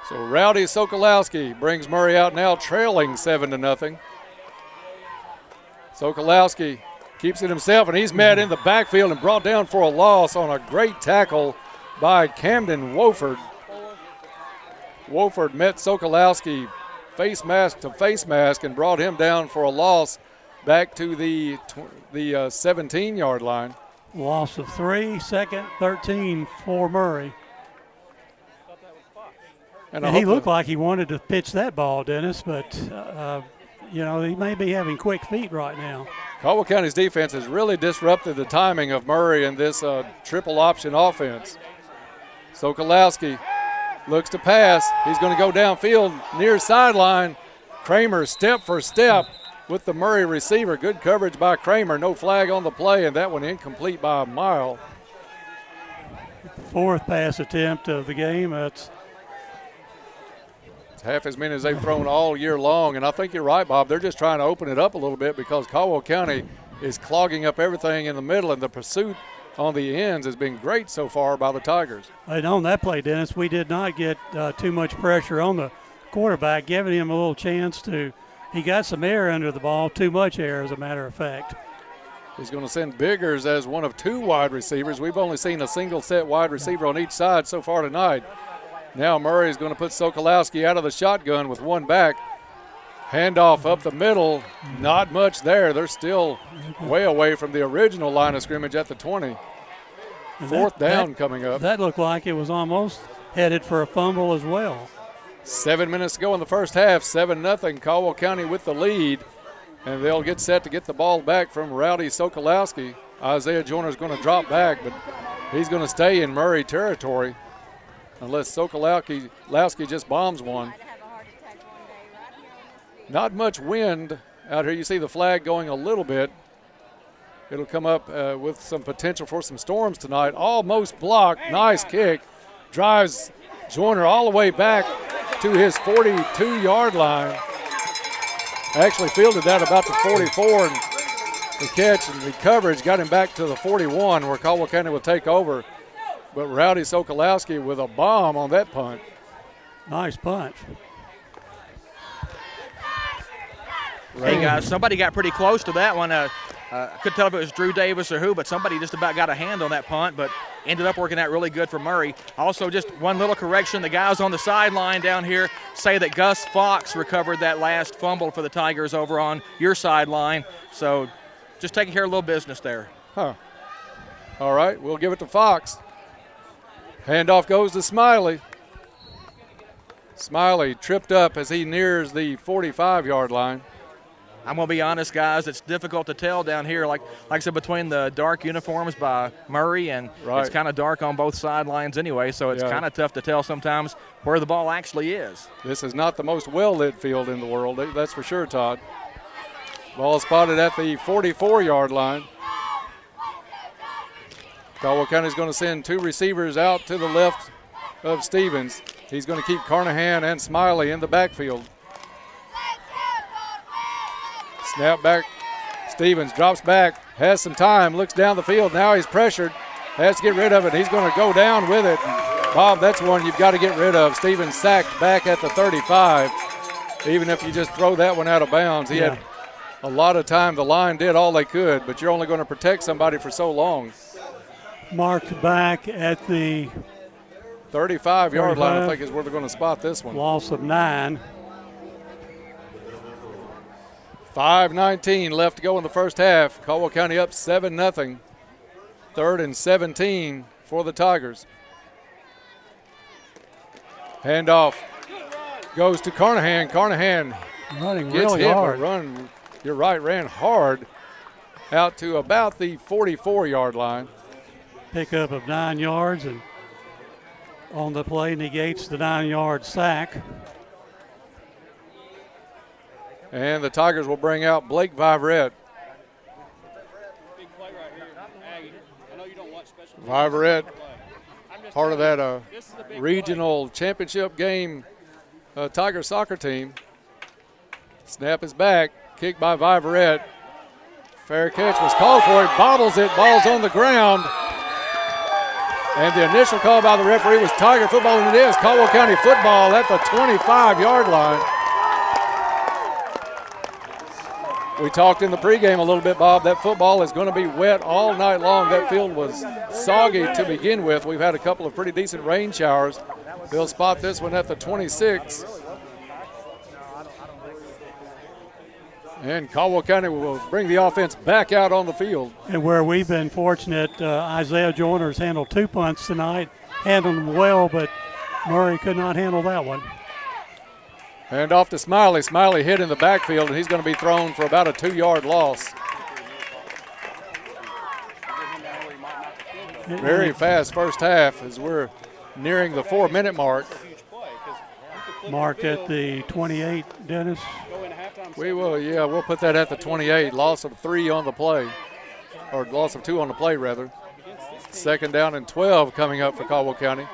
Speaker 26: So Rowdy Sokolowski brings Murray out now trailing 7-0. Sokolowski keeps it himself, and he's met in the backfield and brought down for a loss on a great tackle by Camden Wofford. Wofford met Sokolowski face mask to face mask and brought him down for a loss back to the 17-yard line.
Speaker 13: Loss of 3, second, 13 for Murray. And he looked like he wanted to pitch that ball, Dennis, but he may be having quick feet right now.
Speaker 26: Caldwell County's defense has really disrupted the timing of Murray in this triple option offense. Sokolowski looks to pass. He's going to go downfield near sideline. Kramer step for step with the Murray receiver. Good coverage by Kramer. No flag on the play, and that one incomplete by a mile.
Speaker 13: 4th pass attempt of the game. It's
Speaker 26: half as many as they've thrown all year long, and I think you're right, Bob. They're just trying to open it up a little bit because Caldwell County is clogging up everything in the middle, and the pursuit on the ends has been great so far by the Tigers.
Speaker 13: And on that play, Dennis, we did not get too much pressure on the quarterback, giving him a little chance to – he got some air under the ball, too much air, as a matter of fact.
Speaker 26: He's going to send Biggers as one of 2 wide receivers. We've only seen a single set wide receiver on each side so far tonight. Now Murray is going to put Sokolowski out of the shotgun with 1 back. Handoff up the middle, not much there. They're still way away from the original line of scrimmage at the 20. 4th down coming up.
Speaker 13: That looked like it was almost headed for a fumble as well.
Speaker 26: 7 minutes to go in the first half, 7-0. Caldwell County with the lead, and they'll get set to get the ball back from Rowdy Sokolowski. Isaiah Joyner is going to drop back, but he's going to stay in Murray territory unless Sokolowski just bombs one. Not much wind out here. You see the flag going a little bit. It'll come up with some potential for some storms tonight. Almost blocked. Nice kick. Drives Joyner all the way back to his 42-yard line. Actually fielded that about the 44, and the catch and the coverage got him back to the 41 where Caldwell County will take over. But Rowdy Sokolowski with a bomb on that punt.
Speaker 13: Nice punt.
Speaker 4: Hey, guys, somebody got pretty close to that one. Couldn't tell if it was Drew Davis or who, but somebody just about got a hand on that punt, but ended up working out really good for Murray. Also, just one little correction. The guys on the sideline down here say that Gus Fox recovered that last fumble for the Tigers over on your sideline. So just taking care of a little business there.
Speaker 26: Huh. All right, we'll give it to Fox. Handoff goes to Smiley. Smiley tripped up as he nears the 45-yard line.
Speaker 4: I'm going to be honest, guys, it's difficult to tell down here. Like I said, between the dark uniforms by Murray and it's kind of dark on both sidelines anyway, so it's kind of tough to tell sometimes where the ball actually is.
Speaker 26: This is not the most well-lit field in the world, that's for sure, Todd. Ball spotted at the 44-yard line. Caldwell County is going to send 2 receivers out to the left of Stevens. He's going to keep Carnahan and Smiley in the backfield. Snap back. Stevens drops back, has some time, looks down the field. Now he's pressured, has to get rid of it. He's going to go down with it. Bob, that's one you've got to get rid of. Stevens sacked back at the 35. Even if you just throw that one out of bounds, he had a lot of time. The line did all they could, but you're only going to protect somebody for so long.
Speaker 13: Marked back at the
Speaker 26: 35-yard line, I think, is where they're going to spot this one.
Speaker 13: Loss of 9.
Speaker 26: 5:19 left to go in the first half. Caldwell County up 7-0. 3rd and 17 for the Tigers. Handoff goes to Carnahan. Carnahan
Speaker 13: running
Speaker 26: gets
Speaker 13: really
Speaker 26: hit,
Speaker 13: hard.
Speaker 26: Run, you're right, ran hard out to about the 44-yard line.
Speaker 13: Pickup of 9 yards, and on the play negates the 9-yard sack.
Speaker 26: And the Tigers will bring out Blake Viverette. Viverette, part of that regional championship game Tiger soccer team. Snap is back, kick by Viverette. Fair catch was called for it, bobbles it, ball's on the ground. And the initial call by the referee was Tiger football, and it is Caldwell County football at the 25-yard line. We talked in the pregame a little bit, Bob. That football is going to be wet all night long. That field was soggy to begin with. We've had a couple of pretty decent rain showers. They'll spot this one at the 26. And Caldwell County will bring the offense back out on the field.
Speaker 13: And where we've been fortunate, Isaiah Joyner's handled 2 punts tonight, handled them well, but Murray could not handle that one.
Speaker 26: And off to Smiley. Smiley hit in the backfield, and he's going to be thrown for about a 2-yard loss. Very fast first half as we're nearing the 4-minute mark.
Speaker 13: Marked at the 28, Dennis.
Speaker 26: We will, we'll put that at the 28. Loss of 3 on the play, or loss of 2 on the play, rather. 2nd down and 12 coming up for Caldwell County.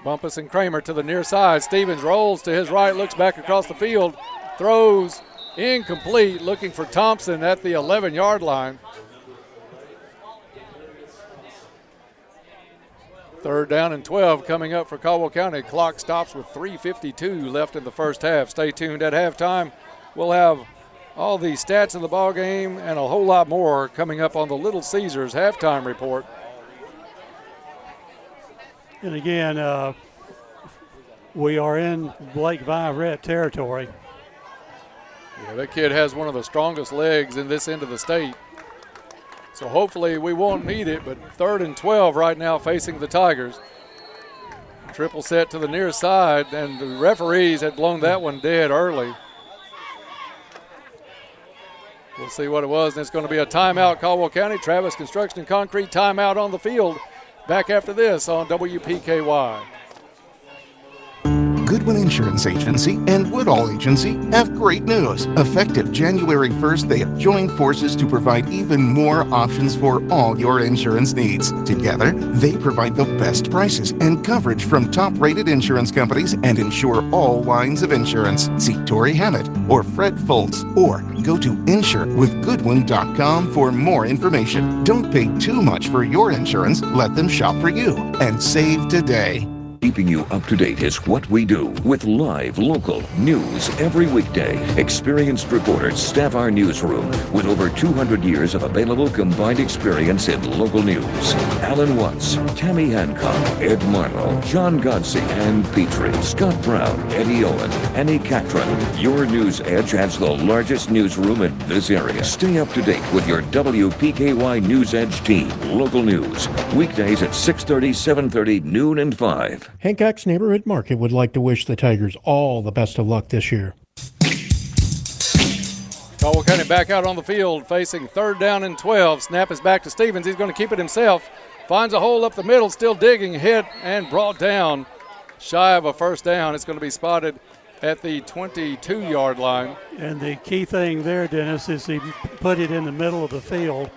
Speaker 26: Bumpus and Kramer to the near side. Stevens rolls to his right, looks back across the field, throws incomplete, looking for Thompson at the 11-yard line. 3rd down and 12 coming up for Caldwell County. Clock stops with 3:52 left in the first half. Stay tuned at halftime. We'll have all the stats in the ball game and a whole lot more coming up on the Little Caesars halftime report.
Speaker 13: And again, we are in Blake Viverette territory.
Speaker 26: Yeah, that kid has one of the strongest legs in this end of the state. So hopefully we won't need it, but 3rd and 12 right now facing the Tigers. Triple set to the near side, and the referees had blown that one dead early. We'll see what it was, and it's going to be a timeout, Caldwell County. Travis Construction and Concrete timeout on the field. Back after this on WPKY.
Speaker 5: Goodwin Insurance Agency and Woodall Agency have great news. Effective January 1st, they have joined forces to provide even more options for all your insurance needs. Together, they provide the best prices and coverage from top-rated insurance companies and insure all lines of insurance. See Tori Hammett or Fred Foltz, or go to insurewithgoodwin.com for more information. Don't pay too much for your insurance. Let them shop for you and save today.
Speaker 3: Keeping you up to date is what we do with live local news every weekday. Experienced reporters staff our newsroom with over 200 years of available combined experience in local news. Alan Watts, Tammy Hancock, Ed Marlowe, John Godsey, and Petrie, Scott Brown, Eddie Owen, Annie Catron. Your News Edge has the largest newsroom in this area. Stay up to date with your WPKY News Edge team. Local news. Weekdays at 6:30, 7:30, noon, and 5.
Speaker 19: Hancock's Neighborhood Market would like to wish the Tigers all the best of luck this year.
Speaker 26: Caldwell County back out on the field facing 3rd down and 12. Snap is back to Stevens. He's going to keep it himself. Finds a hole up the middle, still digging, hit and brought down. Shy of a first down. It's going to be spotted at the 22-yard line.
Speaker 13: And the key thing there, Dennis, is he put it in the middle of the field.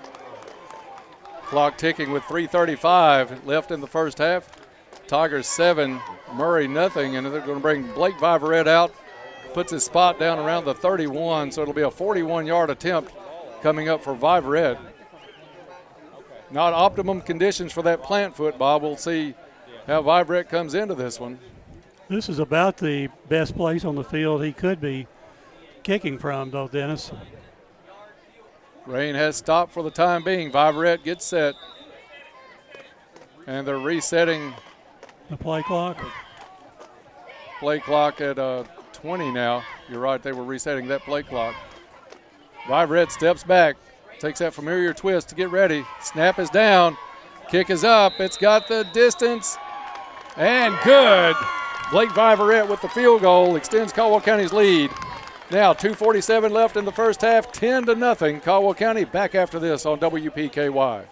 Speaker 26: Clock ticking with 3:35 left in the first half. Tigers 7, Murray nothing, and they're going to bring Blake Viverette out. Puts his spot down around the 31, so it'll be a 41-yard attempt coming up for Viverette. Not optimum conditions for that plant foot, Bob. We'll see how Viverette comes into this one.
Speaker 13: This is about the best place on the field he could be kicking from, though, Dennis.
Speaker 26: Rain has stopped for the time being. Viverette gets set. And they're resetting
Speaker 13: the play clock.
Speaker 26: Play clock at 20 now. You're right, they were resetting that play clock. Viverette steps back, takes that familiar twist to get ready. Snap is down, kick is up. It's got the distance, and good. Blake Viverette with the field goal extends Caldwell County's lead. Now 2:47 left in the first half, 10-0. Caldwell County back after this on WPKY.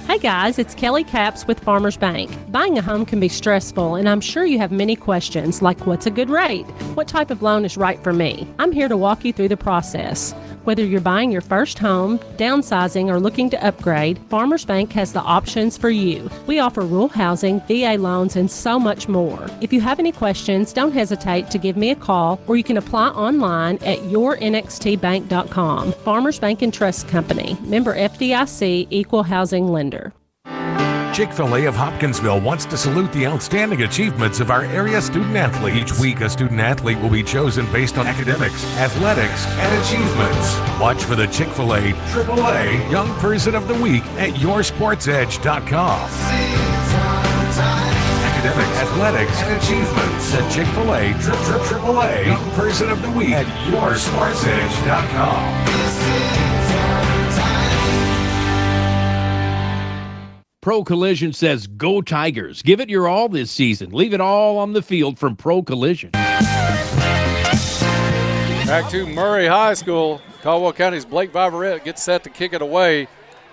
Speaker 1: Hey guys, it's Kelly Capps with Farmers Bank. Buying a home can be stressful, and I'm sure you have many questions like what's a good rate? What type of loan is right for me? I'm here to walk you through the process. Whether you're buying your first home, downsizing, or looking to upgrade, Farmers Bank has the options for you. We offer rural housing, VA loans, and so much more. If you have any questions, don't hesitate to give me a call, or you can apply online at yournxtbank.com. Farmers Bank and Trust Company. Member FDIC, Equal Housing Lender.
Speaker 7: Chick-fil-A of Hopkinsville wants to salute the outstanding achievements of our area student athlete. Each week, a student athlete will be chosen based on academics, athletics, and achievements. Watch for the Chick-fil-A AAA Young Person of the Week at yoursportsedge.com. Academics, athletics, and achievements. The Chick-fil-A AAA Young Person of the Week at yoursportsedge.com.
Speaker 16: Pro Collision says, go Tigers. Give it your all this season. Leave it all on the field from Pro Collision.
Speaker 26: Back to Murray High School. Caldwell County's Blake Viverette gets set to kick it away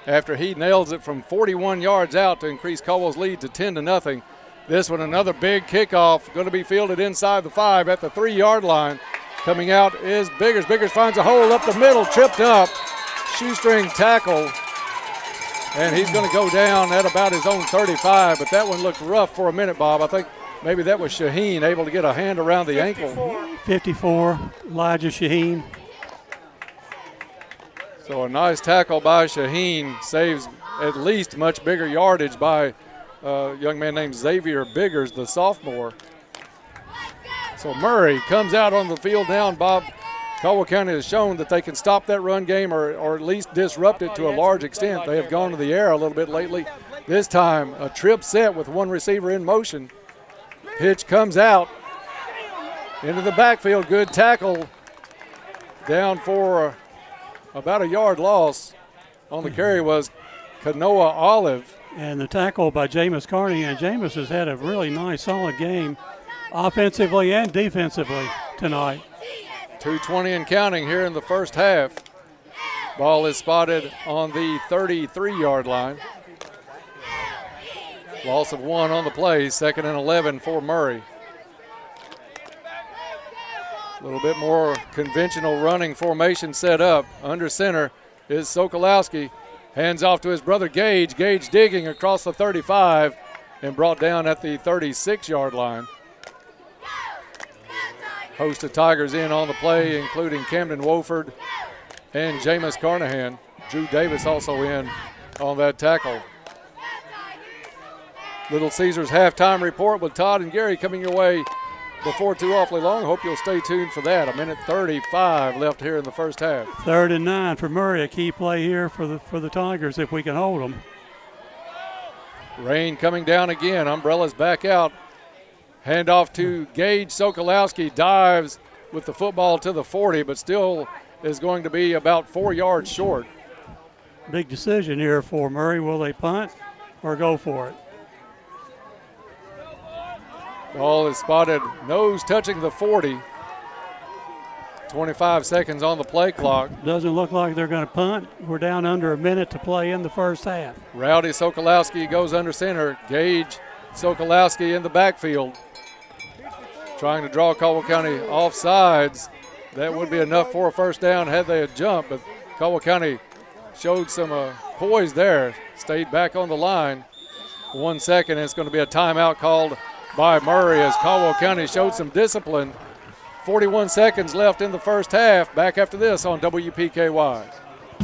Speaker 26: after he nails it from 41 yards out to increase Caldwell's lead to 10-0. This one, another big kickoff, going to be fielded inside the 5 at the 3-yard line. Coming out is Biggers. Biggers finds a hole up the middle, tripped up. Shoestring tackle. And he's going to go down at about his own 35, but that one looked rough for a minute, Bob. I think maybe that was Shaheen able to get a hand around the ankle.
Speaker 13: 54, Elijah Shaheen.
Speaker 26: So a nice tackle by Shaheen saves at least much bigger yardage by a young man named Xavier Biggers, the sophomore. So Murray comes out on the field now, and Bob, Caldwell County has shown that they can stop that run game or at least disrupt it to a large extent. They have gone to the air a little bit lately. This time, a trip set with one receiver in motion. Pitch comes out into the backfield. Good tackle. Down for about a yard loss. On the carry was Kanoa Olive.
Speaker 13: And the tackle by Jameis Carney. And Jameis has had a really nice, solid game offensively and defensively tonight.
Speaker 26: 2:20 and counting here in the first half. Ball is spotted on the 33-yard line. Loss of 1 on the play, 2nd and 11 for Murray. A little bit more conventional running formation set up. Under center is Sokolowski. Hands off to his brother Gage. Gage digging across the 35 and brought down at the 36-yard line. Host of Tigers in on the play, including Camden Wofford and Jameis Carnahan. Drew Davis also in on that tackle. Little Caesars halftime report with Todd and Gary coming your way before too awfully long. Hope you'll stay tuned for that. 1:35 left here in the first half.
Speaker 13: 3rd and 9 for Murray. A key play here for the Tigers if we can hold them.
Speaker 26: Rain coming down again. Umbrellas back out. Handoff to Gage. Sokolowski dives with the football to the 40, but still is going to be about 4 yards short.
Speaker 13: Big decision here for Murray. Will they punt or go for it?
Speaker 26: Ball is spotted nose touching the 40. 25 seconds on the play clock.
Speaker 13: Doesn't look like they're going to punt. We're down under a minute to play in the first half.
Speaker 26: Rowdy Sokolowski goes under center. Gage Sokolowski in the backfield. Trying to draw Caldwell County off sides. That would be enough for a first down had they had jumped, but Caldwell County showed some poise there. Stayed back on the line. 1 second. And it's going to be a timeout called by Murray as Caldwell County showed some discipline. 41 seconds left in the first half. Back after this on WPKY.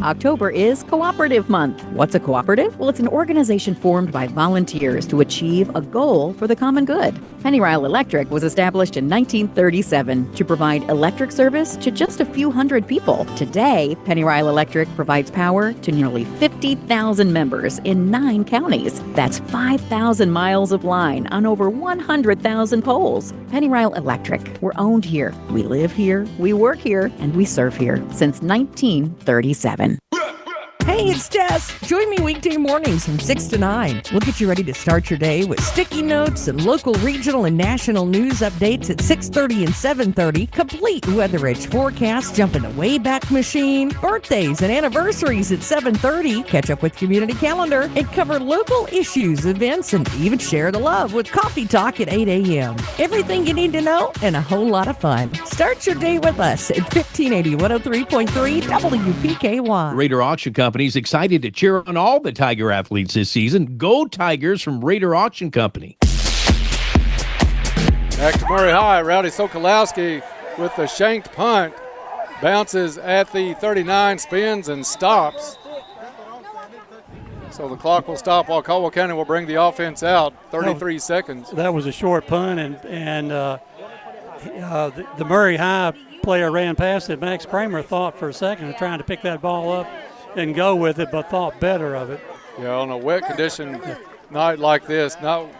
Speaker 6: October is Cooperative Month. What's a cooperative? Well, it's an organization formed by volunteers to achieve a goal for the common good. Pennyrile Electric was established in 1937 to provide electric service to just a few hundred people. Today, Pennyrile Electric provides power to nearly 50,000 members in 9 counties. That's 5,000 miles of line on over 100,000 poles. Pennyrile Electric. We're owned here. We live here. We work here. And we serve here since 1937.
Speaker 9: Hey, it's Jess. Join me weekday mornings from 6 to 9. We'll get you ready to start your day with sticky notes and local, regional, and national news updates at 6:30 and 7:30. Complete Weather Edge forecast, jump in the Wayback Machine, birthdays and anniversaries at 7:30. Catch up with Community Calendar and cover local issues, events, and even share the love with Coffee Talk at 8 a.m. Everything you need to know and a whole lot of fun. Start your day with us at 1580 103.3 WPKY.
Speaker 16: Raider Auction Company is excited to cheer on all the Tiger athletes this season. Go Tigers from Raider Auction Company.
Speaker 26: Back to Murray High. Rowdy Sokolowski with the shanked punt. Bounces at the 39, spins and stops. So the clock will stop while Caldwell County will bring the offense out. 33 seconds.
Speaker 13: That was a short punt, and the Murray High player ran past it. Max Kramer thought for a second of trying to pick that ball up and go with it, but thought better of it.
Speaker 26: Yeah, on a wet condition night like this, not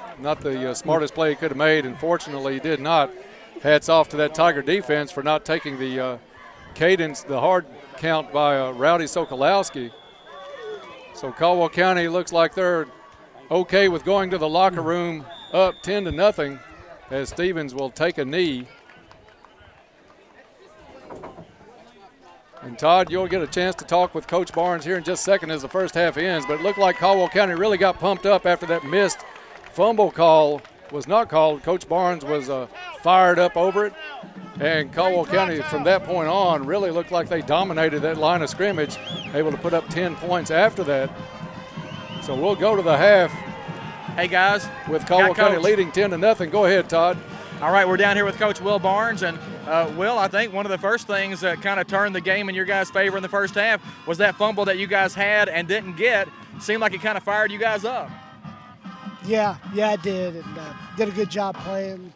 Speaker 26: the smartest play he could have made, and fortunately he did not. Hats off to that Tiger defense for not taking the cadence, the hard count by Rowdy Sokolowski. So Caldwell County looks like they're okay with going to the locker room up 10-0 as Stevens will take a knee. And Todd, you'll get a chance to talk with Coach Barnes here in just a second as the first half ends, but it looked like Caldwell County really got pumped up after that missed fumble call was not called. Coach Barnes was fired up over it, and Caldwell County from that point on really looked like they dominated that line of scrimmage, able to put up 10 points after that. So we'll go to the half.
Speaker 4: Hey, guys.
Speaker 26: With Caldwell County leading 10-0. Go ahead, Todd.
Speaker 4: All right, we're down here with Coach Will Barnes, and Will, I think one of the first things that kind of turned the game in your guys' favor in the first half was that fumble that you guys had and didn't get. Seemed like it kind of fired you guys up.
Speaker 8: Yeah, I did, and did a good job playing.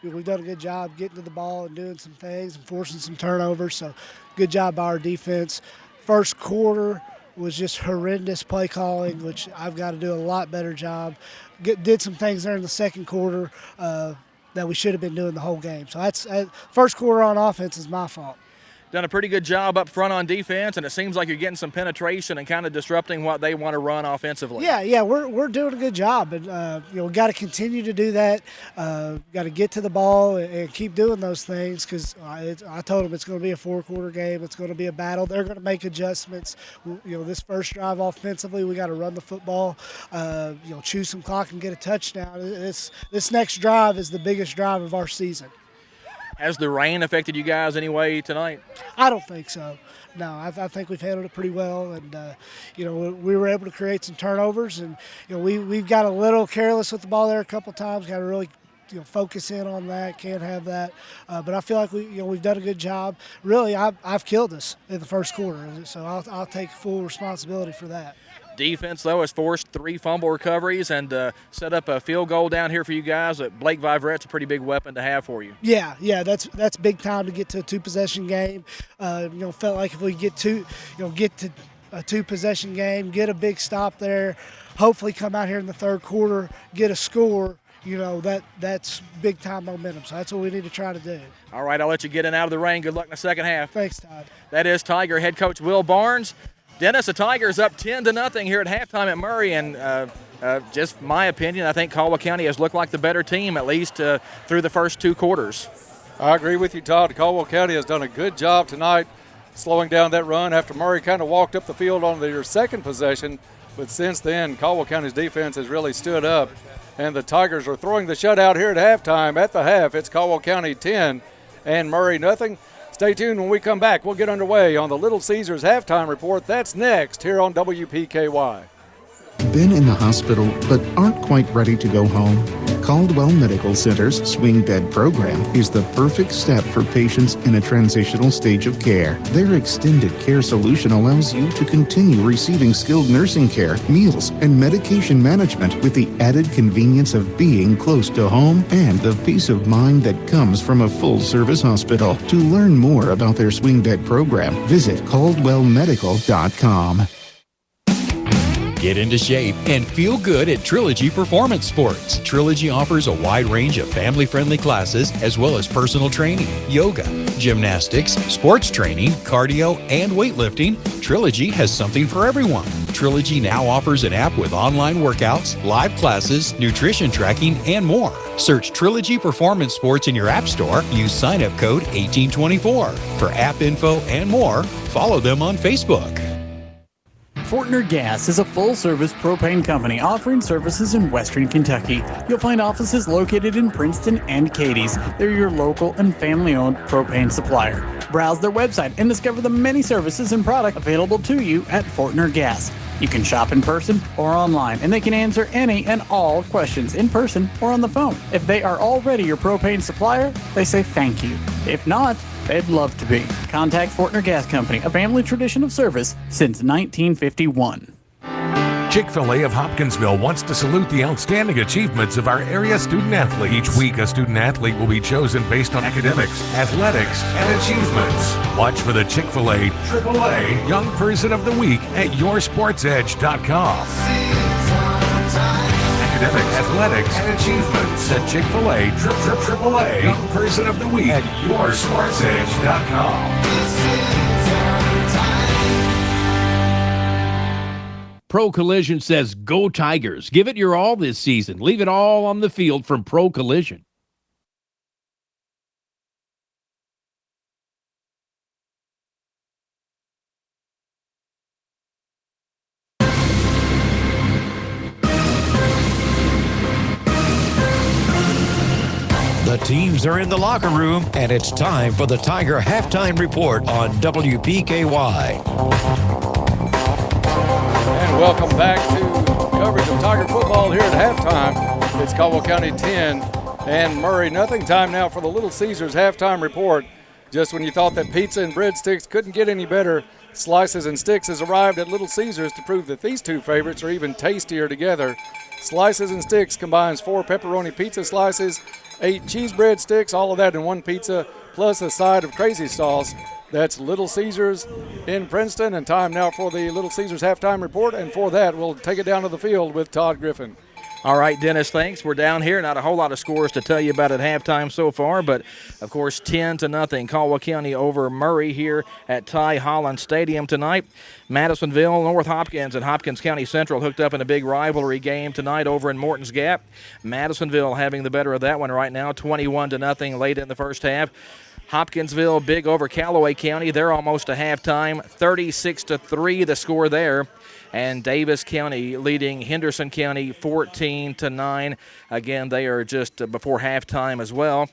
Speaker 8: We've done a good job getting to the ball and doing some things and forcing some turnovers, so good job by our defense. First quarter was just horrendous play calling, which I've got to do a lot better job. Did some things there in the second quarter that we should have been doing the whole game. So that's first quarter on offense is my fault.
Speaker 4: Done a pretty good job up front on defense, and it seems like you're getting some penetration and kind of disrupting what they want to run offensively.
Speaker 8: Yeah, we're doing a good job, and we got to continue to do that. Got to get to the ball and keep doing those things because I told them it's going to be a 4-quarter game. It's going to be a battle. They're going to make adjustments. This first drive offensively, we got to run the football. Chew some clock and get a touchdown. This next drive is the biggest drive of our season.
Speaker 4: Has the rain affected you guys anyway tonight?
Speaker 8: I don't think so. No, I think we've handled it pretty well, and we were able to create some turnovers, and we've got a little careless with the ball there a couple times. Got to really focus in on that. Can't have that. But I feel like we've done a good job. Really, I've killed us in the first quarter, so I'll take full responsibility for that.
Speaker 4: Defense, though, has forced 3 fumble recoveries and set up a field goal down here for you guys. Blake Viverette's a pretty big weapon to have for you.
Speaker 8: Yeah, that's big time to get to a 2-possession game. Felt like if we get to a 2-possession game, get a big stop there, hopefully come out here in the third quarter, get a score. That's big time momentum. So that's what we need to try to do.
Speaker 4: All right, I'll let you get in out of the rain. Good luck in the second half.
Speaker 8: Thanks, Todd.
Speaker 4: That is Tiger head coach Will Barnes. Dennis, the Tigers up 10-0 here at halftime at Murray, and just my opinion, I think Caldwell County has looked like the better team, at least through the first 2 quarters.
Speaker 26: I agree with you, Todd. Caldwell County has done a good job tonight slowing down that run after Murray kind of walked up the field on their second possession, but since then, Caldwell County's defense has really stood up, and the Tigers are throwing the shutout here at halftime. At the half, it's Caldwell County 10 and Murray nothing. Stay tuned. When we come back, we'll get underway on the Little Caesars halftime report. That's next here on WPKY.
Speaker 5: Been in the hospital but aren't quite ready to go home? Caldwell Medical Center's swing bed program is the perfect step for patients in a transitional stage of care. Their extended care solution allows you to continue receiving skilled nursing care, meals, and medication management with the added convenience of being close to home and the peace of mind that comes from a full-service hospital. To learn more about their swing bed program, visit caldwellmedical.com.
Speaker 14: Get into shape and feel good at Trilogy Performance Sports. Trilogy offers a wide range of family-friendly classes as well as personal training, yoga, gymnastics, sports training, cardio, and weightlifting. Trilogy has something for everyone. Trilogy now offers an app with online workouts, live classes, nutrition tracking, and more. Search Trilogy Performance Sports in your app store. Use sign-up code 1824. For app info and more, follow them on Facebook.
Speaker 15: Fortner Gas is a full-service propane company offering services in Western Kentucky. You'll find offices located in Princeton and Cadiz. They're your local and family-owned propane supplier. Browse their website and discover the many services and products available to you at Fortner Gas. You can shop in person or online, and they can answer any and all questions in person or on the phone. If they are already your propane supplier, they say thank you. If not, they'd love to be. Contact Fortner Gas Company, a family tradition of service since 1951.
Speaker 7: Chick-fil-A of Hopkinsville wants to salute the outstanding achievements of our area student-athlete. Each week, a student-athlete will be chosen based on academics, athletics, and achievements. Watch for the Chick-fil-A AAA Young Person of the Week at yoursportsedge.com. Academics, athletics, and achievements. The Chick-fil-A AAA Young Person of the Week at yoursportsedge.com.
Speaker 16: Pro Collision says, go Tigers. Give it your all this season. Leave it all on the field from Pro Collision.
Speaker 12: The teams are in the locker room, and it's time for the Tiger Halftime Report on WPKY.
Speaker 26: And welcome back to coverage of Tiger football here at halftime. It's Caldwell County 10 and Murray nothing. Time now for the Little Caesars halftime report. Just when you thought that pizza and breadsticks couldn't get any better, Slices and Sticks has arrived at Little Caesars to prove that these two favorites are even tastier together. Slices and Sticks combines 4 pepperoni pizza slices, 8 cheese breadsticks, all of that in one pizza, plus a side of crazy sauce. That's Little Caesars in Princeton, and time now for the Little Caesars halftime report, and for that, we'll take it down to the field with Todd Griffin.
Speaker 4: All right, Dennis, thanks. We're down here. Not a whole lot of scores to tell you about at halftime so far, but, of course, 10-0. Caldwell County over Murray here at Ty Holland Stadium tonight. Madisonville, North Hopkins, and Hopkins County Central hooked up in a big rivalry game tonight over in Morton's Gap. Madisonville having the better of that one right now, 21-0 late in the first half. Hopkinsville big over Callaway County. They're almost to halftime, 36-3 the score there. And Davis County leading Henderson County 14-9. Again, they are just before halftime as well.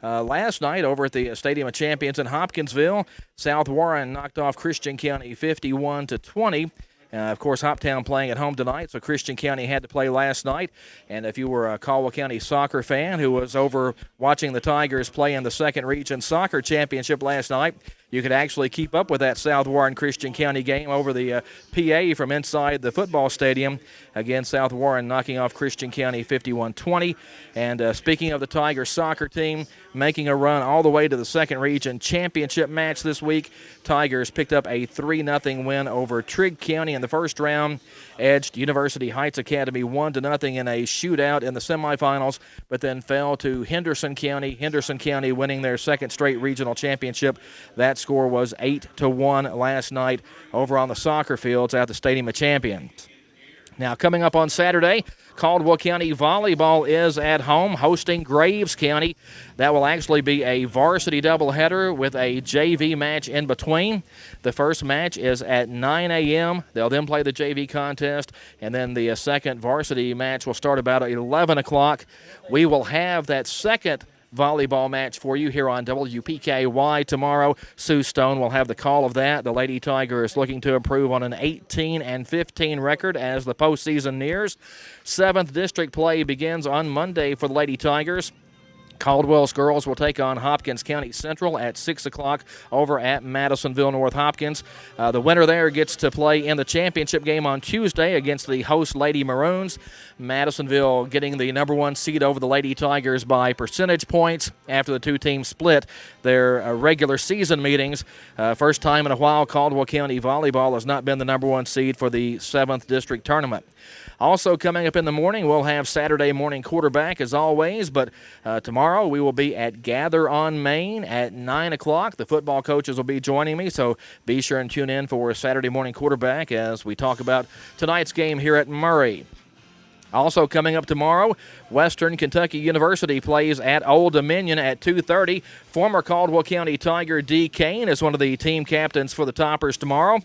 Speaker 4: Last night over at the Stadium of Champions in Hopkinsville, South Warren knocked off Christian County 51-20. Of course, Hoptown playing at home tonight, so Christian County had to play last night. And if you were a Caldwell County soccer fan who was over watching the Tigers play in the Second Region Soccer Championship last night, you could actually keep up with that South Warren Christian County game over the PA from inside the football stadium. Again, South Warren knocking off Christian County 51-20. And speaking of the Tigers soccer team, making a run all the way to the Second Region Championship match this week, Tigers picked up a 3-0 win over Trigg County in the first round, edged University Heights Academy 1-0 in a shootout in the semifinals, but then fell to Henderson County. Henderson County winning their second straight regional championship. That score was 8-1 last night over on the soccer fields at the Stadium of Champions. Now, coming up on Saturday, Caldwell County Volleyball is at home hosting Graves County. That will actually be a varsity doubleheader with a JV match in between. The first match is at 9 a.m. They'll then play the JV contest, and then the second varsity match will start about 11 o'clock. We will have that second volleyball match for you here on WPKY tomorrow. Sue Stone will have the call of that. The Lady Tigers looking to improve on an 18-15 record as the postseason nears. 7th District play begins on Monday for the Lady Tigers. Caldwell's girls will take on Hopkins County Central at 6 o'clock over at Madisonville North Hopkins. The winner there gets to play in the championship game on Tuesday against the host Lady Maroons. Madisonville getting the number 1 seed over the Lady Tigers by percentage points after the two teams split their regular season meetings. First time in a while Caldwell County Volleyball has not been the number 1 seed for the 7th District tournament. Also coming up in the morning, we'll have Saturday morning quarterback as always, but tomorrow we will be at Gather on Main at 9 o'clock. The football coaches will be joining me, so be sure and tune in for Saturday morning quarterback as we talk about tonight's game here at Murray. Also coming up tomorrow, Western Kentucky University plays at Old Dominion at 2:30. Former Caldwell County Tiger D. Kane is one of the team captains for the Toppers tomorrow.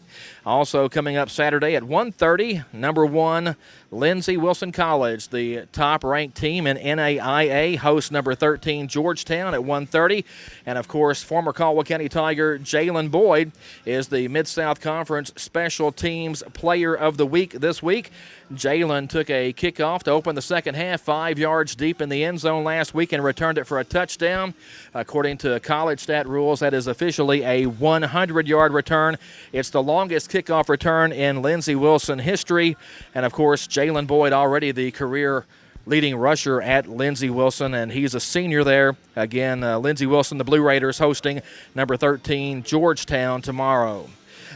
Speaker 4: Also coming up Saturday at 1:30, number 1 Lindsey Wilson College, the top-ranked team in NAIA, hosts number 13 Georgetown at 1:30. And, of course, former Caldwell County Tiger Jalen Boyd is the Mid-South Conference Special Teams Player of the Week this week. Jalen took a kickoff to open the second half 5 yards deep in the end zone last week and returned it for a touchdown. According to college stat rules, that is officially a 100-yard return. It's the longest kickoff return in Lindsey Wilson history. And, of course, Jalen Boyd already the career leading rusher at Lindsey Wilson, and he's a senior there. Again, Lindsey Wilson, the Blue Raiders, hosting number 13 Georgetown tomorrow.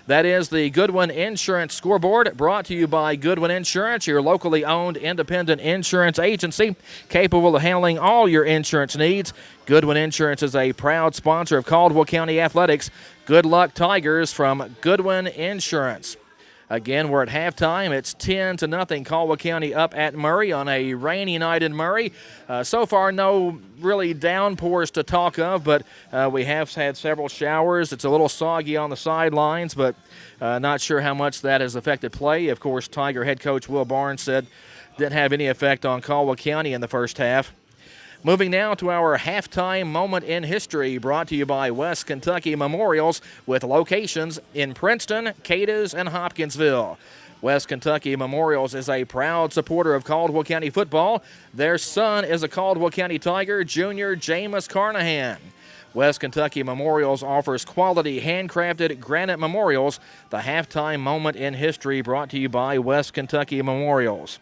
Speaker 4: That is the Goodwin Insurance Scoreboard, brought to you by Goodwin Insurance, your locally owned independent insurance agency capable of handling all your insurance needs. Goodwin Insurance is a proud sponsor of Caldwell County Athletics. Good luck, Tigers, from Goodwin Insurance. Again, we're at halftime. It's 10-0. Caldwell County up at Murray on a rainy night in Murray. So far, no really downpours to talk of, but we have had several showers. It's a little soggy on the sidelines, but not sure how much that has affected play. Of course, Tiger head coach Will Barnes said didn't have any effect on Caldwell County in the first half. Moving now to our halftime moment in history, brought to you by West Kentucky Memorials with locations in Princeton, Cadiz, and Hopkinsville. West Kentucky Memorials is a proud supporter of Caldwell County football. Their son is a Caldwell County Tiger, Junior Jameis Carnahan. West Kentucky Memorials offers quality handcrafted granite memorials. The halftime moment in history brought to you by West Kentucky Memorials.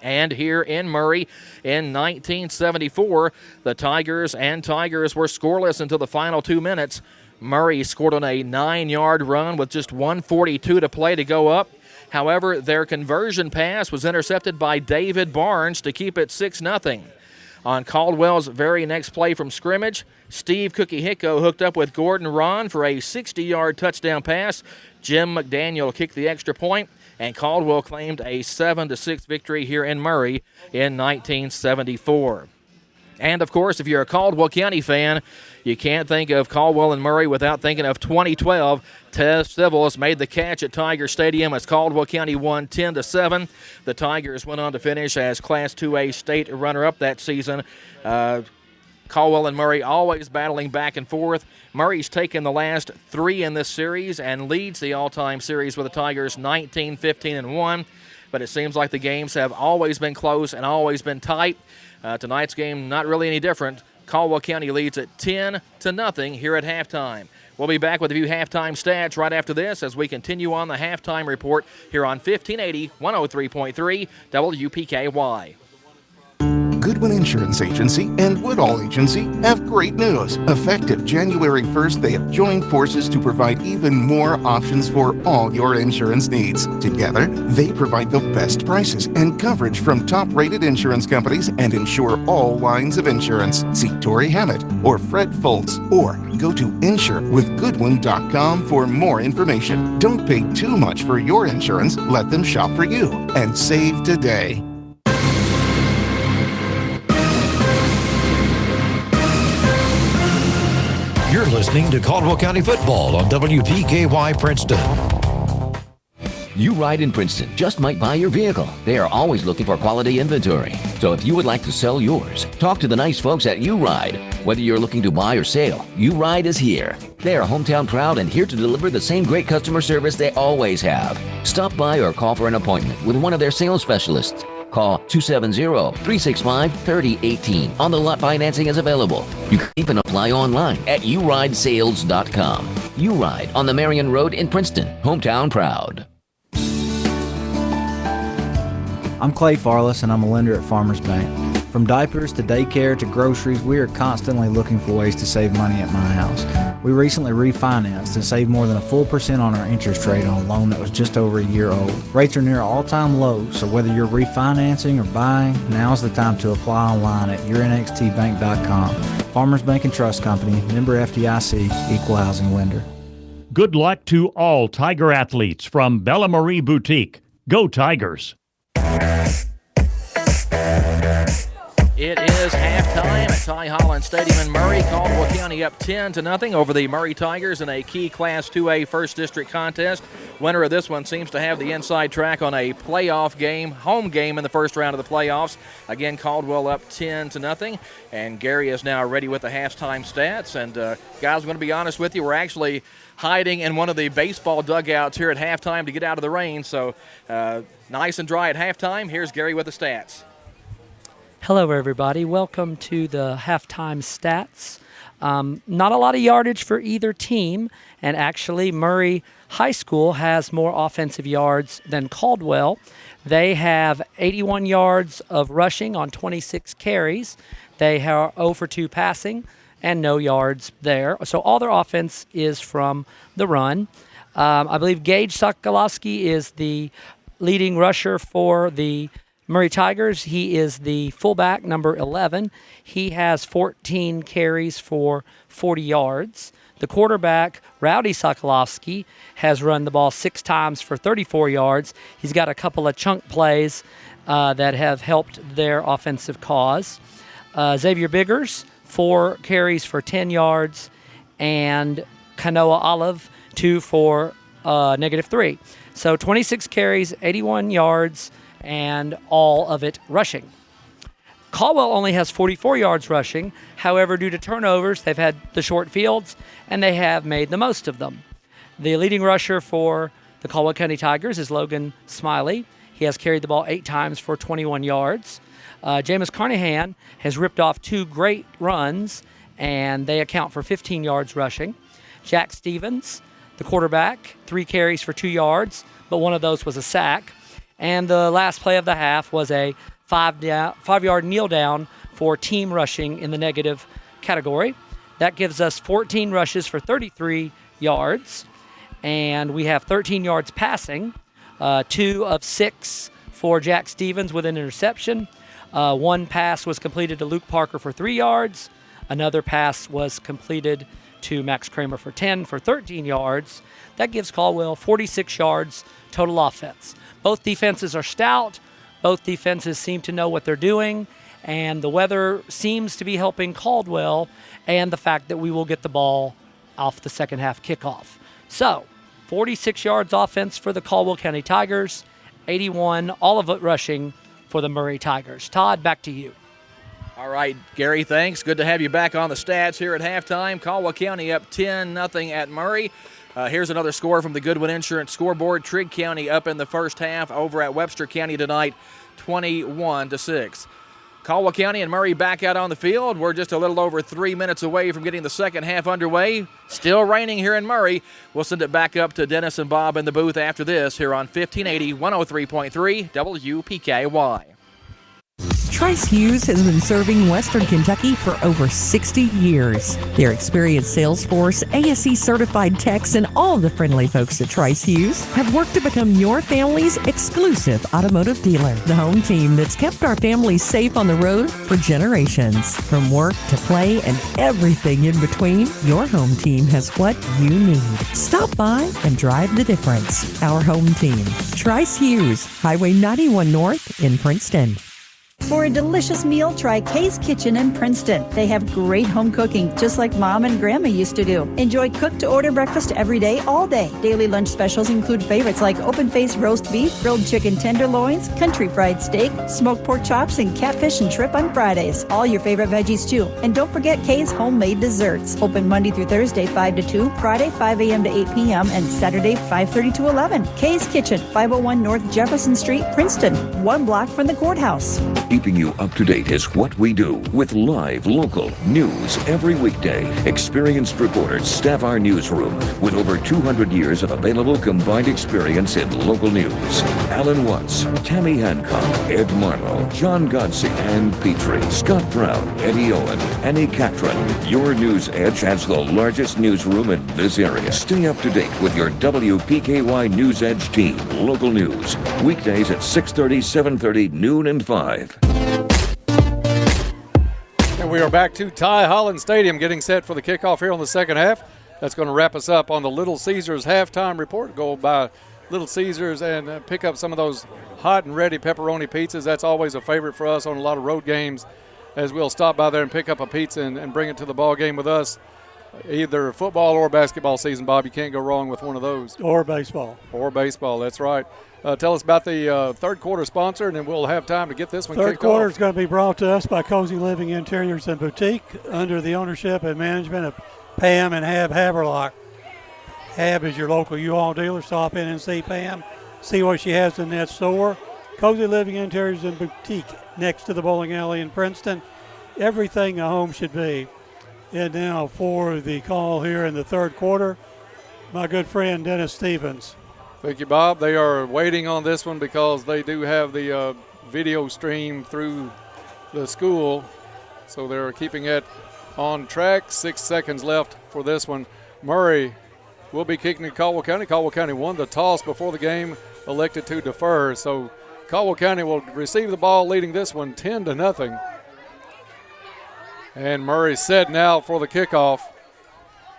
Speaker 4: And here in Murray in 1974, the Tigers were scoreless until the final 2 minutes. Murray scored on a 9-yard run with just 1:42 to play to go up. However, their conversion pass was intercepted by David Barnes to keep it 6-0. On Caldwell's very next play from scrimmage, Steve Cookie Hicko hooked up with Gordon Ron for a 60-yard touchdown pass. Jim McDaniel kicked the extra point, and Caldwell claimed a 7-6 victory here in Murray in 1974. And, of course, if you're a Caldwell County fan, you can't think of Caldwell and Murray without thinking of 2012. Tez Civils made the catch at Tiger Stadium as Caldwell County won 10-7. The Tigers went on to finish as Class 2A state runner-up that season. Caldwell and Murray always battling back and forth. Murray's taken the last 3 in this series and leads the all-time series with the Tigers 19-15-1. But it seems like the games have always been close and always been tight. Tonight's game not really any different. Caldwell County leads at 10-0 here at halftime. We'll be back with a few halftime stats right after this as we continue on the halftime report here on 1580 103.3 WPKY.
Speaker 5: Goodwin Insurance Agency and Woodall Agency have great news. Effective January 1st, they have joined forces to provide even more options for all your insurance needs. Together, they provide the best prices and coverage from top-rated insurance companies and insure all lines of insurance. See Tori Hammett or Fred Foltz, or go to insurewithgoodwin.com for more information. Don't pay too much for your insurance. Let them shop for you and save today.
Speaker 12: You're listening to Caldwell County Football on WPKY Princeton.
Speaker 2: You Ride in Princeton just might buy your vehicle. They are always looking for quality inventory. So if you would like to sell yours, talk to the nice folks at You Ride. Whether you're looking to buy or sell, You Ride is here. They are hometown proud and here to deliver the same great customer service they always have. Stop by or call for an appointment with one of their sales specialists. Call 270-365-3018. On the lot financing is available. You can even apply online at youridsales.com. You Ride on the Marion Road in Princeton. Hometown proud.
Speaker 10: I'm Clay Farless, and I'm a lender at Farmers Bank. From diapers to daycare to groceries, we are constantly looking for ways to save money at my house. We recently refinanced and saved more than a full % on our interest rate on a loan that was just over a year old. Rates are near all-time lows, so whether you're refinancing or buying, now's the time to apply online at yournxtbank.com. Farmers Bank and Trust Company, member FDIC, equal housing lender.
Speaker 11: Good luck to all Tiger athletes from Bella Marie Boutique. Go Tigers!
Speaker 4: It is halftime at Ty Holland Stadium in Murray. Caldwell County up 10-0 over the Murray Tigers in a key Class 2A First District contest. Winner of this one seems to have the inside track on a playoff game, home game in the first round of the playoffs. Again, Caldwell up 10-0, and Gary is now ready with the halftime stats. And guys, I'm going to be honest with you, we're actually hiding in one of the baseball dugouts here at halftime to get out of the rain. So nice and dry at halftime. Here's Gary with the stats.
Speaker 20: Hello, everybody. Welcome to the halftime stats. Not a lot of yardage for either team, and actually Murray High School has more offensive yards than Caldwell. They have 81 yards of rushing on 26 carries. They are 0 for 2 passing and no yards there. So all their offense is from the run. I believe Gage Sokolowski is the leading rusher for the Murray Tigers. He is the fullback, number 11. He has 14 carries for 40 yards. The quarterback, Rowdy Sokolowski, has run the ball 6 times for 34 yards. He's got a couple of chunk plays that have helped their offensive cause. Xavier Biggers, 4 carries for 10 yards. And Kanoa Olive, 2 for -3. So 26 carries, 81 yards, and all of it rushing. Caldwell only has 44 yards rushing. However, due to turnovers, they've had the short fields, and they have made the most of them. The leading rusher for the Caldwell County Tigers is Logan Smiley. He has carried the ball 8 times for 21 yards. Jameis Carnahan has ripped off 2 great runs, and they account for 15 yards rushing. Jack Stevens, the quarterback, 3 carries for 2 yards, but one of those was a sack. And the last play of the half was a 5-yard kneel down for team rushing in the negative category. That gives us 14 rushes for 33 yards. And we have 13 yards passing, 2 of 6 for Jack Stevens with an interception. 1 pass was completed to Luke Parker for 3 yards. Another pass was completed to Max Kramer for 10 for 13 yards. That gives Caldwell 46 yards total offense. Both defenses are stout. Both defenses seem to know what they're doing. And the weather seems to be helping Caldwell, and the fact that we will get the ball off the second half kickoff. So, 46 yards offense for the Caldwell County Tigers, 81, all of it rushing for the Murray Tigers. Todd, back to you.
Speaker 4: All right, Gary, thanks. Good to have you back on the stats here at halftime. Caldwell County up 10-0 at Murray. Here's another score from the Goodwin Insurance scoreboard. Trigg County up in the first half over at Webster County tonight, 21-6. Caldwell County and Murray back out on the field. We're just a little over 3 minutes away from getting the second half underway. Still raining here in Murray. We'll send it back up to Dennis and Bob in the booth after this here on 1580 103.3 WPKY.
Speaker 9: Trice Hughes has been serving Western Kentucky for over 60 years. Their experienced sales force, ASE certified techs, and all the friendly folks at Trice Hughes have worked to become your family's exclusive automotive dealer. The home team that's kept our families safe on the road for generations. From work to play and everything in between, your home team has what you need. Stop by and drive the difference. Our home team, Trice Hughes, Highway 91 North in Princeton.
Speaker 17: For a delicious meal, try Kay's Kitchen in Princeton. They have great home cooking, just like Mom and Grandma used to do. Enjoy cook-to-order breakfast every day, all day. Daily lunch specials include favorites like open-faced roast beef, grilled chicken tenderloins, country fried steak, smoked pork chops, and catfish and shrimp on Fridays. All your favorite veggies, too. And don't forget Kay's homemade desserts. Open Monday through Thursday, 5 to 2, Friday, 5 a.m. to 8 p.m., and Saturday, 5:30 to 11. Kay's Kitchen, 501 North Jefferson Street, Princeton, 1 block from the courthouse.
Speaker 3: Keeping you up to date is what we do with live local news every weekday. Experienced reporters staff our newsroom with over 200 years of available combined experience in local news. Alan Watts, Tammy Hancock, Ed Marlowe, John Godsey, Ann Petrie, Scott Brown, Eddie Owen, Annie Catron. Your News Edge has the largest newsroom in this area. Stay up to date with your WPKY News Edge team. Local news. Weekdays at 6:30, 7:30, noon, and 5.
Speaker 26: And we are back to Ty Holland Stadium getting set for the kickoff here on the second half. That's going to wrap us up on the Little Caesars halftime report. Go by Little Caesars and pick up some of those hot and ready pepperoni pizzas. That's always a favorite for us on a lot of road games, as we'll stop by there and pick up a pizza and bring it to the ball game with us. Either football or basketball season, Bob. You can't go wrong with one of those.
Speaker 13: Or baseball.
Speaker 26: Or baseball, that's right. Tell us about the third quarter sponsor, and then we'll have time to get this one kicked off.
Speaker 13: Third quarter is going to be brought to us by Cozy Living Interiors and Boutique under the ownership and management of Pam and Hab Haberlock. Hab is your local U-Haul dealer. Stop in and see Pam. See what she has in that store. Cozy Living Interiors and Boutique next to the bowling alley in Princeton. Everything a home should be. And now for the call here in the third quarter, my good friend Dennis Stevens.
Speaker 26: Thank you, Bob. They are waiting on this one because they do have the video stream through the school, so they're keeping it on track. 6 seconds left for this one. Murray will be kicking to Caldwell County. Caldwell County won the toss before the game, elected to defer, so Caldwell County will receive the ball, leading this one 10-0. And Murray set now for the kickoff.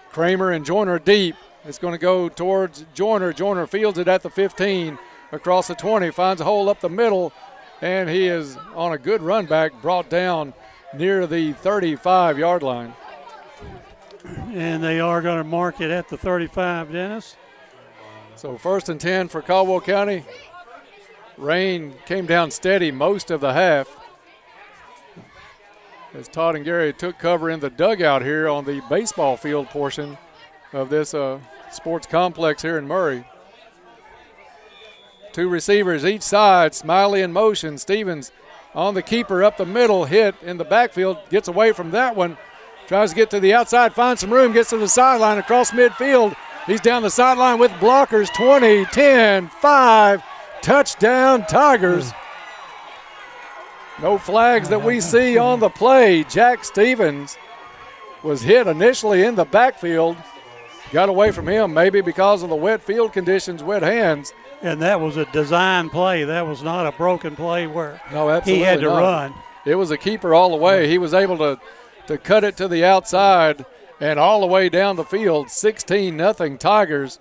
Speaker 26: Kramer and Joyner deep. It's going to go towards Joyner. Joyner fields it at the 15, across the 20, finds a hole up the middle, and he is on a good run back, brought down near the 35-yard line.
Speaker 13: And they are going to mark it at the 35, Dennis.
Speaker 26: So 1st and 10 for Caldwell County. Rain came down steady most of the half, as Todd and Gary took cover in the dugout here on the baseball field portion of this sports complex here in Murray. 2 receivers each side, Smiley in motion. Stevens on the keeper up the middle, hit in the backfield, gets away from that one, tries to get to the outside, finds some room, gets to the sideline across midfield. He's down the sideline with blockers. 20, 10, 5, touchdown Tigers. No flags that we see on the play. Jack Stevens was hit initially in the backfield. Got away from him, maybe because of the wet field conditions, wet hands.
Speaker 13: And that was a design play. That was not a broken play where
Speaker 26: he
Speaker 13: had to run.
Speaker 26: It was a keeper all the way. He was able to cut it to the outside and all the way down the field. 16-0 Tigers.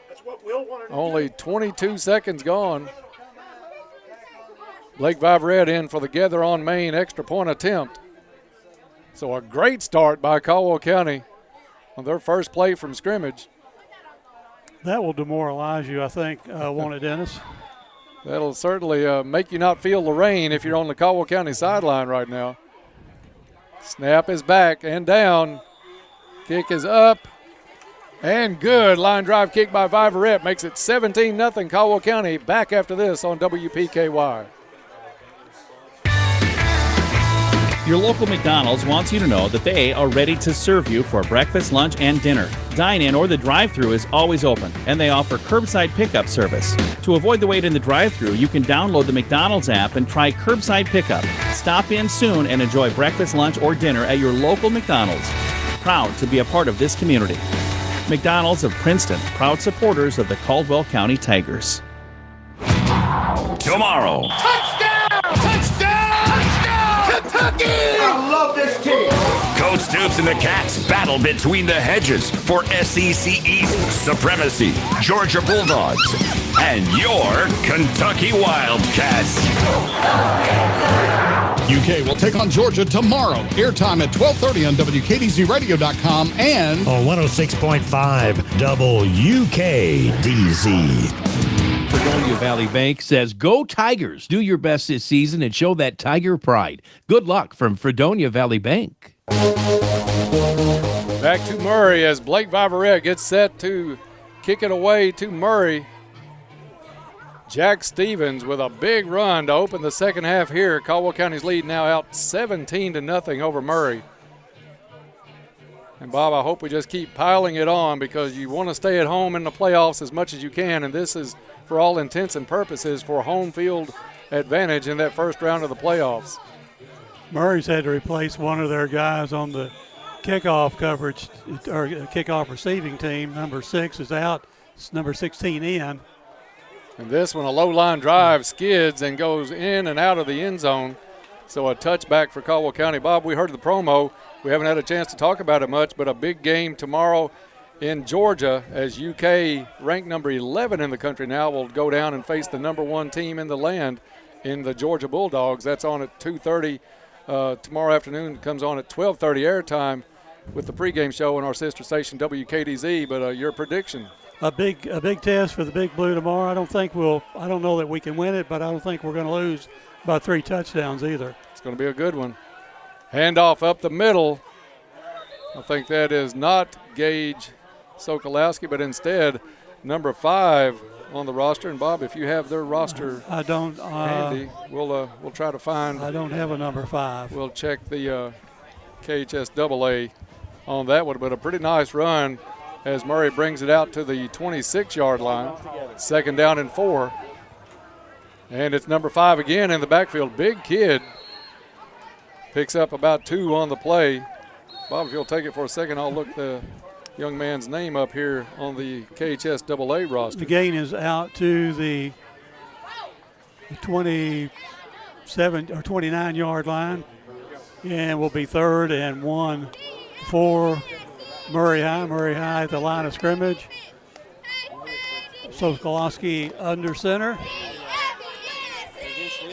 Speaker 13: That's what Will wanted to
Speaker 26: Only 22 seconds gone. Blake Viverette in for the Gather on Main extra point attempt. So a great start by Caldwell County on their first play from scrimmage.
Speaker 13: That will demoralize you, I think, won't it, Dennis?
Speaker 26: That'll certainly make you not feel the rain if you're on the Caldwell County sideline right now. Snap is back and down. Kick is up and good. Line drive kick by Viverette makes it 17-0 Caldwell County. Back after this on WPKY.
Speaker 21: Your local McDonald's wants you to know that they are ready to serve you for breakfast, lunch, and dinner. Dine-in or the drive-thru is always open, and they offer curbside pickup service. To avoid the wait in the drive-thru, you can download the McDonald's app and try curbside pickup. Stop in soon and enjoy breakfast, lunch, or dinner at your local McDonald's. Proud to be a part of this community. McDonald's of Princeton, proud supporters of the Caldwell County Tigers.
Speaker 7: Tomorrow.
Speaker 22: Touchdown! Touchdown! Touchdown!
Speaker 18: I love this team.
Speaker 19: Coach Stoops and the Cats battle between the hedges for SEC East supremacy. Georgia Bulldogs and your Kentucky Wildcats.
Speaker 22: UK will take on Georgia tomorrow. Airtime at 12:30 on WKDZRadio.com and
Speaker 23: on 106.5 WKDZ.
Speaker 16: Fredonia Valley Bank says, go Tigers. Do your best this season and show that Tiger pride. Good luck from Fredonia Valley Bank.
Speaker 26: Back to Murray as Blake Viverette gets set to kick it away to Murray. Jack Stevens with a big run to open the second half here. Caldwell County's lead now out 17-0 over Murray. And Bob, I hope we just keep piling it on because you want to stay at home in the playoffs as much as you can, and this is, for all intents and purposes, for home field advantage in that first round of the playoffs.
Speaker 13: Murray's had to replace one of their guys on the kickoff coverage or kickoff receiving team. Number 6 is out. It's number 16 in.
Speaker 26: And this one, a low line drive, skids and goes in and out of the end zone. So a touchback for Caldwell County. Bob, we heard the promo. We haven't had a chance to talk about it much, but a big game tomorrow in Georgia as UK, ranked number 11 in the country now, will go down and face the number 1 team in the land in the Georgia Bulldogs. That's on at 2:30 tomorrow afternoon. Comes on at 12:30 airtime with the pregame show on our sister station WKDZ. But your prediction?
Speaker 13: A big test for the Big Blue tomorrow. I don't know that we can win it, but I don't think we're going to lose by 3 touchdowns either.
Speaker 26: It's going to be a good one. Handoff up the middle. I think that is not Gage Sokolowski, but instead number 5 on the roster. And Bob, if you have their roster,
Speaker 13: I don't.
Speaker 26: Handy, we'll try to find.
Speaker 13: I don't have a number 5.
Speaker 26: We'll check the KHSAA on that one, but a pretty nice run as Murray brings it out to the 26-yard line. Second down and 4. And it's number 5 again in the backfield. Big kid. Picks up about 2 on the play. Bob, if you'll take it for a second, I'll look the young man's name up here on the KHSAA roster.
Speaker 13: The gain is out to the 27 or 29-yard line, and will be 3rd and 1 for Murray High. Murray High at the line of scrimmage. Sokolowski under center.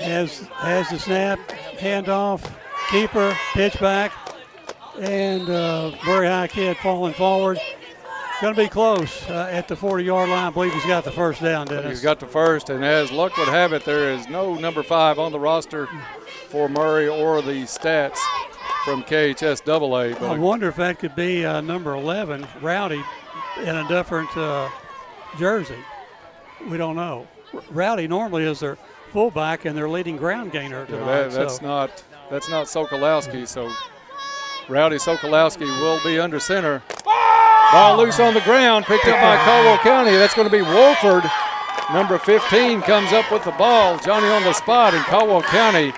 Speaker 13: Has the snap, handoff, keeper, pitch back, and Murray High kid falling forward. Going to be close at the 40-yard line. I believe he's got the first down, Dennis.
Speaker 26: He's got the first, and as luck would have it, there is no number 5 on the roster for Murray or the stats from KHSAA.
Speaker 13: I wonder if that could be number 11, Rowdy, in a different jersey. We don't know. Rowdy normally is their fullback and their leading ground gainer tonight.
Speaker 26: That's not Sokolowski. So Rowdy Sokolowski will be under center. Ball loose on the ground, picked up by Caldwell County. That's going to be Wolford. Number 15 comes up with the ball. Johnny on the spot, and Caldwell County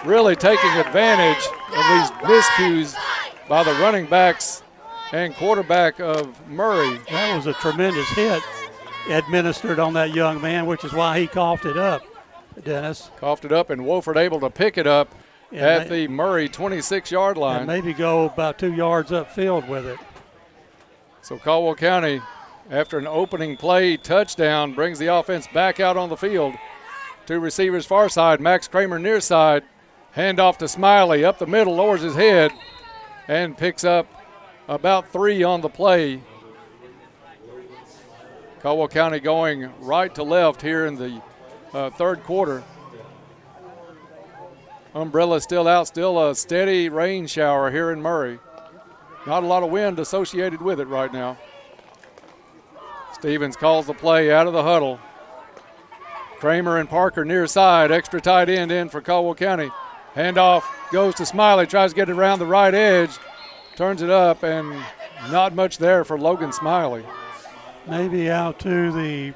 Speaker 26: really taking advantage of these miscues by the running backs and quarterback of Murray.
Speaker 13: That was a tremendous hit administered on that young man, which is why he coughed it up, Dennis.
Speaker 26: Coughed it up, and Wolford able to pick it up at the Murray 26-yard line.
Speaker 13: And maybe go about 2 yards upfield with it.
Speaker 26: So Caldwell County, after an opening play touchdown, brings the offense back out on the field. 2 receivers far side, Max Kramer near side. Handoff to Smiley, up the middle, lowers his head, and picks up about 3 on the play. Caldwell County going right to left here in the third quarter. Umbrella still out, still a steady rain shower here in Murray. Not a lot of wind associated with it right now. Stevens calls the play out of the huddle. Kramer and Parker near side, extra tight end in for Caldwell County. Handoff goes to Smiley, tries to get it around the right edge, turns it up, and not much there for Logan Smiley.
Speaker 13: Maybe out to the...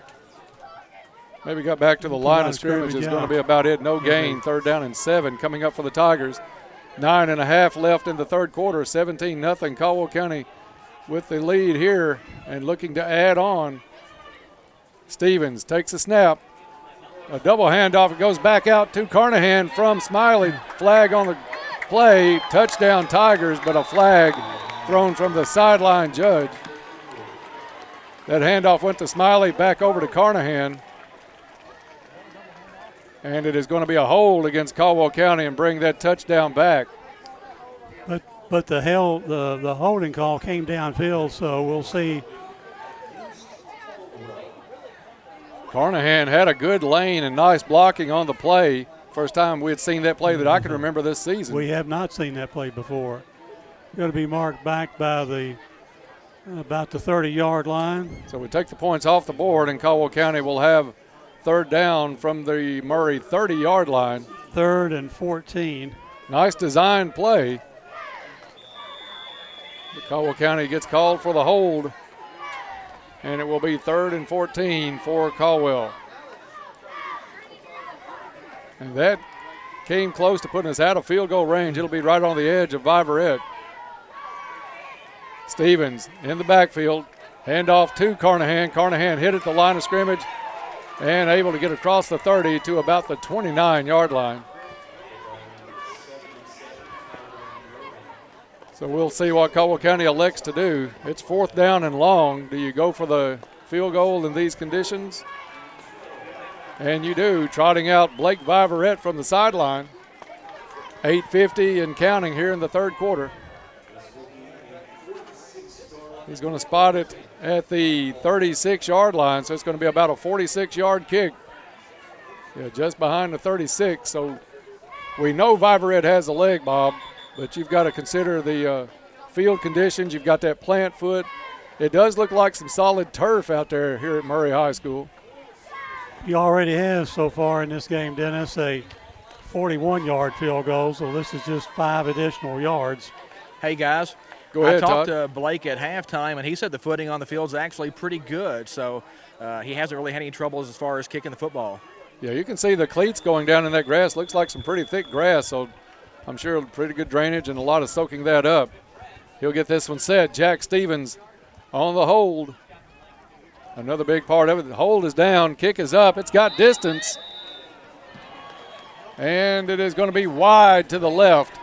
Speaker 26: Maybe got back to the line of scrimmage is going to be about it. No gain, 3rd down and 7 coming up for the Tigers. 9.5 left in the third quarter, 17-0. Caldwell County with the lead here and looking to add on. Stevens takes a snap. A double handoff. It goes back out to Carnahan from Smiley. Flag on the play. Touchdown Tigers, but a flag thrown from the sideline judge. That handoff went to Smiley, back over to Carnahan. And it is going to be a hold against Caldwell County and bring that touchdown back.
Speaker 13: But the holding call came downfield, so we'll see.
Speaker 26: Carnahan had a good lane and nice blocking on the play. First time we had seen that play that I can remember this season.
Speaker 13: We have not seen that play before. Going to be marked back by about the 30-yard line.
Speaker 26: So we take the points off the board, and Caldwell County will have third down from the Murray 30-yard line.
Speaker 13: 3rd and 14.
Speaker 26: Nice design play. But Caldwell County gets called for the hold, and it will be 3rd and 14 for Caldwell. And that came close to putting us out of field goal range. It'll be right on the edge of Viverette. Stevens in the backfield. Handoff to Carnahan. Carnahan hit at the line of scrimmage and able to get across the 30 to about the 29-yard line. So we'll see what Caldwell County elects to do. It's 4th down and long. Do you go for the field goal in these conditions? And you do, trotting out Blake Viverette from the sideline. 8:50 and counting here in the 3rd quarter. He's going to spot it at the 36-yard line, so it's going to be about a 46-yard kick. Yeah, just behind the 36. So we know Viverette has a leg, Bob, but you've got to consider the field conditions. You've got that plant foot. It does look like some solid turf out there here at Murray High School.
Speaker 13: He already has so far in this game, Dennis, a 41-yard field goal, so this is just 5 additional yards.
Speaker 4: Hey, guys.
Speaker 26: Go ahead,
Speaker 4: I talked
Speaker 26: Todd.
Speaker 4: to Blake at halftime, and he said the footing on the field is actually pretty good, so he hasn't really had any troubles as far as kicking the football.
Speaker 26: Yeah, you can see the cleats going down in that grass. Looks like some pretty thick grass, so I'm sure pretty good drainage and a lot of soaking that up. He'll get this one set. Jack Stevens on the hold. Another big part of it. The hold is down. Kick is up. It's got distance. And it is going to be wide to the left.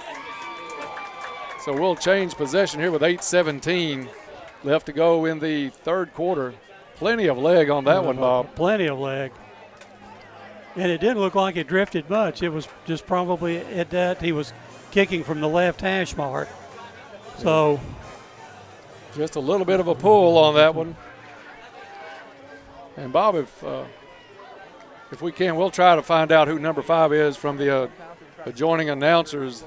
Speaker 26: So we'll change possession here with 8:17 left to go in the 3rd quarter. Plenty of leg on that one, Bob.
Speaker 13: Plenty of leg. And it didn't look like it drifted much. It was just probably at that he was kicking from the left hash mark. So
Speaker 26: just a little bit of a pull on that one. And Bob, if we can, we'll try to find out who number 5 is from the adjoining announcers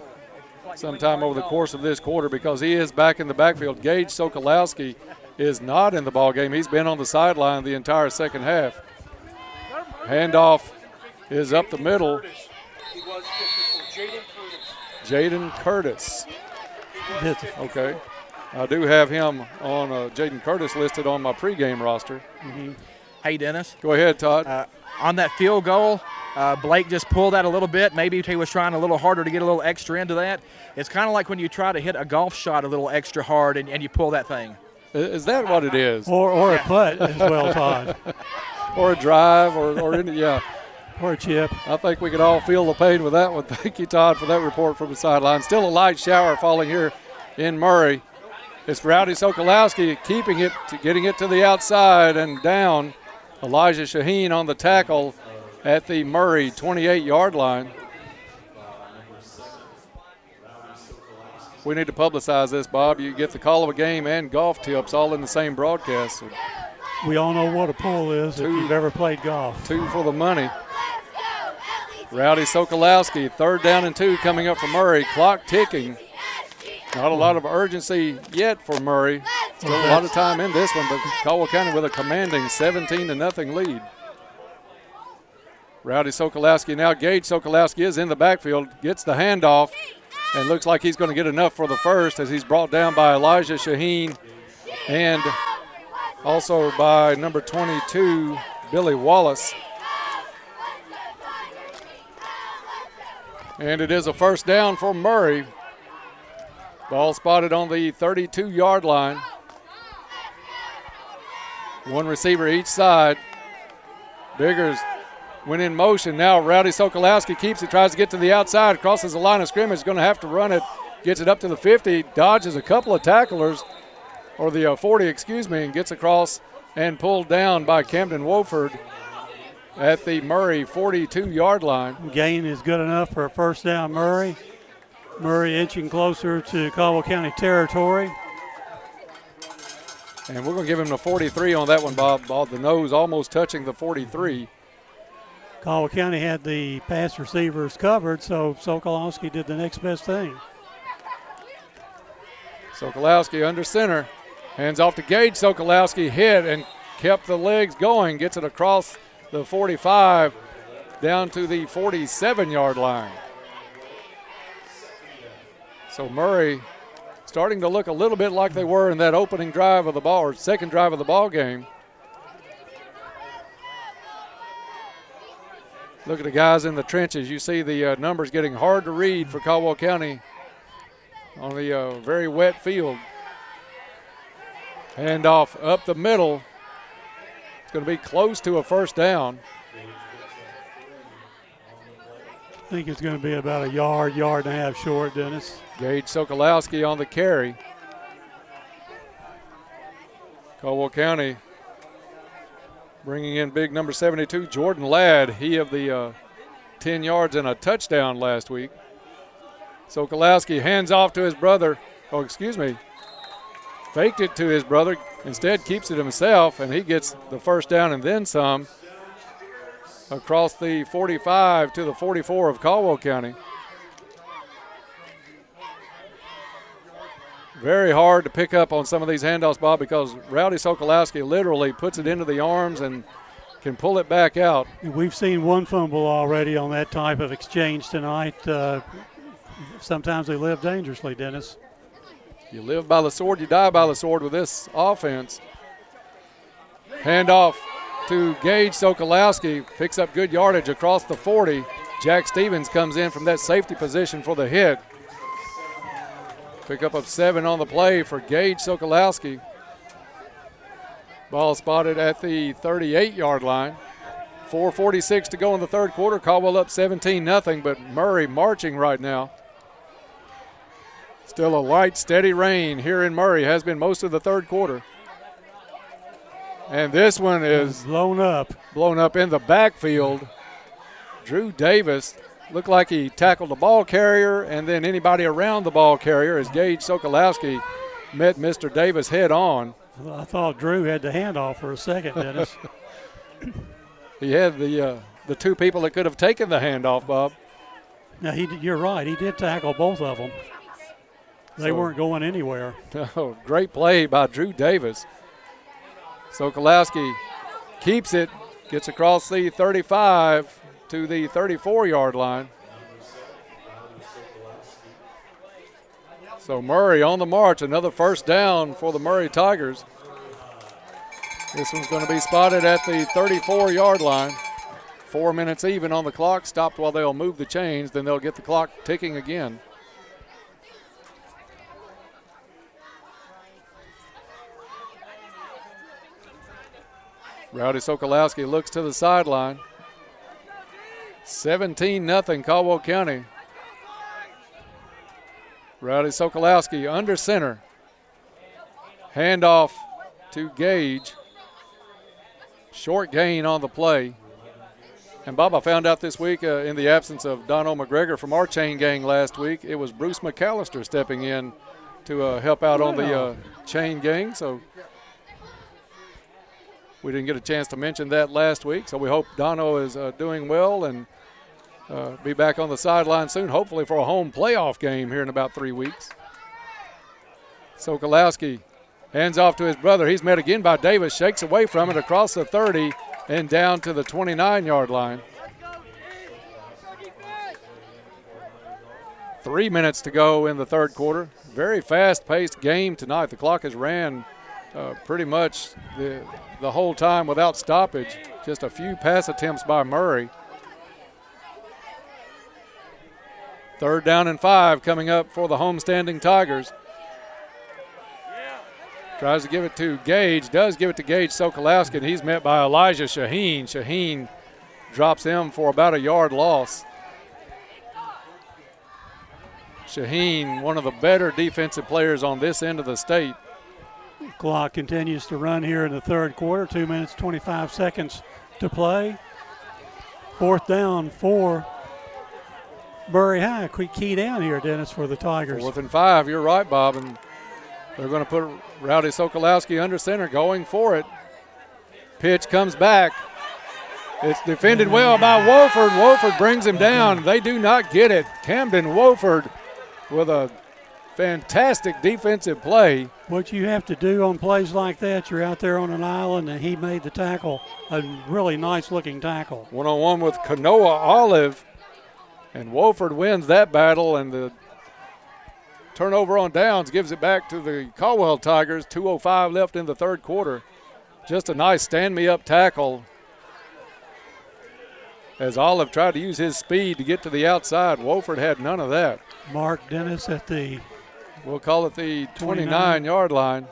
Speaker 26: sometime over the course of this quarter, because he is back in the backfield. Gage Sokolowski is not in the ball game. He's been on the sideline the entire second half. Handoff is up the middle. Jaden Curtis. Okay. I do have him on Jaden Curtis listed on my pregame roster.
Speaker 4: Mm-hmm. Hey, Dennis.
Speaker 26: Go ahead, Todd.
Speaker 4: On that field goal, Blake just pulled that a little bit. Maybe he was trying a little harder to get a little extra into that. It's kind of like when you try to hit a golf shot a little extra hard and you pull that thing.
Speaker 26: Is that what it is?
Speaker 13: Or a putt as well, Todd.
Speaker 26: Or a drive or any, yeah.
Speaker 13: Or a chip.
Speaker 26: I think we could all feel the pain with that one. Thank you, Todd, for that report from the sideline. Still a light shower falling here in Murray. It's Rowdy Sokolowski keeping it, getting it to the outside and down. Elijah Shaheen on the tackle at the Murray 28-yard line. We need to publicize this, Bob. You get the call of a game and golf tips all in the same broadcast. So
Speaker 13: we all know what a pull is if you've ever played golf.
Speaker 26: 2 for the money. Rowdy Sokolowski, 3rd down and 2 coming up for Murray. Clock ticking. Not a lot of urgency yet for Murray. Still a lot of time in this one, but Caldwell County with a commanding 17-0 lead. Rowdy Sokolowski now. Gage Sokolowski is in the backfield, gets the handoff, and looks like he's going to get enough for the first as he's brought down by Elijah Shaheen and also by number 22, Billy Wallace. And it is a first down for Murray. Ball spotted on the 32-yard line. One receiver each side. Biggers went in motion. Now Rowdy Sokolowski keeps it, tries to get to the outside, crosses the line of scrimmage, going to have to run it, gets it up to the 50, dodges a couple of tacklers, or the 40, and gets across and pulled down by Camden Wofford at the Murray 42-yard line.
Speaker 13: Gain is good enough for a first down, Murray. Murray inching closer to Caldwell County territory.
Speaker 26: And we're going to give him the 43 on that one, Bob. The nose almost touching the 43.
Speaker 13: Caldwell County had the pass receivers covered, so Sokolowski did the next best thing.
Speaker 26: Sokolowski under center. Hands off to Gage. Sokolowski hit and kept the legs going. Gets it across the 45 down to the 47-yard line. So Murray starting to look a little bit like they were in that opening drive of the ball, or second drive of the ball game. Look at the guys in the trenches. You see the numbers getting hard to read for Caldwell County on the very wet field. Handoff up the middle. It's going to be close to a first down.
Speaker 13: I think it's going to be about a yard and a half short, Dennis.
Speaker 26: Gage Sokolowski on the carry. Caldwell County bringing in big number 72, Jordan Ladd. He of the 10 yards and a touchdown last week. Sokolowski hands off to his brother. Faked it to his brother. Instead keeps it himself, and he gets the first down and then some across the 45 to the 44 of Caldwell County. Very hard to pick up on some of these handoffs, Bob, because Rowdy Sokolowski literally puts it into the arms and can pull it back out.
Speaker 13: We've seen one fumble already on that type of exchange tonight. Sometimes they live dangerously, Dennis.
Speaker 26: You live by the sword, you die by the sword with this offense. Handoff to Gage Sokolowski. Picks up good yardage across the 40. Jack Stevens comes in from that safety position for the hit. Pick up of 7 on the play for Gage Sokolowski. Ball spotted at the 38-yard line. 4:46 to go in the third quarter. Caldwell up 17-0, but Murray marching right now. Still a light, steady rain here in Murray. Has been most of the third quarter. And this one is
Speaker 13: blown up
Speaker 26: in the backfield. Drew Davis looked like he tackled the ball carrier and then anybody around the ball carrier as Gage Sokolowski met Mr. Davis head on.
Speaker 13: Well, I thought Drew had the handoff for a second, Dennis.
Speaker 26: He had the two people that could have taken the handoff, Bob.
Speaker 13: Now, you're right. He did tackle both of them. They weren't going anywhere.
Speaker 26: No, great play by Drew Davis. Sokolowski keeps it, gets across the 35 to the 34-yard line. So Murray on the march, another first down for the Murray Tigers. This one's going to be spotted at the 34-yard line. 4 minutes even on the clock, stopped while they'll move the chains, then they'll get the clock ticking again. Rowdy Sokolowski looks to the sideline. 17-0 Caldwell County. Rowdy Sokolowski under center. Handoff to Gage. Short gain on the play. And Bob, I found out this week in the absence of Dono McGregor from our chain gang last week, it was Bruce McAllister stepping in to help out on the chain gang. So we didn't get a chance to mention that last week, so we hope Dono is doing well and be back on the sideline soon, hopefully for a home playoff game here in about 3 weeks. Sokolowski hands off to his brother. He's met again by Davis, shakes away from it across the 30 and down to the 29-yard line. 3 minutes to go in the third quarter. Very fast-paced game tonight. The clock has ran pretty much the whole time without stoppage. Just a few pass attempts by Murray. 3rd down and 5 coming up for the homestanding Tigers. Tries to give it to Gage, does give it to Gage Sokolowski, and he's met by Elijah Shaheen. Shaheen drops him for about a yard loss. Shaheen, one of the better defensive players on this end of the state.
Speaker 13: Clock continues to run here in the third quarter. 2 minutes, 25 seconds to play. Fourth down for Murray High. Quick key down here, Dennis, for the Tigers.
Speaker 26: 4th and 5. You're right, Bob. And they're going to put Rowdy Sokolowski under center, going for it. Pitch comes back. It's defended well by Wofford. Wofford brings him down. They do not get it. Camden Wofford with a fantastic defensive play.
Speaker 13: What you have to do on plays like that, you're out there on an island, and he made the tackle, a really nice-looking tackle.
Speaker 26: One-on-one with Kanoa Olive, and Wofford wins that battle, and the turnover on downs gives it back to the Caldwell Tigers. 2:05 left in the third quarter. Just a nice stand-me-up tackle as Olive tried to use his speed to get to the outside. Wofford had none of that.
Speaker 13: Mark Dennis at the,
Speaker 26: we'll call it the 29-yard line.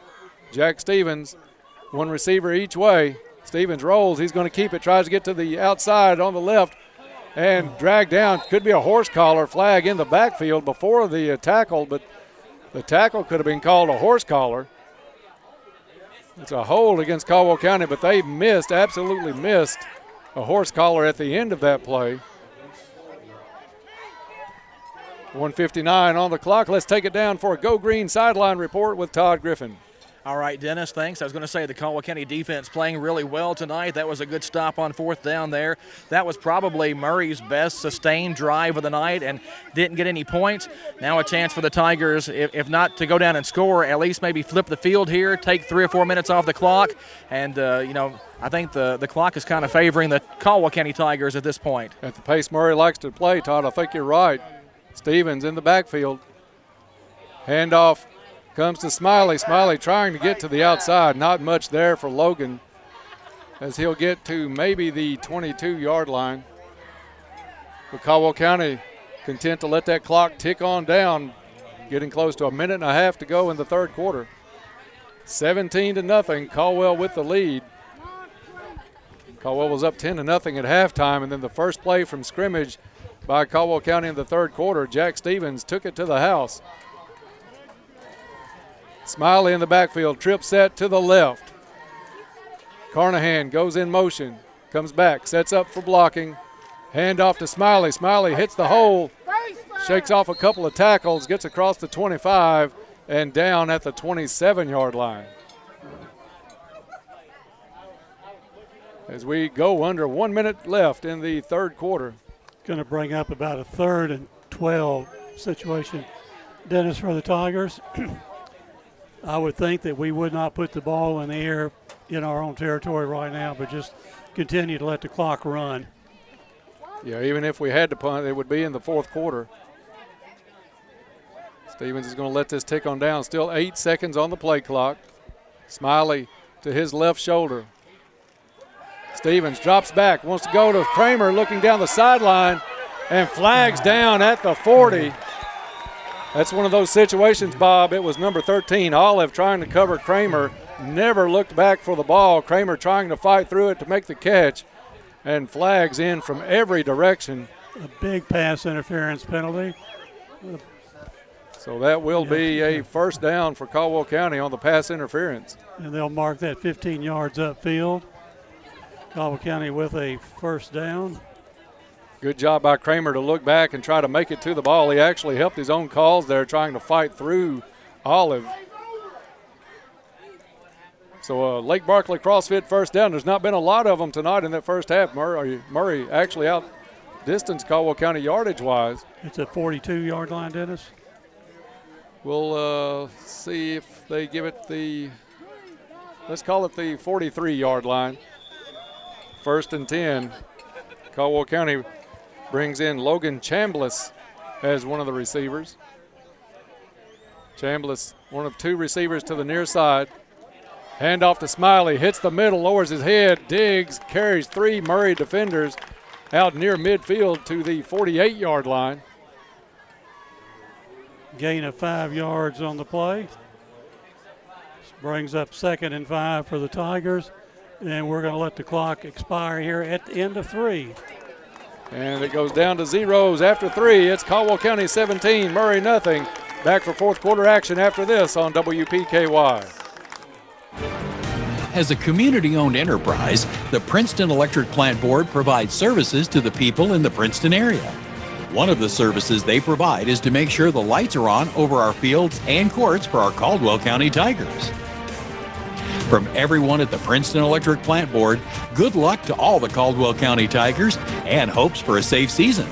Speaker 26: Jack Stevens, one receiver each way. Stevens rolls. He's going to keep it, tries to get to the outside on the left, and dragged down. Could be a horse collar flag in the backfield before the tackle, but the tackle could have been called a horse collar. It's a hold against Caldwell County, but they missed, absolutely missed a horse collar at the end of that play. 1:59 on the clock. Let's take it down for a Go Green sideline report with Todd Griffin.
Speaker 4: All right, Dennis, thanks. I was going to say the Caldwell County defense playing really well tonight. That was a good stop on fourth down there. That was probably Murray's best sustained drive of the night and didn't get any points. Now a chance for the Tigers, if not to go down and score, at least maybe flip the field here, take 3 or 4 minutes off the clock. And, I think the clock is kind of favoring the Caldwell County Tigers at this point.
Speaker 26: At the pace Murray likes to play, Todd, I think you're right. Stevens in the backfield. Handoff comes to Smiley. Smiley trying to get to the outside. Not much there for Logan as he'll get to maybe the 22-yard line. But Caldwell County content to let that clock tick on down, getting close to a minute and a half to go in the third quarter. 17-0, Caldwell with the lead. Caldwell was up 10-0 at halftime, and then the first play from scrimmage by Caldwell County in the third quarter, Jack Stevens took it to the house. Smiley in the backfield, trip set to the left. Carnahan goes in motion, comes back, sets up for blocking. Hand off to Smiley. Smiley hits the hole, shakes off a couple of tackles, gets across the 25 and down at the 27-yard line. As we go under 1 minute left in the third quarter.
Speaker 13: Going to bring up about a 3rd and 12 situation, Dennis, for the Tigers. I would think that we would not put the ball in the air in our own territory right now, but just continue to let the clock run.
Speaker 26: Yeah, even if we had to punt, it would be in the fourth quarter. Stevens is going to let this tick on down. Still 8 seconds on the play clock. Smiley to his left shoulder. Stevens drops back, wants to go to Kramer, looking down the sideline, and flags down at the 40. That's one of those situations, Bob. It was number 13, Olive, trying to cover Kramer. Never looked back for the ball. Kramer trying to fight through it to make the catch, and flags in from every direction.
Speaker 13: A big pass interference penalty.
Speaker 26: So that will be a first down for Caldwell County on the pass interference.
Speaker 13: And they'll mark that 15 yards upfield. Caldwell County with a first down.
Speaker 26: Good job by Kramer to look back and try to make it to the ball. He actually helped his own calls there, trying to fight through Olive. So Lake Barkley CrossFit first down. There's not been a lot of them tonight in that first half. Murray actually outdistanced Caldwell County yardage-wise.
Speaker 13: It's a 42-yard line, Dennis.
Speaker 26: We'll see if they give it let's call it the 43-yard line. 1st and 10. Caldwell County brings in Logan Chambliss as one of the receivers. Chambliss, one of 2 receivers to the near side. Hand off to Smiley, hits the middle, lowers his head, digs, carries 3 Murray defenders out near midfield to the 48-yard line.
Speaker 13: Gain of 5 yards on the play. This brings up 2nd and 5 for the Tigers. And we're going to let the clock expire here at the end of 3.
Speaker 26: And it goes down to zeros after 3. It's Caldwell County 17, Murray nothing. Back for fourth quarter action after this on WPKY.
Speaker 1: As a community-owned enterprise, the Princeton Electric Plant Board provides services to the people in the Princeton area. One of the services they provide is to make sure the lights are on over our fields and courts for our Caldwell County Tigers. From everyone at the Princeton Electric Plant Board, good luck to all the Caldwell County Tigers and hopes for a safe season.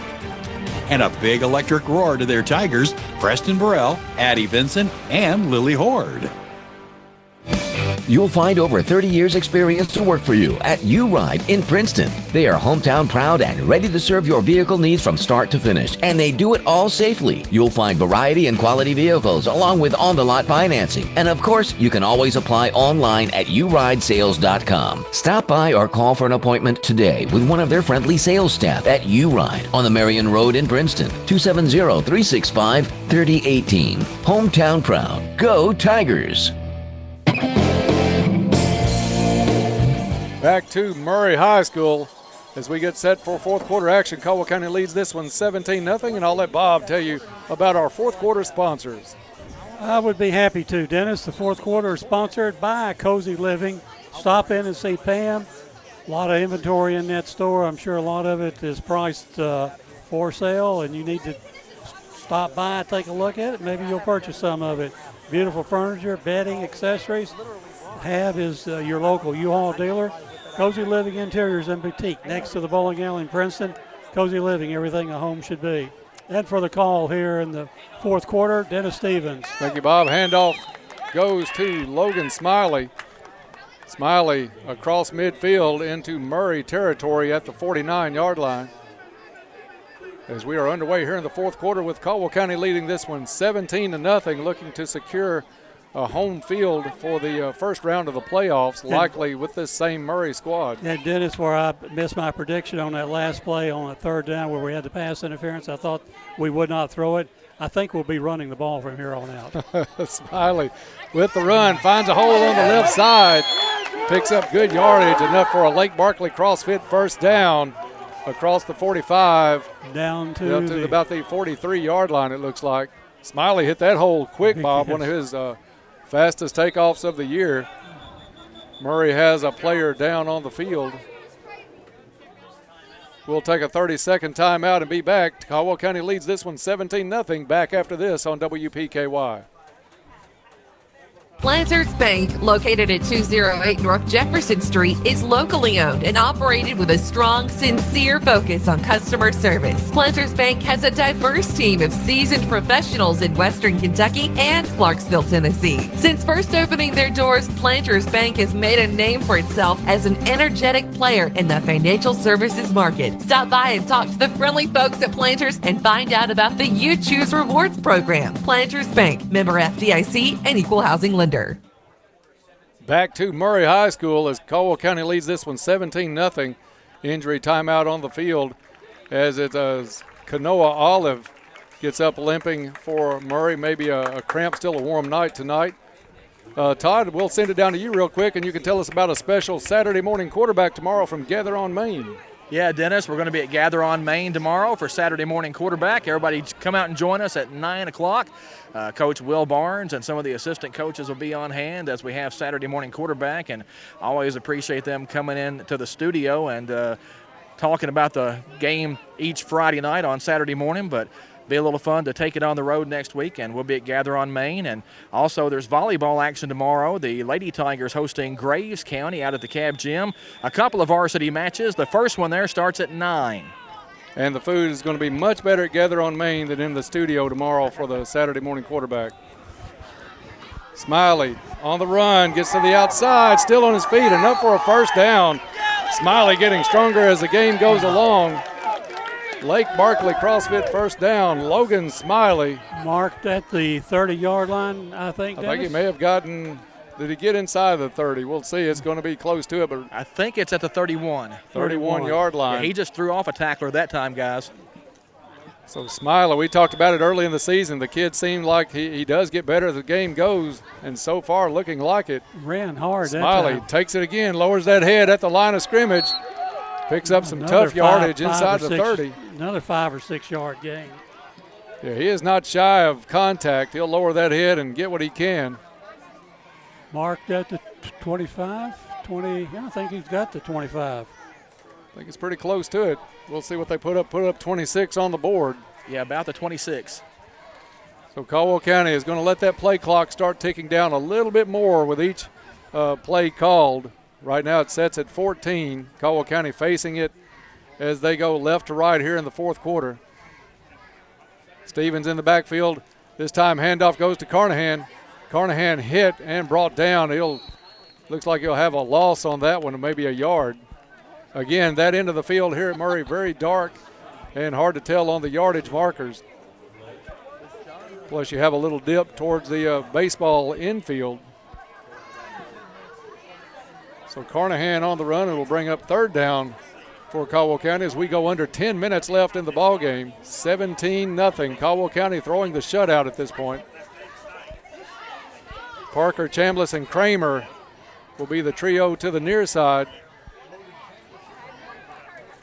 Speaker 1: And a big electric roar to their Tigers, Preston Burrell, Addie Vincent, and Lily Horde.
Speaker 2: You'll find over 30 years experience to work for you at U-Ride in Princeton. They are hometown proud and ready to serve your vehicle needs from start to finish, and they do it all safely. You'll find variety and quality vehicles along with on-the-lot financing. And of course, you can always apply online at uridesales.com. Stop by or call for an appointment today with one of their friendly sales staff at U-Ride on the Marion Road in Princeton, 270-365-3018. Hometown proud. Go Tigers!
Speaker 26: Back to Murray High School as we get set for fourth quarter action. Caldwell County leads this one 17-0, and I'll let Bob tell you about our fourth quarter sponsors.
Speaker 13: I would be happy to, Dennis. The fourth quarter is sponsored by Cozy Living. Stop in and see Pam. A lot of inventory in that store. I'm sure a lot of it is priced for sale, and you need to stop by, take a look at it. Maybe you'll purchase some of it. Beautiful furniture, bedding, accessories. Hab is your local U-Haul dealer. Cozy Living Interiors and Boutique next to the bowling alley in Princeton. Cozy Living, everything a home should be. And for the call here in the fourth quarter, Dennis Stevens.
Speaker 26: Thank you, Bob. Handoff goes to Logan Smiley. Smiley across midfield into Murray territory at the 49-yard line. As we are underway here in the fourth quarter with Caldwell County leading this one 17-0, looking to secure a home field for the first round of the playoffs, likely with this same Murray squad.
Speaker 13: And Dennis, where I missed my prediction on that last play on a third down where we had the pass interference, I thought we would not throw it. I think we'll be running the ball from here on out.
Speaker 26: Smiley with the run, finds a hole on the left side, picks up good yardage, enough for a Lake Barkley CrossFit first down across the 45.
Speaker 13: Down to
Speaker 26: about the 43-yard line, it looks like. Smiley hit that hole quick, Bob, one of his fastest takeoffs of the year. Murray has a player down on the field. We'll take a 30-second timeout and be back. Caldwell County leads this one 17-0. Back after this on WPKY.
Speaker 6: Planters Bank, located at 208 North Jefferson Street, is locally owned and operated with a strong, sincere focus on customer service. Planters Bank has a diverse team of seasoned professionals in Western Kentucky and Clarksville, Tennessee. Since first opening their doors, Planters Bank has made a name for itself as an energetic player in the financial services market. Stop by and talk to the friendly folks at Planters and find out about the You Choose Rewards program. Planters Bank, member FDIC and equal housing lender.
Speaker 26: Back to Murray High School as Caldwell County leads this one 17-0. Injury timeout on the field as it does. Kanoa Olive gets up limping for Murray. Maybe a cramp, still a warm night tonight. Todd, we'll send it down to you real quick, and you can tell us about a special Saturday morning quarterback tomorrow from Gather on Main.
Speaker 4: Yeah, Dennis, we're going to be at Gather on Main tomorrow for Saturday morning quarterback. Everybody come out and join us at 9 o'clock. Coach Will Barnes and some of the assistant coaches will be on hand as we have Saturday morning quarterback, and I always appreciate them coming in to the studio and talking about the game each Friday night on Saturday morning, but be a little fun to take it on the road next week, and we'll be at Gather on Main. And also there's volleyball action tomorrow. The Lady Tigers hosting Graves County out at the Cab Gym. A couple of varsity matches. The first one there starts at 9.
Speaker 26: And the food is going to be much better at Gather on Main than in the studio tomorrow for the Saturday morning quarterback. Smiley on the run, gets to the outside, still on his feet, enough for a first down. Smiley getting stronger as the game goes along. Lake Barkley CrossFit first down. Logan Smiley.
Speaker 13: Marked at the 30-yard line, I think, Dennis?
Speaker 26: I think he may have gotten, did he get inside the 30? We'll see. It's going to be close to it, but
Speaker 4: I think it's at the 31.
Speaker 26: 31-yard line.
Speaker 4: Yeah, he just threw off a tackler that time, guys.
Speaker 26: So Smiley, we talked about it early in the season. The kid seemed like he does get better as the game goes, and so far looking like it.
Speaker 13: Ran hard.
Speaker 26: Smiley takes it again, lowers that head at the line of scrimmage, picks up some tough yardage inside the 30.
Speaker 13: Another 5 or 6 yard gain.
Speaker 26: Yeah, he is not shy of contact. He'll lower that head and get what he can.
Speaker 13: Marked at the 25, 20. I think he's got the 25.
Speaker 26: I think it's pretty close to it. We'll see what they put up. Put up 26 on the board.
Speaker 4: Yeah, about the 26.
Speaker 26: So Caldwell County is going to let that play clock start ticking down a little bit more with each play called. Right now it sets at 14. Caldwell County facing it as they go left to right here in the fourth quarter. Stevens in the backfield. This time handoff goes to Carnahan. Carnahan hit and brought down. Looks like he'll have a loss on that one, maybe a yard. Again, that end of the field here at Murray, very dark and hard to tell on the yardage markers. Plus you have a little dip towards the baseball infield. So Carnahan on the run, and will bring up third down for Caldwell County as we go under 10 minutes left in the ball game. 17-0. Caldwell County throwing the shutout at this point. Parker, Chambliss, and Kramer will be the trio to the near side.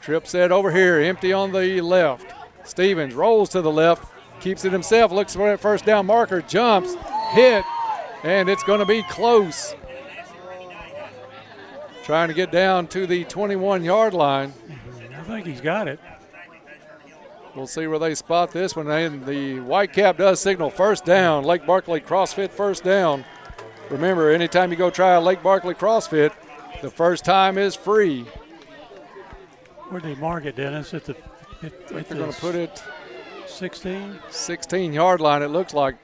Speaker 26: Trip set over here, empty on the left. Stevens rolls to the left, keeps it himself, looks for that first down marker, jumps, hit, and it's going to be close. Trying to get down to the 21-yard line.
Speaker 13: I think he's got it.
Speaker 26: We'll see where they spot this one. And the white cap does signal first down. Lake Barkley CrossFit first down. Remember, anytime you go try a Lake Barkley CrossFit, the first time is free.
Speaker 13: Where did they mark it, Dennis? At the
Speaker 26: I think they're going to put it
Speaker 13: 16?
Speaker 26: 16-yard line, it looks like.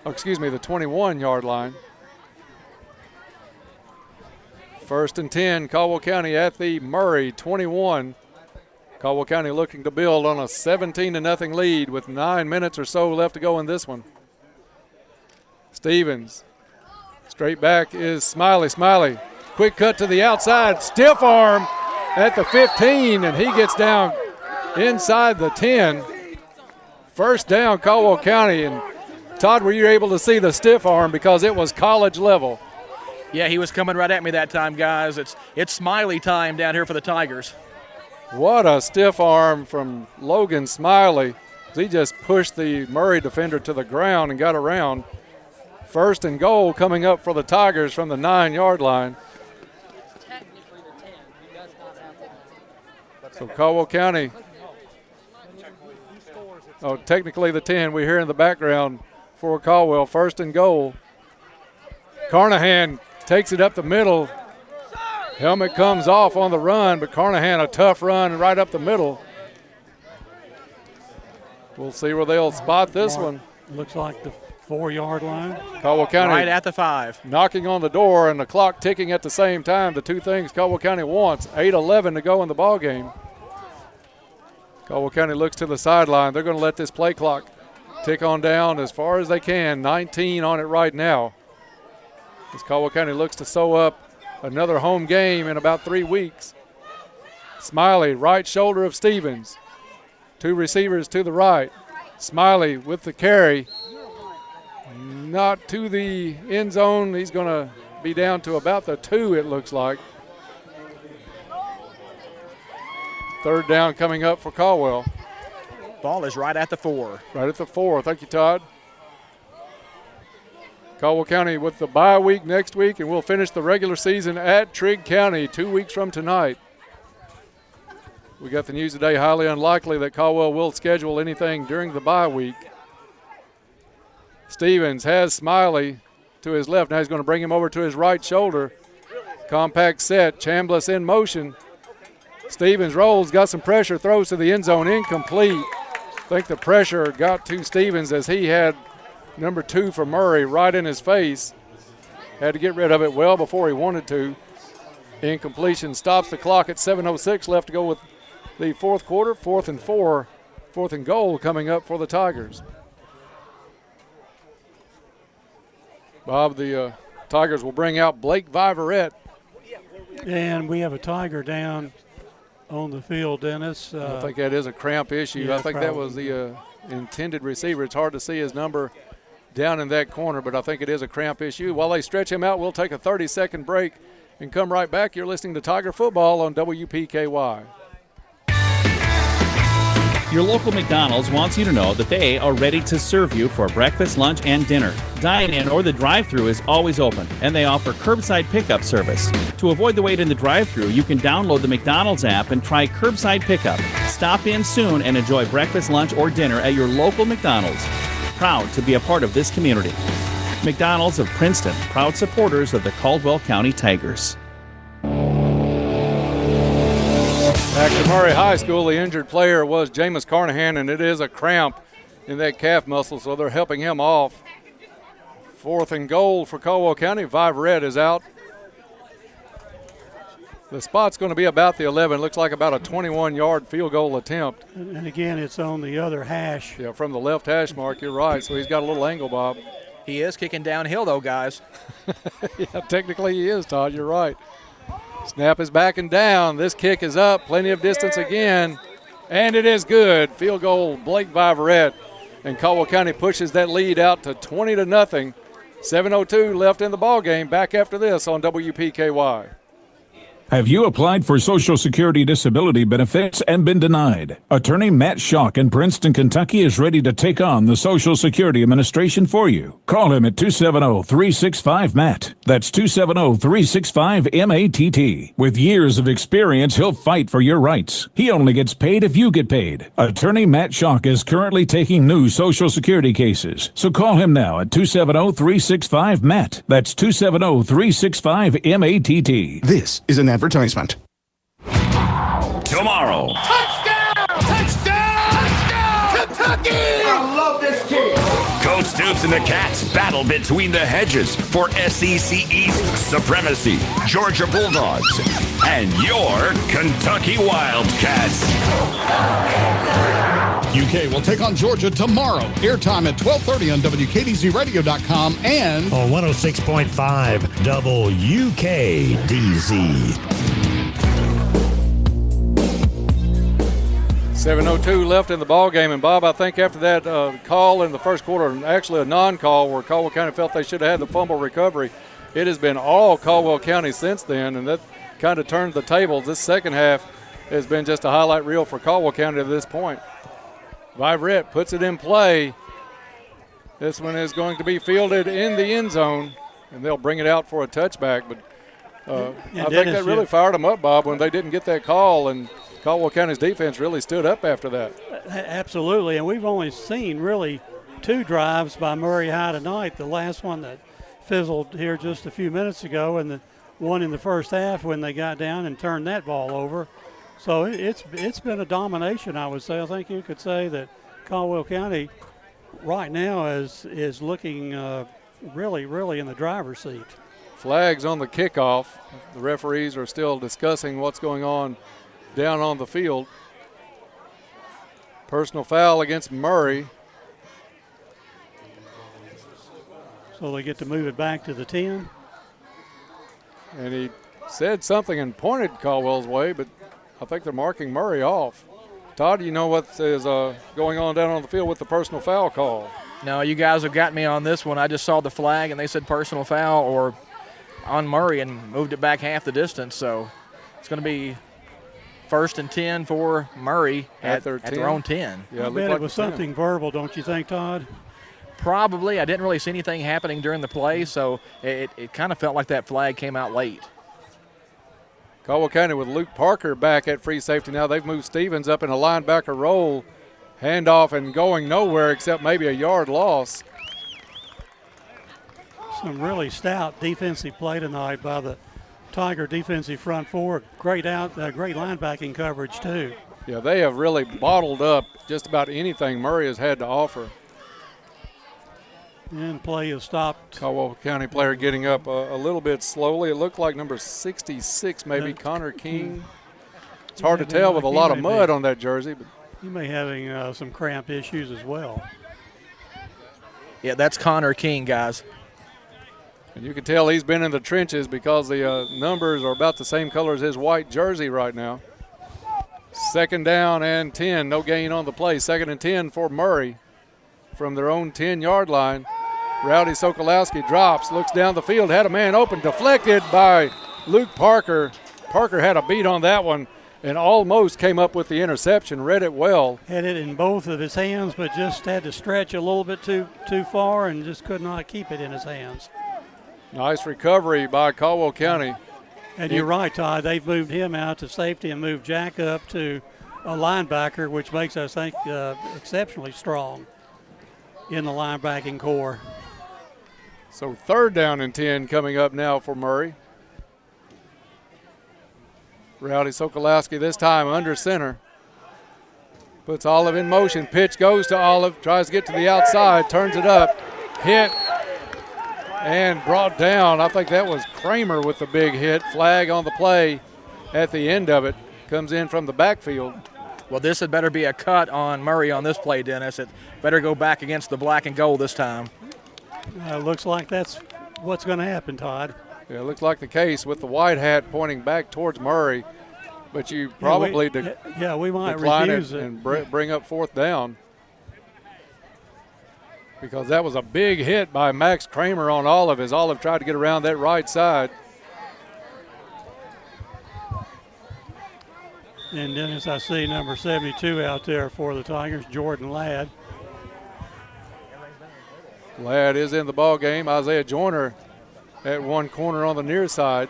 Speaker 26: Oh, excuse me, the 21-yard line. First and 10, Caldwell County at the Murray 21. Caldwell County looking to build on a 17-0 lead with 9 minutes or so left to go in this one. Stevens. Straight back is Smiley. Smiley. Quick cut to the outside. Stiff arm at the 15, and he gets down inside the 10. First down, Caldwell County. And Todd, were you able to see the stiff arm because it was college level?
Speaker 4: Yeah, he was coming right at me that time, guys. It's Smiley time down here for the Tigers.
Speaker 26: What a stiff arm from Logan Smiley. He just pushed the Murray defender to the ground and got around. First and goal coming up for the Tigers from the 9-yard line. So Caldwell County, technically the 10 we hear in the background for Caldwell. First and goal. Carnahan takes it up the middle. Helmet comes off on the run, but Carnahan a tough run right up the middle. We'll see where they'll spot this one.
Speaker 13: Looks like the 4-yard line.
Speaker 26: Caldwell County
Speaker 4: right at the 5.
Speaker 26: Knocking on the door and the clock ticking at the same time. The two things Caldwell County wants. 8:11 to go in the ball game. Caldwell County looks to the sideline. They're going to let this play clock tick on down as far as they can. 19 on it right now. As Caldwell County looks to sew up another home game in about 3 weeks. Smiley, right shoulder of Stevens. Two receivers to the right. Smiley with the carry. Not to the end zone. He's going to be down to about the 2, it looks like. Third down coming up for Caldwell.
Speaker 4: Ball is right at the 4.
Speaker 26: Right at the 4. Thank you, Todd. Caldwell County with the bye week next week, and we'll finish the regular season at Trigg County 2 weeks from tonight. We got the news today, highly unlikely that Caldwell will schedule anything during the bye week. Stevens has Smiley to his left. Now he's going to bring him over to his right shoulder. Compact set, Chambliss in motion. Stevens rolls, got some pressure, throws to the end zone, incomplete. I think the pressure got to Stevens as he had number 2 for Murray right in his face. Had to get rid of it well before he wanted to. Incompletion stops the clock at 7:06 left to go with the fourth quarter. 4th and 4, 4th and goal coming up for the Tigers. Bob, the Tigers will bring out Blake Viverette.
Speaker 13: And we have a Tiger down on the field, Dennis.
Speaker 26: I think that is a cramp issue.
Speaker 13: Yeah,
Speaker 26: I think that was the intended receiver. It's hard to see his number down in that corner, but I think it is a cramp issue. While they stretch him out, we'll take a 30-second break and come right back. You're listening to Tiger Football on WPKY.
Speaker 21: Your local McDonald's wants you to know that they are ready to serve you for breakfast, lunch, and dinner. Dine-in or the drive-thru is always open, and they offer curbside pickup service. To avoid the wait in the drive-thru, you can download the McDonald's app and try curbside pickup. Stop in soon and enjoy breakfast, lunch, or dinner at your local McDonald's. Proud to be a part of this community. McDonald's of Princeton, proud supporters of the Caldwell County Tigers.
Speaker 26: Back to Murray High School, the injured player was Jameis Carnahan, and it is a cramp in that calf muscle, so they're helping him off. 4th and goal for Caldwell County. Viverette is out. The spot's going to be about the 11. Looks like about a 21-yard field goal attempt.
Speaker 13: And again, it's on the other hash.
Speaker 26: Yeah, from the left hash mark, you're right. So he's got a little angle, Bob.
Speaker 4: He is kicking downhill, though, guys.
Speaker 26: Yeah, technically he is, Todd. You're right. Snap is back and down. This kick is up. Plenty of distance again. And it is good. Field goal, Blake Viverette. And Caldwell County pushes that lead out to 20-0. 7:02 left in the ball game. Back after this on WPKY.
Speaker 5: Have you applied for Social Security disability benefits and been denied? Attorney Matt Schock in Princeton, Kentucky is ready to take on the Social Security Administration for you. Call him at 270-365-MATT. That's 270-365-MATT. With years of experience, he'll fight for your rights. He only gets paid if you get paid. Attorney Matt Schock is currently taking new Social Security cases. So call him now at 270-365-MATT. That's 270-365-MATT.
Speaker 8: This is an advertisement.
Speaker 19: Tomorrow.
Speaker 18: Touchdown! Touchdown! Touchdown! Kentucky! I love this team.
Speaker 19: Coach Stoops and the Cats battle between the hedges for SEC East supremacy. Georgia Bulldogs and your Kentucky Wildcats.
Speaker 22: UK will take on Georgia tomorrow. Airtime at 12:30 on WKDZRadio.com and
Speaker 23: on 106.5 WKDZ.
Speaker 26: 7:02 left in the ball game, and Bob, I think after that call in the first quarter, actually a non-call where Caldwell County felt they should have had the fumble recovery, it has been all Caldwell County since then, and that kind of turned the tables. This second half has been just a highlight reel for Caldwell County to this point. Viverette puts it in play. This one is going to be fielded in the end zone, and they'll bring it out for a touchback. But I think that really fired them up, Bob, when they didn't get that call, and Caldwell County's defense really stood up after that.
Speaker 13: Absolutely, and we've only seen really 2 drives by Murray High tonight. The last one that fizzled here just a few minutes ago, and the one in the first half when they got down and turned that ball over. So it's been a domination, I would say. I think you could say that Caldwell County right now is looking really in the driver's seat.
Speaker 26: Flags on the kickoff. The referees are still discussing what's going on down on the field. Personal foul against Murray.
Speaker 13: So they get to move it back to the 10.
Speaker 26: And he said something and pointed Caldwell's way, but I think they're marking Murray off. Todd, do you know what is going on down on the field with the personal foul call?
Speaker 4: No, you guys have got me on this one. I just saw the flag, and they said personal foul or on Murray and moved it back half the distance. So it's going to be 1st and 10 for Murray at their own 10.
Speaker 13: Yeah, I bet it was something verbal, don't you think, Todd?
Speaker 4: Probably. I didn't really see anything happening during the play, so it kind of felt like that flag came out late.
Speaker 26: Caldwell County with Luke Parker back at free safety now. They've moved Stevens up in a linebacker role. Handoff and going nowhere except maybe a yard loss.
Speaker 13: Some really stout defensive play tonight by the Tiger defensive front four. Great linebacking coverage too.
Speaker 26: Yeah, they have really bottled up just about anything Murray has had to offer.
Speaker 13: And play is stopped.
Speaker 26: Caldwell County player getting up a little bit slowly. It looked like number 66, maybe Connor King. It's hard to tell with a lot of mud on that jersey. But
Speaker 13: he may be having some cramp issues as well.
Speaker 4: Yeah, that's Connor King, guys.
Speaker 26: And you can tell he's been in the trenches because the numbers are about the same color as his white jersey right now. Second down and 10. No gain on the play. Second and 10 for Murray from their own 10-yard line. Rowdy Sokolowski drops, looks down the field, had a man open, deflected by Luke Parker. Parker had a beat on that one and almost came up with the interception, read it well.
Speaker 13: Had it in both of his hands, but just had to stretch a little bit too far and just could not keep it in his hands.
Speaker 26: Nice recovery by Caldwell County.
Speaker 13: And you're right, Todd. They've moved him out to safety and moved Jack up to a linebacker, which makes us think exceptionally strong in the linebacking core.
Speaker 26: So third down and 10 coming up now for Murray. Rowdy Sokolowski this time under center. Puts Olive in motion. Pitch goes to Olive. Tries to get to the outside. Turns it up. Hit. And brought down. I think that was Kramer with the big hit. Flag on the play at the end of it. Comes in from the backfield.
Speaker 4: Well, this had better be a cut on Murray on this play, Dennis. It better go back against the black and gold this time.
Speaker 13: Looks like that's what's going to happen, Todd.
Speaker 26: Yeah, it looks like the case with the white hat pointing back towards Murray. But you probably
Speaker 13: we might
Speaker 26: decline
Speaker 13: refuse
Speaker 26: it and bring up fourth down. Because that was a big hit by Max Kramer on Olive as Olive tried to get around that right side.
Speaker 13: And Dennis, I see number 72 out there for the Tigers, Jordan Ladd.
Speaker 26: Ladd is in the ball game. Isaiah Joyner at one corner on the near side.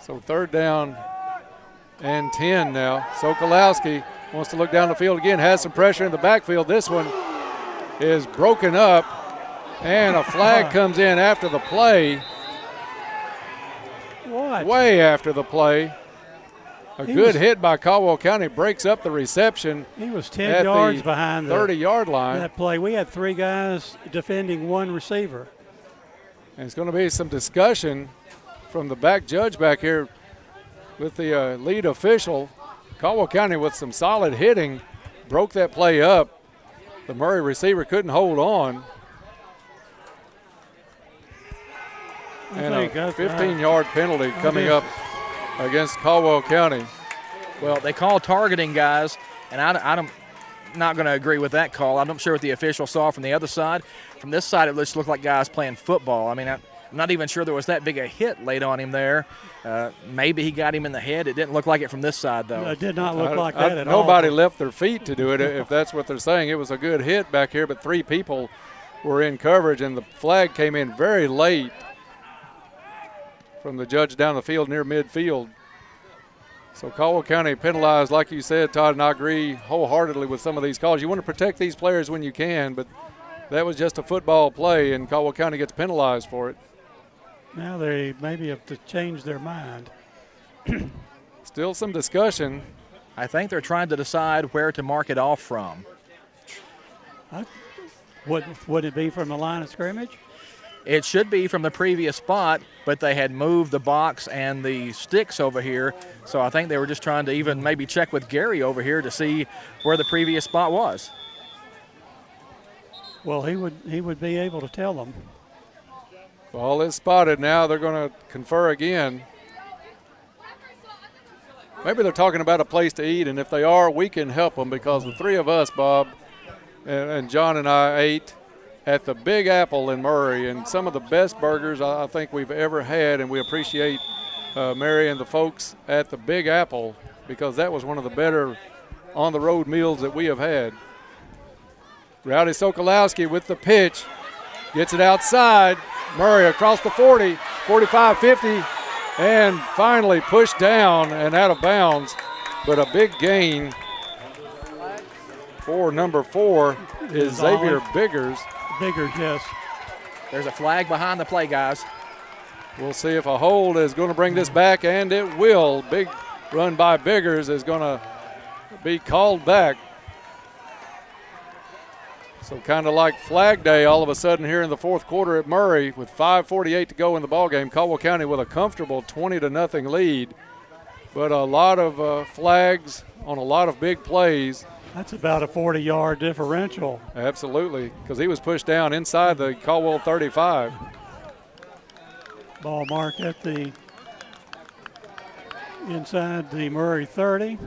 Speaker 26: So third down and 10 now. Sokolowski wants to look down the field again, has some pressure in the backfield. This one is broken up, and a flag comes in after the play.
Speaker 13: What?
Speaker 26: Way after the play. A good hit by Caldwell County breaks up the reception.
Speaker 13: He was 10 yards behind the
Speaker 26: 30-yard line.
Speaker 13: That play. We had three guys defending one receiver.
Speaker 26: And it's going to be some discussion from the back judge back here with the lead official. Caldwell County with some solid hitting broke that play up. The Murray receiver couldn't hold on. And a 15-yard penalty coming up against Caldwell County.
Speaker 4: Well, they call targeting, guys, and I'm not going to agree with that call. I'm not sure what the official saw from the other side. From this side, it just looked like guys playing football. I mean, I'm not even sure there was that big a hit laid on him there. Maybe he got him in the head. It didn't look like it from this side, though.
Speaker 13: No, it did not look like that at all.
Speaker 26: Nobody left their feet to do it, if that's what they're saying. It was a good hit back here, but three people were in coverage, and the flag came in very late from the judge down the field near midfield. So Caldwell County penalized, like you said, Todd, and I agree wholeheartedly with some of these calls. You want to protect these players when you can, but that was just a football play, and Caldwell County gets penalized for it.
Speaker 13: Now they maybe have to change their mind.
Speaker 26: Still some discussion.
Speaker 4: I think they're trying to decide where to mark it off from.
Speaker 13: Would it be from the line of scrimmage?
Speaker 4: It should be from the previous spot, but they had moved the box and the sticks over here. So I think they were just trying to even maybe check with Gary over here to see where the previous spot was.
Speaker 13: Well, he would be able to tell them.
Speaker 26: Ball is spotted now. They're going to confer again. Maybe they're talking about a place to eat, and if they are, we can help them because the three of us, Bob, and John and I ate at the Big Apple in Murray, and some of the best burgers I think we've ever had, and we appreciate Mary and the folks at the Big Apple because that was one of the better on-the-road meals that we have had. Rowdy Sokolowski with the pitch, gets it outside. Murray across the 40, 45, 50, and finally pushed down and out of bounds, but a big gain for number 4 is Xavier Biggers.
Speaker 13: Biggers, yes.
Speaker 4: There's a flag behind the play, guys.
Speaker 26: We'll see if a hold is going to bring this back, and it will. Big run by Biggers is going to be called back. So kind of like Flag Day all of a sudden here in the fourth quarter at Murray with 5:48 to go in the ballgame. Caldwell County with a comfortable 20-0 lead, but a lot of flags on a lot of big plays.
Speaker 13: That's about a 40-yard differential.
Speaker 26: Absolutely, because he was pushed down inside the Caldwell 35.
Speaker 13: Ball marked at the inside the Murray 30.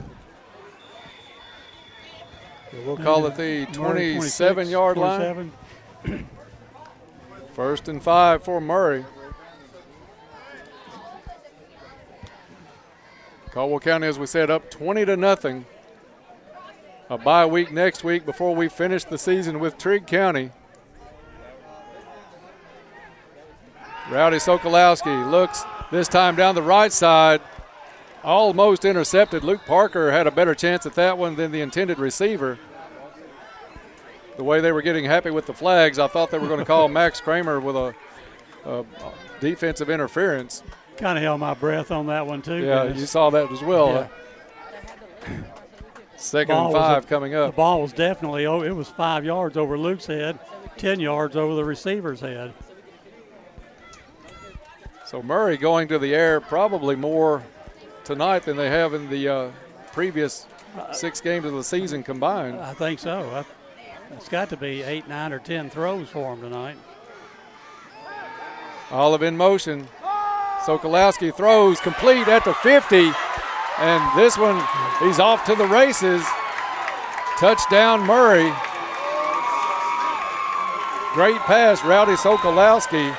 Speaker 26: We'll call it the 27-yard line. 1st and 5 for Murray. Caldwell County, as we said, up 20-0. A bye week next week before we finish the season with Trigg County. Rowdy Sokolowski looks this time down the right side. Almost intercepted. Luke Parker had a better chance at that one than the intended receiver. The way they were getting happy with the flags, I thought they were going to call Max Kramer with a defensive interference.
Speaker 13: Kind of held my breath on that one, too.
Speaker 26: Yeah,
Speaker 13: Dennis.
Speaker 26: you saw that as well.
Speaker 13: Yeah.
Speaker 26: 2nd and 5 coming up.
Speaker 13: The ball was definitely, it was 5 yards over Luke's head, 10 yards over the receiver's head.
Speaker 26: So Murray going to the air probably more tonight than they have in the previous 6 games of the season combined.
Speaker 13: I think so. It's got to be 8, 9, or 10 throws for him tonight.
Speaker 26: Olive in motion. Sokolowski throws complete at the 50. And this one, he's off to the races. Touchdown Murray. Great pass, Rowdy Sokolowski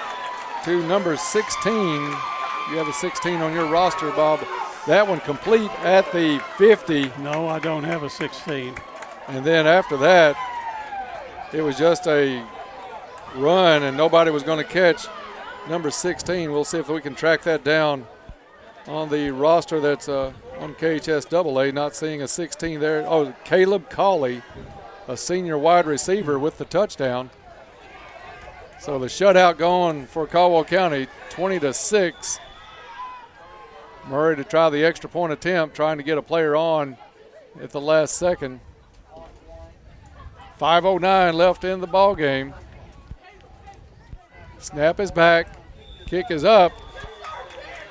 Speaker 26: to number 16. You have a 16 on your roster, Bob. That one complete at the 50.
Speaker 13: No, I don't have a 16.
Speaker 26: And then after that, it was just a run and nobody was going to catch number 16. We'll see if we can track that down on the roster that's on KHSAA. Not seeing a 16 there. Oh, Caleb Colley, a senior wide receiver with the touchdown. So the shutout going for Caldwell County, 20-6. Murray to try the extra point attempt, trying to get a player on at the last second. 5:09 left in the ball game. Snap is back, kick is up,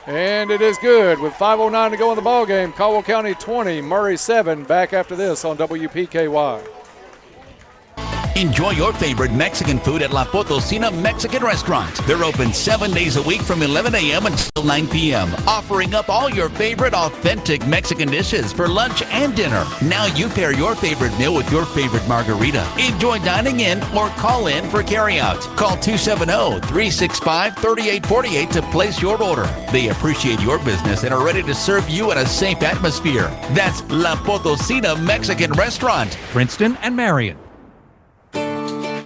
Speaker 26: and it is good. With 5:09 to go in the ball game, Caldwell County 20, Murray 7. Back after this on WPKY.
Speaker 1: Enjoy your favorite Mexican food at La Potosina Mexican Restaurant. They're open 7 days a week from 11 a.m. until 9 p.m., offering up all your favorite authentic Mexican dishes for lunch and dinner. Now you pair your favorite meal with your favorite margarita. Enjoy dining in or call in for carryout. Call 270-365-3848 to place your order. They appreciate your business and are ready to serve you in a safe atmosphere. That's La Potosina Mexican Restaurant, Princeton and Marion.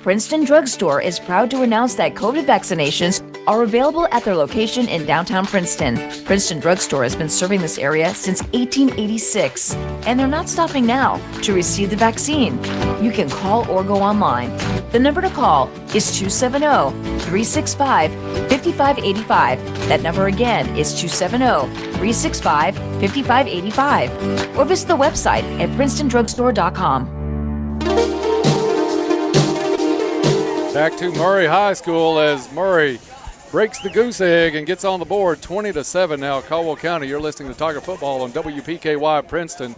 Speaker 8: Princeton Drug Store is proud to announce that COVID vaccinations are available at their location in downtown Princeton. Princeton Drug Store has been serving this area since 1886, and they're not stopping now to receive the vaccine. You can call or go online. The number to call is 270-365-5585. That number again is 270-365-5585. Or visit the website at princetondrugstore.com.
Speaker 26: Back to Murray High School as Murray breaks the goose egg and gets on the board. 20-7 now, Caldwell County. You're listening to Tiger Football on WPKY Princeton.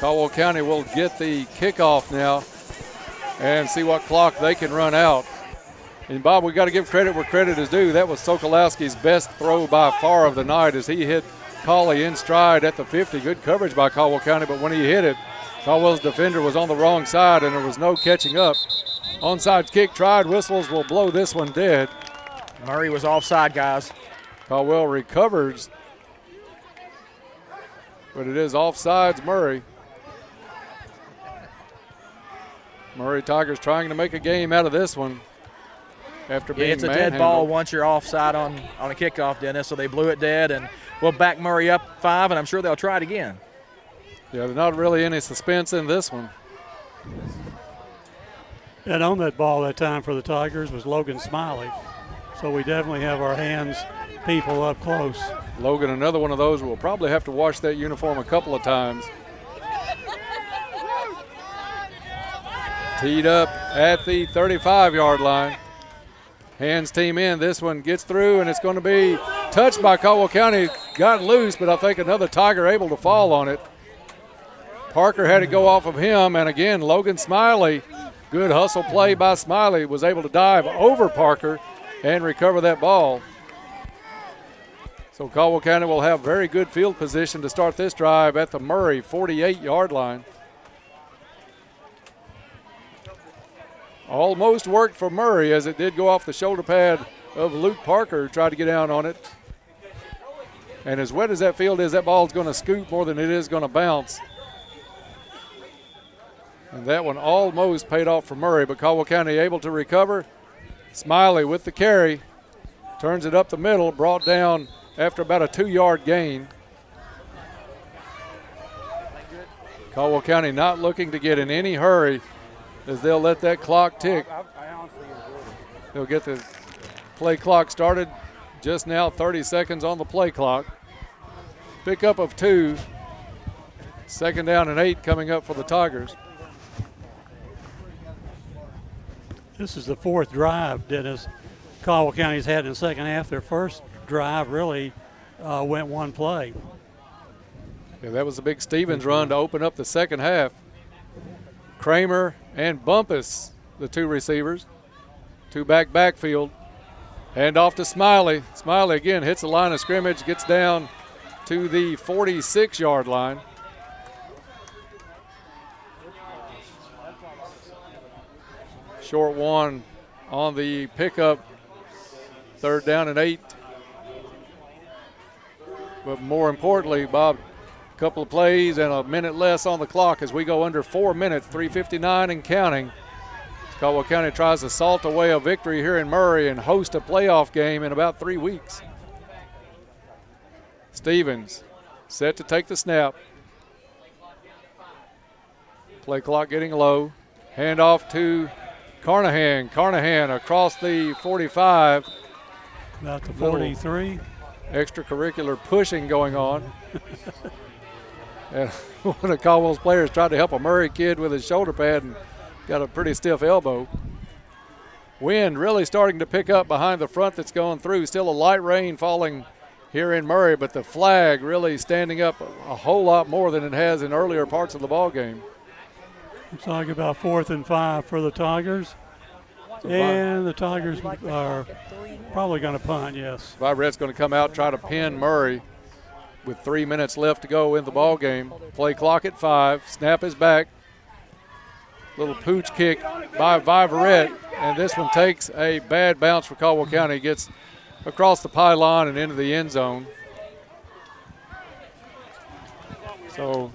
Speaker 26: Caldwell County will get the kickoff now and see what clock they can run out. And Bob, we got to give credit where credit is due. That was Sokolowski's best throw by far of the night as he hit Colley in stride at the 50. Good coverage by Caldwell County, but when he hit it, Caldwell's defender was on the wrong side and there was no catching up. Onside kick tried. Whistles will blow this one dead.
Speaker 4: Murray was offside, guys.
Speaker 26: Caldwell recovers, but it is offsides Murray. Murray Tigers trying to make a game out of this one after being
Speaker 4: it's a dead ball once you're offside on a kickoff, Dennis, so they blew it dead, and we'll back Murray up 5, and I'm sure they'll try it again.
Speaker 26: Yeah, there's not really any suspense in this one.
Speaker 13: And on that ball that time for the Tigers was Logan Smiley. So we definitely have our hands people up close.
Speaker 26: Logan, another one of those, will probably have to wash that uniform a couple of times. Teed up at the 35-yard line. Hands team in. This one gets through, and it's going to be touched by Caldwell County. Got loose, but I think another Tiger able to fall on it. Parker had to go off of him, and again, Logan Smiley. Good hustle play by Smiley, was able to dive over Parker and recover that ball. So Caldwell County will have very good field position to start this drive at the Murray 48-yard line. Almost worked for Murray as it did go off the shoulder pad of Luke Parker, who tried to get down on it. And as wet as that field is, that ball's going to scoop more than it is going to bounce. And that one almost paid off for Murray, but Caldwell County able to recover. Smiley with the carry, turns it up the middle, brought down after about a 2-yard gain. Caldwell County not looking to get in any hurry as they'll let that clock tick. They'll get the play clock started just now, 30 seconds on the play clock. Pickup of 2. 2nd down and 8 coming up for the Tigers.
Speaker 13: This is the 4th drive, Dennis, Caldwell County's had in the second half. Their first drive really went one play.
Speaker 26: Yeah, that was a big Stevens run to open up the second half. Kramer and Bumpus, the 2 receivers. 2-back backfield. Hand off to Smiley. Smiley again hits the line of scrimmage, gets down to the 46-yard line. Short one on the pickup. 3rd down and 8. But more importantly, Bob, a couple of plays and a minute less on the clock as we go under 4 minutes, 3:59 and counting. Caldwell County tries to salt away a victory here in Murray and host a playoff game in about 3 weeks. Stevens set to take the snap. Play clock getting low. Hand off to Carnahan. Carnahan across the 45.
Speaker 13: About the 43.
Speaker 26: Extracurricular pushing going on. And one of Caldwell's players tried to help a Murray kid with his shoulder pad and got a pretty stiff elbow. Wind really starting to pick up behind the front that's going through. Still a light rain falling here in Murray, but the flag really standing up a whole lot more than it has in earlier parts of the ball game.
Speaker 13: Looks like about 4th and 5 for the Tigers. And the Tigers are probably going to punt, yes.
Speaker 26: Viverette's going to come out, try to pin Murray with 3 minutes left to go in the ball game. Play clock at 5. Snap is back. Little pooch kick by Viverette, and this one takes a bad bounce for Caldwell County. Gets across the pylon and into the end zone. So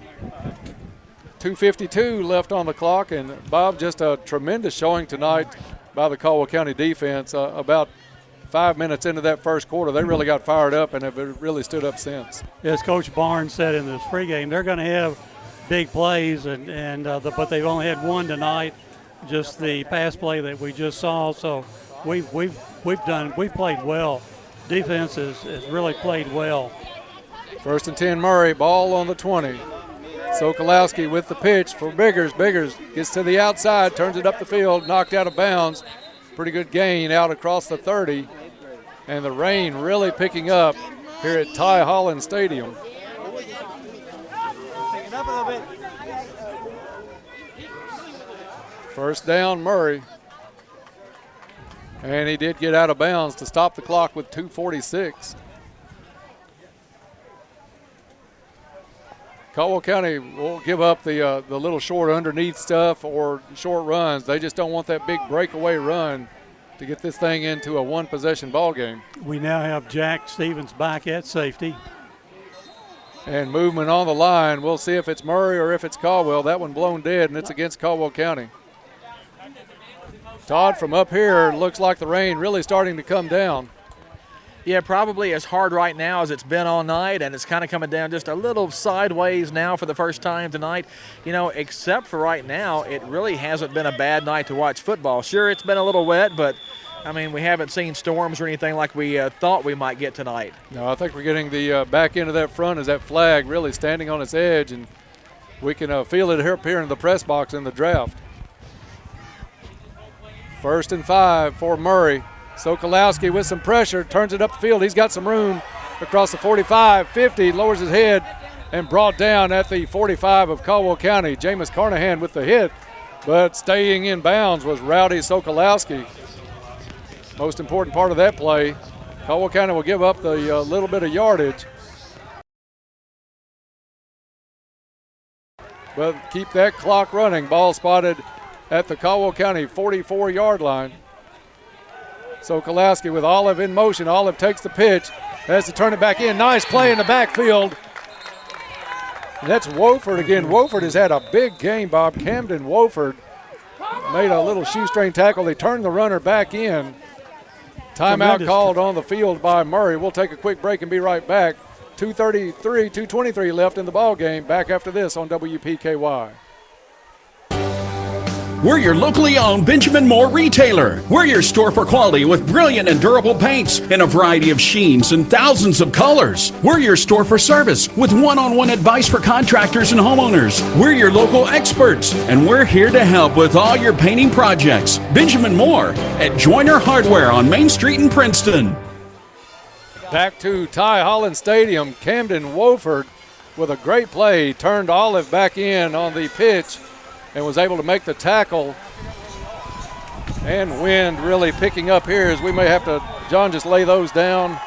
Speaker 26: 2:52 left on the clock, and Bob, just a tremendous showing tonight by the Caldwell County defense. About 5 minutes into that first quarter, they really got fired up and have really stood up since.
Speaker 13: As Coach Barnes said in this pregame, they're going to have big plays, but they've only had one tonight, just the pass play that we just saw. So we've played well. Defense has really played well.
Speaker 26: 1st and 10 Murray, ball on the 20. Sokolowski with the pitch for Biggers. Biggers gets to the outside, turns it up the field, knocked out of bounds. Pretty good gain out across the 30. And the rain really picking up here at Ty Holland Stadium. First down, Murray. And he did get out of bounds to stop the clock with 2:46. Caldwell County will give up the little short underneath stuff or short runs. They just don't want that big breakaway run to get this thing into a one-possession ball game.
Speaker 13: We now have Jack Stevens back at safety.
Speaker 26: And movement on the line. We'll see if it's Murray or if it's Caldwell. That one blown dead, and it's against Caldwell County. Todd, from up here, looks like the rain really starting to come down.
Speaker 4: Yeah, probably as hard right now as it's been all night, and it's kind of coming down just a little sideways now for the first time tonight. You know, except for right now, it really hasn't been a bad night to watch football. Sure, it's been a little wet, but, I mean, we haven't seen storms or anything like we thought we might get tonight.
Speaker 26: No, I think we're getting the back end of that front as that flag really standing on its edge, and we can feel it up here in the press box in the draft. 1st and 5 for Murray. Sokolowski with some pressure, turns it up the field. He's got some room across the 45, 50, lowers his head and brought down at the 45 of Caldwell County. Jameis Carnahan with the hit, but staying in bounds was Rowdy Sokolowski. Most important part of that play Caldwell County will give up the little bit of yardage. But keep that clock running. Ball spotted at the Caldwell County 44-yard line. So Kolaski with Olive in motion. Olive takes the pitch, has to turn it back in. Nice play in the backfield. And that's Wofford again. Wofford has had a big game, Bob. Camden Wofford made a little shoestring tackle. They turned the runner back in. Timeout called on the field by Murray. We'll take a quick break and be right back. 2:23 left in the ball game. Back after this on WPKY.
Speaker 1: We're your locally owned Benjamin Moore retailer. We're your store for quality with brilliant and durable paints in a variety of sheens and thousands of colors. We're your store for service with one-on-one advice for contractors and homeowners. We're your local experts, and we're here to help with all your painting projects. Benjamin Moore at Joyner Hardware on Main Street in Princeton.
Speaker 26: Back to Ty Holland Stadium. Camden Wofford with a great play turned Olive back in on the pitch and was able to make the tackle. And wind really picking up here as we may have to, John, just lay those down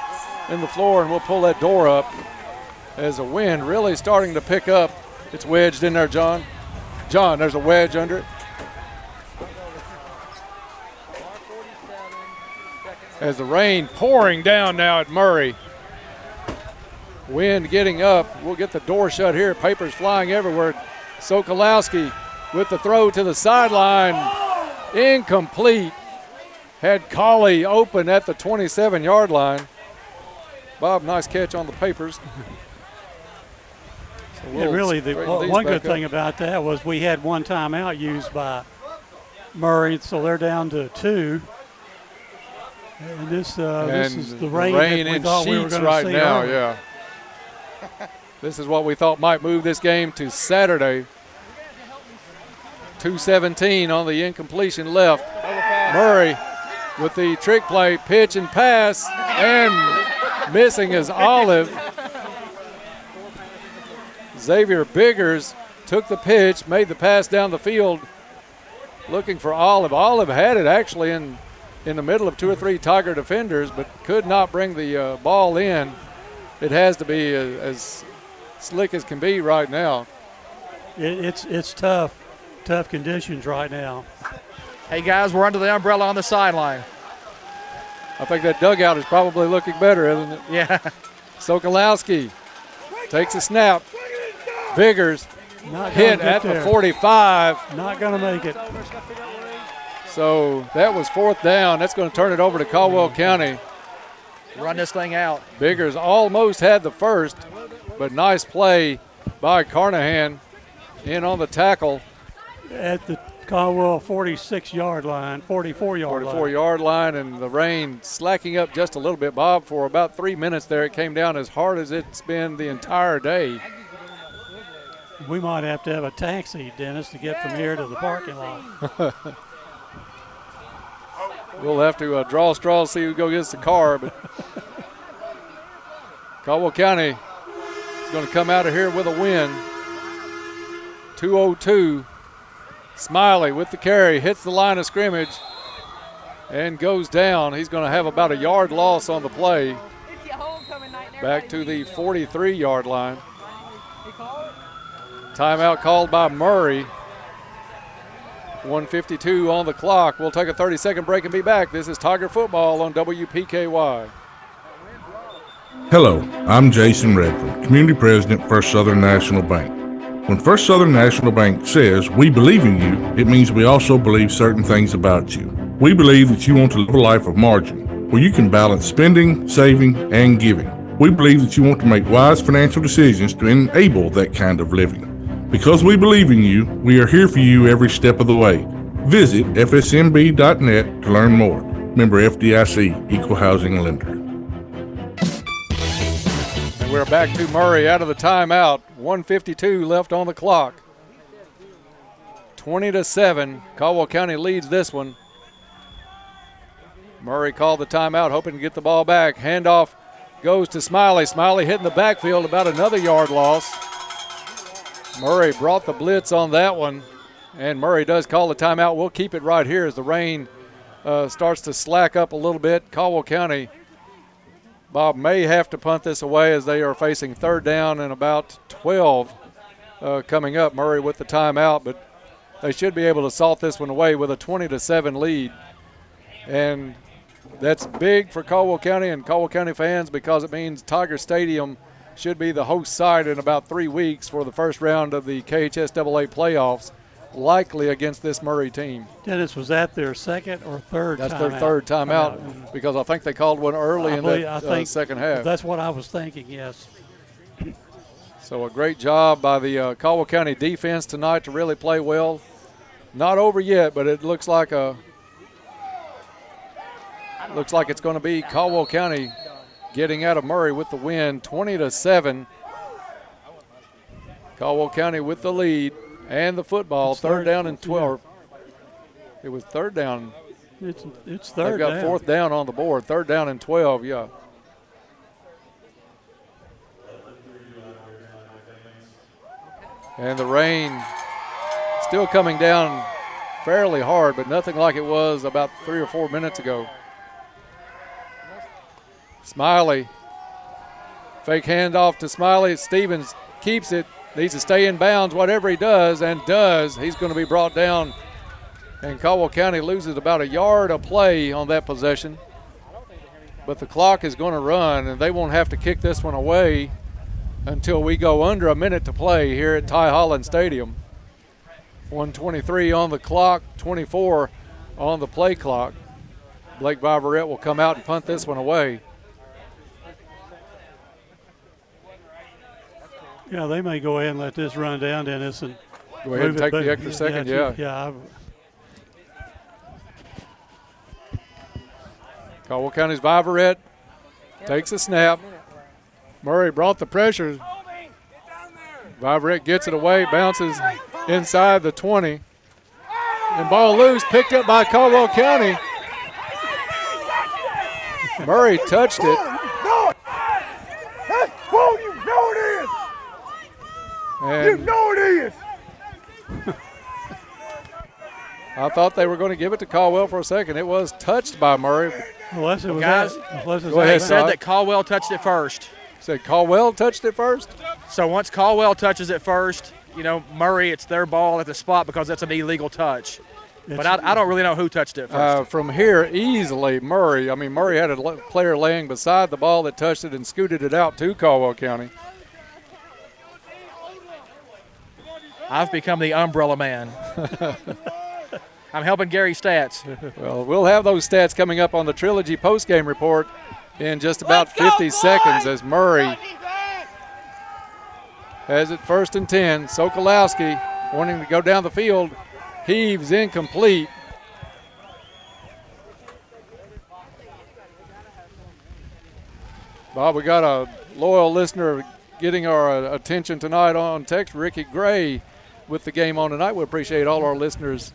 Speaker 26: in the floor and we'll pull that door up as the wind really starting to pick up. It's wedged in there, John. John, there's a wedge under it. As the rain pouring down now at Murray. Wind getting up. We'll get the door shut here. Papers flying everywhere. Sokolowski with the throw to the sideline. Incomplete. Had Colley open at the 27-yard line. Bob, nice catch on the papers. So
Speaker 13: we'll really, one good thing about that was we had one timeout used by Murray, so they're down to 2. And this is the rain that we thought we were going to see now. Early.
Speaker 26: Yeah. This is what we thought might move this game to Saturday. 2:17 on the incompletion left. Murray with the trick play, pitch and pass, and missing is Olive. Xavier Biggers took the pitch, made the pass down the field, looking for Olive. Olive had it actually in the middle of 2 or 3 Tiger defenders, but could not bring the ball in. It has to be as slick as can be right now.
Speaker 13: It's tough conditions right now.
Speaker 4: Hey guys, we're under the umbrella on the sideline.
Speaker 26: I think that dugout is probably looking better, isn't it?
Speaker 4: Yeah.
Speaker 26: Sokolowski takes a snap. Biggers hit at the 45.
Speaker 13: Not going to make it.
Speaker 26: So that was 4th down. That's going to turn it over to Caldwell County.
Speaker 4: Run this thing out.
Speaker 26: Biggers almost had the first, but nice play by Carnahan in on the tackle.
Speaker 13: At the Caldwell 46-yard line, 44-yard line.
Speaker 26: 44-yard line, and the rain slacking up just a little bit, Bob. For about 3 minutes there, it came down as hard as it's been the entire day.
Speaker 13: We might have to have a taxi, Dennis, to get from here to the parking lot.
Speaker 26: We'll have to draw straws, see who gets the car. But Caldwell County is going to come out of here with a win. 2:02. Smiley with the carry, hits the line of scrimmage and goes down. He's going to have about a yard loss on the play. Back to the 43-yard line. Timeout called by Murray. 1:52 on the clock. We'll take a 30-second break and be back. This is Tiger Football on WPKY.
Speaker 10: Hello, I'm Jason Redford, Community President, First Southern National Bank. When First Southern National Bank says we believe in you, it means we also believe certain things about you. We believe that you want to live a life of margin, where you can balance spending, saving, and giving. We believe that you want to make wise financial decisions to enable that kind of living. Because we believe in you, we are here for you every step of the way. Visit fsmb.net to learn more. Member FDIC, Equal Housing Lender.
Speaker 26: And we're back to Murray out of the timeout. 1:52 left on the clock. 20-7. Caldwell County leads this one. Murray called the timeout, hoping to get the ball back. Handoff goes to Smiley. Smiley hitting the backfield, about another yard loss. Murray brought the blitz on that one, and Murray does call the timeout. We'll keep it right here as the rain starts to slack up a little bit. Caldwell County Bob may have to punt this away as they are facing third down and about 12 coming up. Murray with the timeout, but they should be able to salt this one away with a 20-7 lead. And that's big for Caldwell County and Caldwell County fans because it means Tiger Stadium should be the host site in about 3 weeks for the first round of the KHSAA playoffs, likely against this Murray team.
Speaker 13: Dennis, was that their second or third
Speaker 26: That's
Speaker 13: timeout?
Speaker 26: their third timeout because I think they called one early in the second half.
Speaker 13: That's what I was thinking, yes.
Speaker 26: So a great job by the Caldwell County defense tonight to really play well. Not over yet, but it looks like it's going to be Caldwell County getting out of Murray with the win, 20-7. Caldwell County with the lead and the football. Third down and 12. It was third down.
Speaker 13: It's third down.
Speaker 26: They've got fourth down on the board. Third down and 12, yeah. And the rain still coming down fairly hard, but nothing like it was about 3 or 4 minutes ago. Smiley. Fake handoff to Smiley. Stevens keeps it. Needs to stay in bounds, whatever he does, and does. He's going to be brought down. And Caldwell County loses about a yard of play on that possession. But the clock is going to run, and they won't have to kick this one away until we go under a minute to play here at Ty Holland Stadium. 1:23 on the clock, 24 on the play clock. Blake Viverette will come out and punt this one away.
Speaker 13: Yeah, they may go ahead and let this run down, Dennis, and
Speaker 26: go ahead and take the extra second,
Speaker 13: yeah.
Speaker 26: Caldwell County's Viverette takes a snap. Murray brought the pressure. Viverette gets it away, bounces inside the 20. And ball loose, picked up by Caldwell County. Murray touched it.
Speaker 18: You know it is.
Speaker 26: I thought they were going to give it to Caldwell for a second. It was touched by Murray.
Speaker 13: Unless it was
Speaker 4: guys,
Speaker 26: go ahead,
Speaker 4: said that Caldwell touched it first.
Speaker 26: Said Caldwell touched it first?
Speaker 4: So once Caldwell touches it first, Murray, it's their ball at the spot because that's an illegal touch. But I don't really know who touched it first.
Speaker 26: From here, easily Murray. I mean, Murray had a player laying beside the ball that touched it and scooted it out to Caldwell County.
Speaker 4: I've become the umbrella man. I'm helping Gary stats.
Speaker 26: Well, we'll have those stats coming up on the Trilogy postgame report in just about 50 seconds as Murray has it 1st and 10. Sokolowski wanting to go down the field. Heaves incomplete. Bob, we got a loyal listener getting our attention tonight on text, Ricky Gray, with the game on tonight. We appreciate all our listeners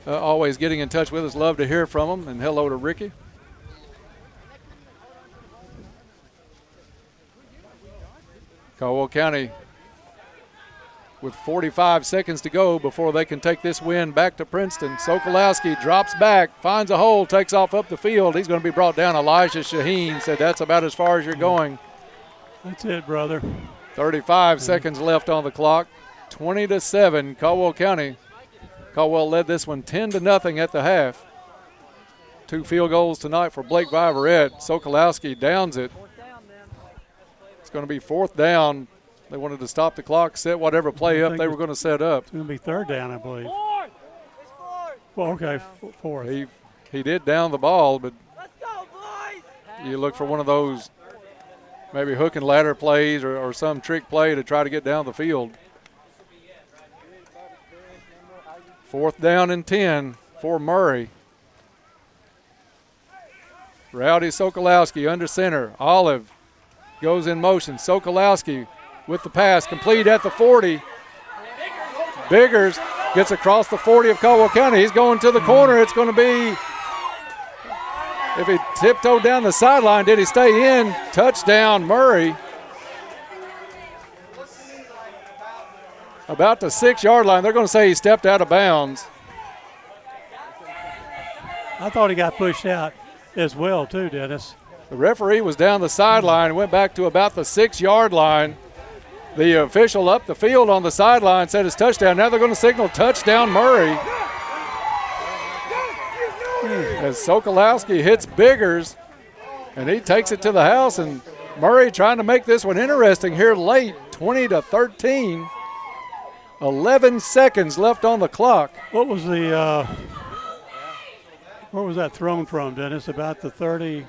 Speaker 26: always getting in touch with us. Love to hear from them, and hello to Ricky. Caldwell County with 45 seconds to go before they can take this win back to Princeton. Sokolowski drops back, finds a hole, takes off up the field. He's going to be brought down. Elijah Shaheen said that's about as far as you're going.
Speaker 13: That's it, brother.
Speaker 26: 35 seconds left on the clock. 20-7, Caldwell County. Caldwell led this one 10-0 at the half. 2 field goals tonight for Blake Viverette. Sokolowski downs it. It's going to be 4th down. They wanted to stop the clock, set whatever play up they were going to set up.
Speaker 13: It's going to be 3rd down, I believe. Well, okay, 4th.
Speaker 26: He did down the ball, but you look for one of those maybe hook and ladder plays or some trick play to try to get down the field. 4th down and 10 for Murray. Rowdy Sokolowski under center. Olive goes in motion. Sokolowski with the pass, complete at the 40. Biggers gets across the 40 of Caldwell County. He's going to the corner. It's going to be, if he tiptoed down the sideline, did he stay in? Touchdown, Murray. About the 6-yard line. They're going to say he stepped out of bounds.
Speaker 13: I thought he got pushed out as well, too, Dennis.
Speaker 26: The referee was down the sideline and went back to about the 6-yard line. The official up the field on the sideline said it's touchdown. Now they're going to signal touchdown Murray. As Sokolowski hits Biggers, and he takes it to the house, and Murray trying to make this one interesting here late, 20-13. 11 seconds left on the clock.
Speaker 13: What was the where was that thrown from, Dennis? About the 30,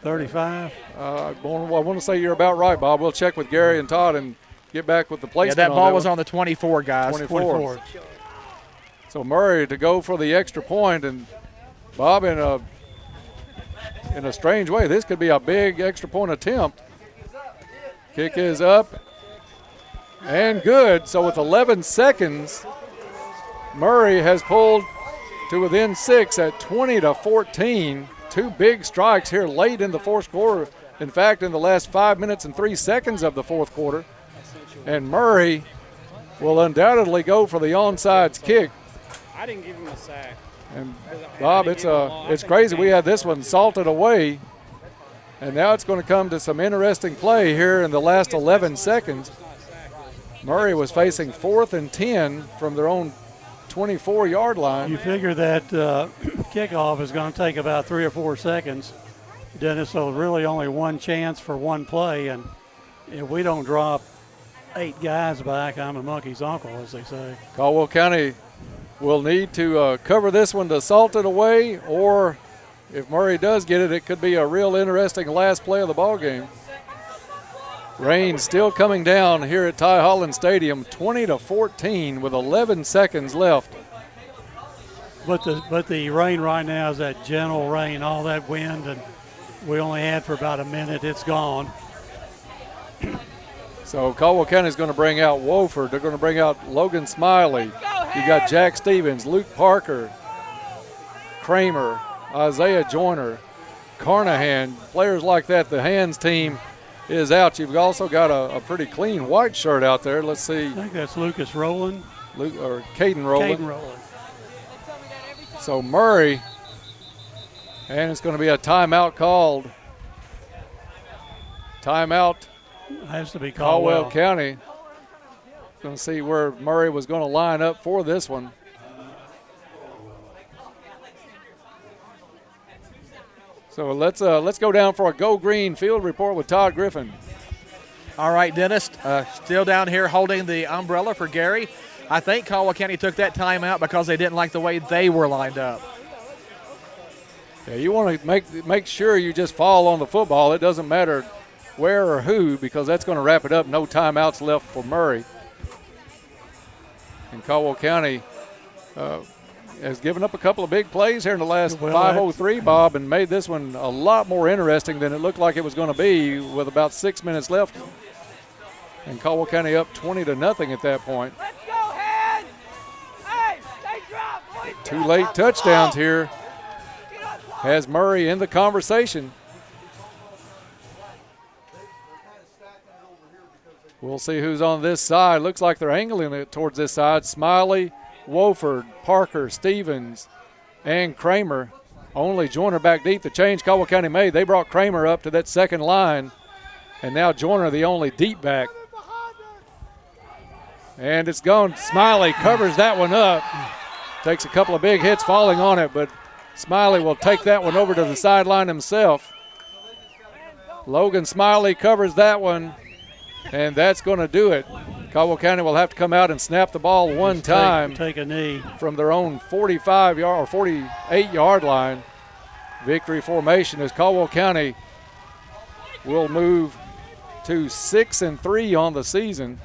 Speaker 13: 35?
Speaker 26: I want to say you're about right, Bob. We'll check with Gary and Todd and get back with the placement.
Speaker 4: Yeah, that ball was on the 24, guys.
Speaker 26: 24. So Murray to go for the extra point, and Bob, in a strange way, this could be a big extra point attempt. Kick is up and good. So with 11 seconds, Murray has pulled to within 6 at 20-14. 2 big strikes here late in the fourth quarter. In fact, in the last 5 minutes and 3 seconds of the fourth quarter. And Murray will undoubtedly go for the onside kick.
Speaker 11: I didn't give him a sack.
Speaker 26: And Bob, it's crazy. We had this one salted away, and now it's going to come to some interesting play here in the last 11 seconds. Murray was facing 4th and 10 from their own 24-yard line.
Speaker 13: You figure that kickoff is going to take about 3 or 4 seconds, Dennis, so really only one chance for one play, and if we don't drop 8 guys back, I'm a monkey's uncle, as they say.
Speaker 26: Caldwell County will need to cover this one to salt it away, or if Murray does get it, it could be a real interesting last play of the ball game. Rain still coming down here at Ty Holland Stadium, 20-14 with 11 seconds left.
Speaker 13: But the rain right now is that gentle rain, all that wind, and we only had for about a minute. It's gone.
Speaker 26: So Caldwell County is going to bring out Wofford. They're going to bring out Logan Smiley. You got Jack Stevens, Luke Parker, Kramer, Isaiah Joyner, Carnahan, players like that. The hands team is out. You've also got a pretty clean white shirt out there. Let's see.
Speaker 13: I think that's Lucas Rowland.
Speaker 26: Or Caden Rowland.
Speaker 13: Caden Rowland.
Speaker 26: So Murray, and it's going to be a timeout called. Timeout.
Speaker 13: Has to be
Speaker 26: Caldwell County. Going to see where Murray was going to line up for this one. So let's go down for a Go Green field report with Todd Griffin.
Speaker 4: All right, Dennis, still down here holding the umbrella for Gary. I think Caldwell County took that timeout because they didn't like the way they were lined up.
Speaker 26: Yeah, you want to make sure you just fall on the football. It doesn't matter where or who, because that's going to wrap it up. No timeouts left for Murray. And Caldwell County has given up a couple of big plays here in the last 5:03, Bob, and made this one a lot more interesting than it looked like it was going to be with about 6 minutes left. And Caldwell County up 20-0 at that point.
Speaker 18: Let's go, Head! Hey, stay drop, boys.
Speaker 26: 2 late touchdowns here has Murray in the conversation. We'll see who's on this side. Looks like they're angling it towards this side. Smiley, Wofford, Parker, Stevens, and Kramer. Only Joyner back deep. The change Caldwell County made, they brought Kramer up to that second line, and now Joyner the only deep back. And it's gone. Smiley covers that one up. Takes a couple of big hits falling on it, but Smiley will take that one over to the sideline himself. Logan Smiley covers that one, and that's going to do it. Caldwell County will have to come out and snap the ball one time.
Speaker 13: Take a knee.
Speaker 26: From their own 45-yard or 48-yard line. Victory formation as Caldwell County will move to 6-3 on the season.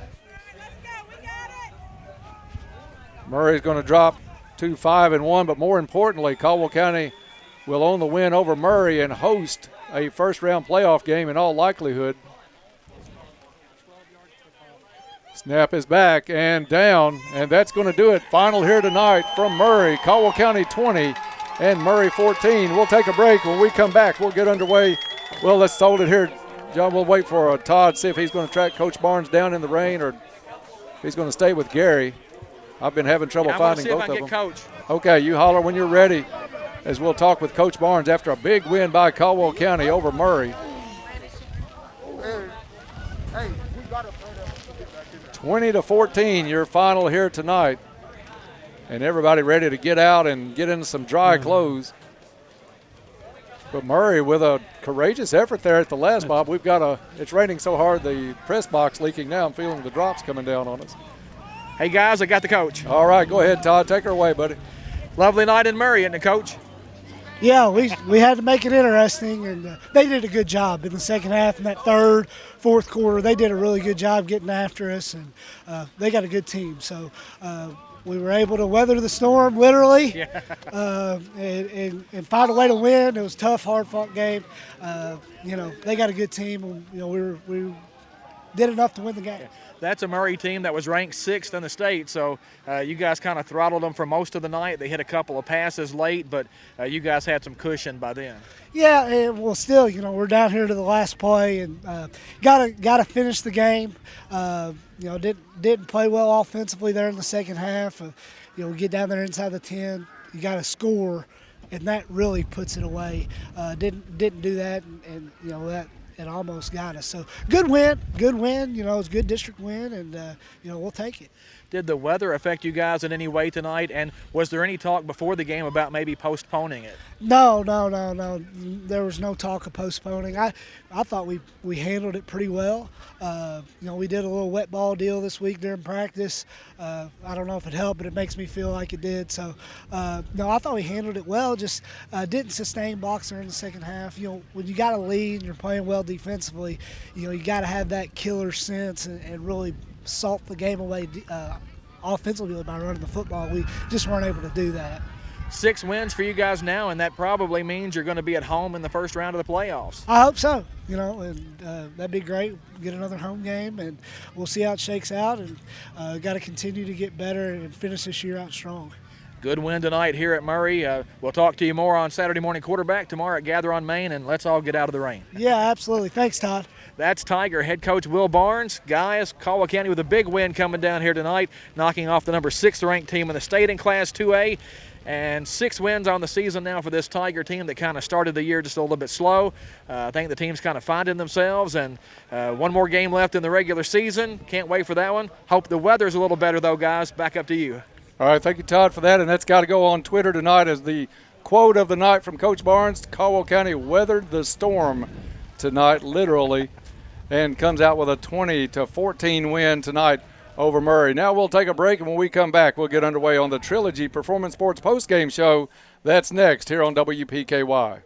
Speaker 26: Murray's going to drop to 5-1, but more importantly, Caldwell County will own the win over Murray and host a first-round playoff game in all likelihood. Snap is back and down, and that's going to do it. Final here tonight from Murray. Caldwell County 20 and Murray 14. We'll take a break. When we come back, we'll get underway. Well, let's hold it here. John, we'll wait for Todd, see if he's going to track Coach Barnes down in the rain or if he's going to stay with Gary. I've been having trouble finding both of them.
Speaker 4: Coach.
Speaker 26: Okay, you holler when you're ready. as we'll talk with Coach Barnes after a big win by Caldwell County over Murray. 20-14, your final here tonight. And everybody ready to get out and get into some dry clothes. But Murray with a courageous effort there at the last, Bob. It's raining so hard, the press box leaking now. I'm feeling the drops coming down on us.
Speaker 4: Hey, guys, I got the coach.
Speaker 26: All right, go ahead, Todd. Take her away, buddy.
Speaker 4: Lovely night in Murray, isn't it, Coach?
Speaker 12: Yeah, we had to make it interesting, and they did a good job in the second half. In that third, fourth quarter, they did a really good job getting after us, and they got a good team. So we were able to weather the storm, literally, and find a way to win. It was a tough, hard-fought game. They got a good team, and we did enough to win the game.
Speaker 4: That's a Murray team that was ranked 6th in the state, so you guys kind of throttled them for most of the night. They hit a couple of passes late, but you guys had some cushion by then.
Speaker 12: Yeah, and well, still, we're down here to the last play, and gotta finish the game. Didn't play well offensively there in the second half. We get down there inside the 10, you got to score, and that really puts it away. Didn't do that, and that. It almost got us. So good win. It was a good district win, and we'll take it.
Speaker 4: Did the weather affect you guys in any way tonight? And was there any talk before the game about maybe postponing it?
Speaker 12: No. There was no talk of postponing. I thought we handled it pretty well. We did a little wet ball deal this week during practice. I don't know if it helped, but it makes me feel like it did. So, no, I thought we handled it well. Just didn't sustain blocks there in the second half. When you got a lead and you're playing well defensively, you got to have that killer sense and really salt the game away offensively by running the football. We just weren't able to do that.
Speaker 4: 6 wins for you guys now, and that probably means you're going to be at home in the first round of the playoffs.
Speaker 12: I hope so. And that'd be great. Get another home game, and we'll see how it shakes out. And got to continue to get better and finish this year out strong.
Speaker 4: Good win tonight here at Murray. We'll talk to you more on Saturday Morning Quarterback tomorrow at Gather on Main, and let's all get out of the rain.
Speaker 12: Yeah, absolutely. Thanks, Todd.
Speaker 4: That's Tiger head coach Will Barnes. Guys, Caldwell County with a big win coming down here tonight, knocking off the number 6th ranked team in the state in Class 2A. And 6 wins on the season now for this Tiger team that kind of started the year just a little bit slow. I think the team's kind of finding themselves, and one more game left in the regular season. Can't wait for that one. Hope the weather's a little better, though, guys. Back up to you.
Speaker 26: All right, thank you, Todd, for that. And that's got to go on Twitter tonight as the quote of the night from Coach Barnes. Caldwell County weathered the storm tonight, literally, and comes out with a 20-14 win tonight over Murray. Now we'll take a break, and when we come back, we'll get underway on the Trilogy Performance Sports postgame show. That's next here on WPKY.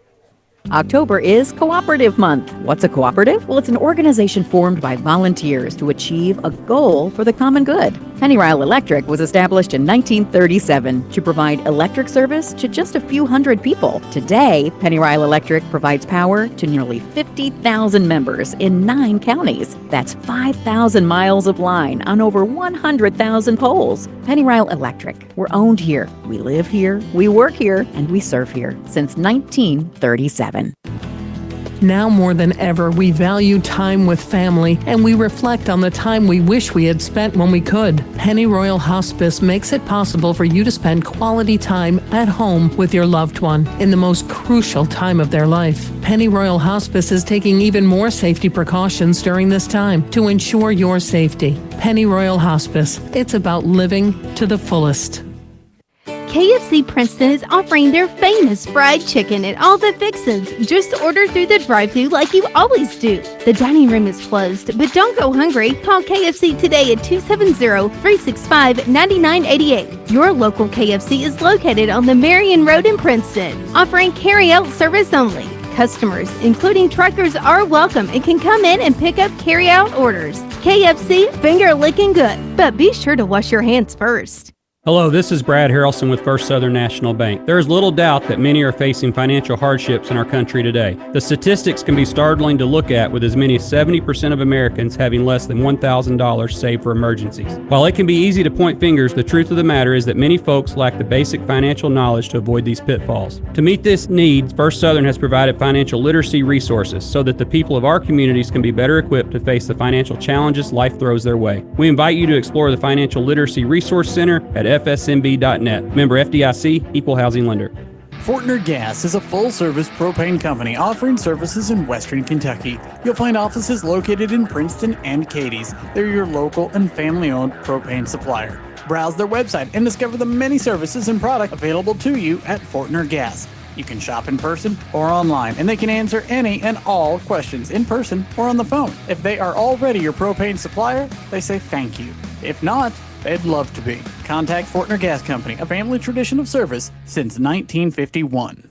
Speaker 14: October is Cooperative Month. What's a cooperative? Well, it's an organization formed by volunteers to achieve a goal for the common good. Pennyrile Electric was established in 1937 to provide electric service to just a few hundred people. Today, Pennyrile Electric provides power to nearly 50,000 members in 9 counties. That's 5,000 miles of line on over 100,000 poles. Pennyrile Electric. We're owned here. We live here. We work here. And we serve here since 1937.
Speaker 15: Now more than ever, we value time with family, and we reflect on the time we wish we had spent when we could. Pennyroyal Hospice makes it possible for you to spend quality time at home with your loved one in the most crucial time of their life. Pennyroyal Hospice is taking even more safety precautions during this time to ensure your safety. Pennyroyal Hospice. It's about living to the fullest.
Speaker 20: KFC Princeton is offering their famous fried chicken and all the fixins. Just order through the drive-thru like you always do. The dining room is closed, but don't go hungry. Call KFC today at 270-365-9988. Your local KFC is located on the Marion Road in Princeton, offering carry-out service only. Customers, including truckers, are welcome and can come in and pick up carry-out orders. KFC, finger licking good, but be sure to wash your hands first.
Speaker 24: Hello, this is Brad Harrelson with First Southern National Bank. There is little doubt that many are facing financial hardships in our country today. The statistics can be startling to look at, with as many as 70% of Americans having less than $1,000 saved for emergencies. While it can be easy to point fingers, the truth of the matter is that many folks lack the basic financial knowledge to avoid these pitfalls. To meet this need, First Southern has provided financial literacy resources so that the people of our communities can be better equipped to face the financial challenges life throws their way. We invite you to explore the Financial Literacy Resource Center at fsmb.net. Member FDIC, Equal Housing Lender.
Speaker 3: Fortner Gas is a full-service propane company offering services in western Kentucky. You'll find offices located in Princeton and Cadiz. They're your local and family-owned propane supplier. Browse their website and discover the many services and products available to you at Fortner Gas. You can shop in person or online, and they can answer any and all questions in person or on the phone. If they are already your propane supplier, they say thank you. If not, they'd love to be. Contact Fortner Gas Company, a family tradition of service since 1951.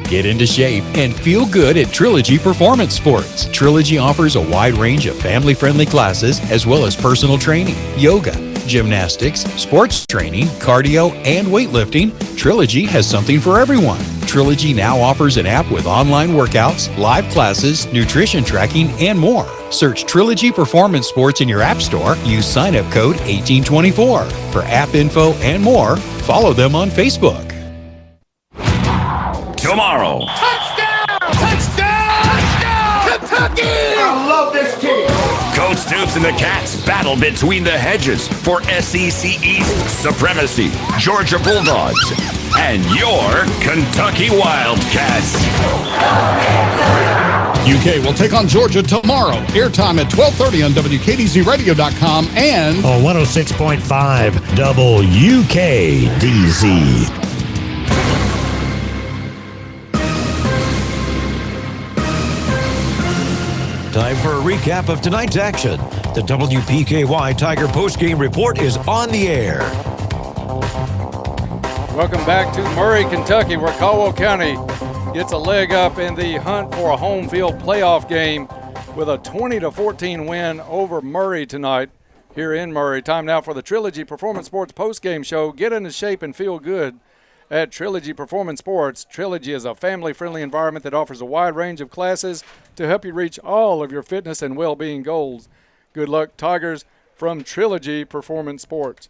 Speaker 1: Get into shape and feel good at Trilogy Performance Sports. Trilogy offers a wide range of family-friendly classes as well as personal training, yoga, gymnastics, sports training, cardio, and weightlifting. Trilogy has something for everyone. Trilogy now offers an app with online workouts, live classes, nutrition tracking, and more. Search Trilogy Performance Sports in your app store. Use sign-up code 1824. For app info and more, follow them on Facebook.
Speaker 19: Tomorrow.
Speaker 18: Touchdown! Touchdown! Touchdown! Kentucky! I love this team.
Speaker 19: Coach Stoops and the Cats battle between the hedges for SEC East supremacy. Georgia Bulldogs and your Kentucky Wildcats.
Speaker 22: UK will take on Georgia tomorrow. Airtime at 12:30 on WKDZRadio.com and
Speaker 23: on 106.5 WKDZ.
Speaker 7: Time for a recap of tonight's action. The WPKY Tiger postgame report is on the air.
Speaker 26: Welcome back to Murray, Kentucky, where Caldwell County gets a leg up in the hunt for a home field playoff game with a 20-14 win over Murray tonight here in Murray. Time now for the Trilogy Performance Sports postgame show. Get into shape and feel good at Trilogy Performance Sports. Trilogy is a family-friendly environment that offers a wide range of classes to help you reach all of your fitness and well-being goals. Good luck, Tigers, from Trilogy Performance Sports.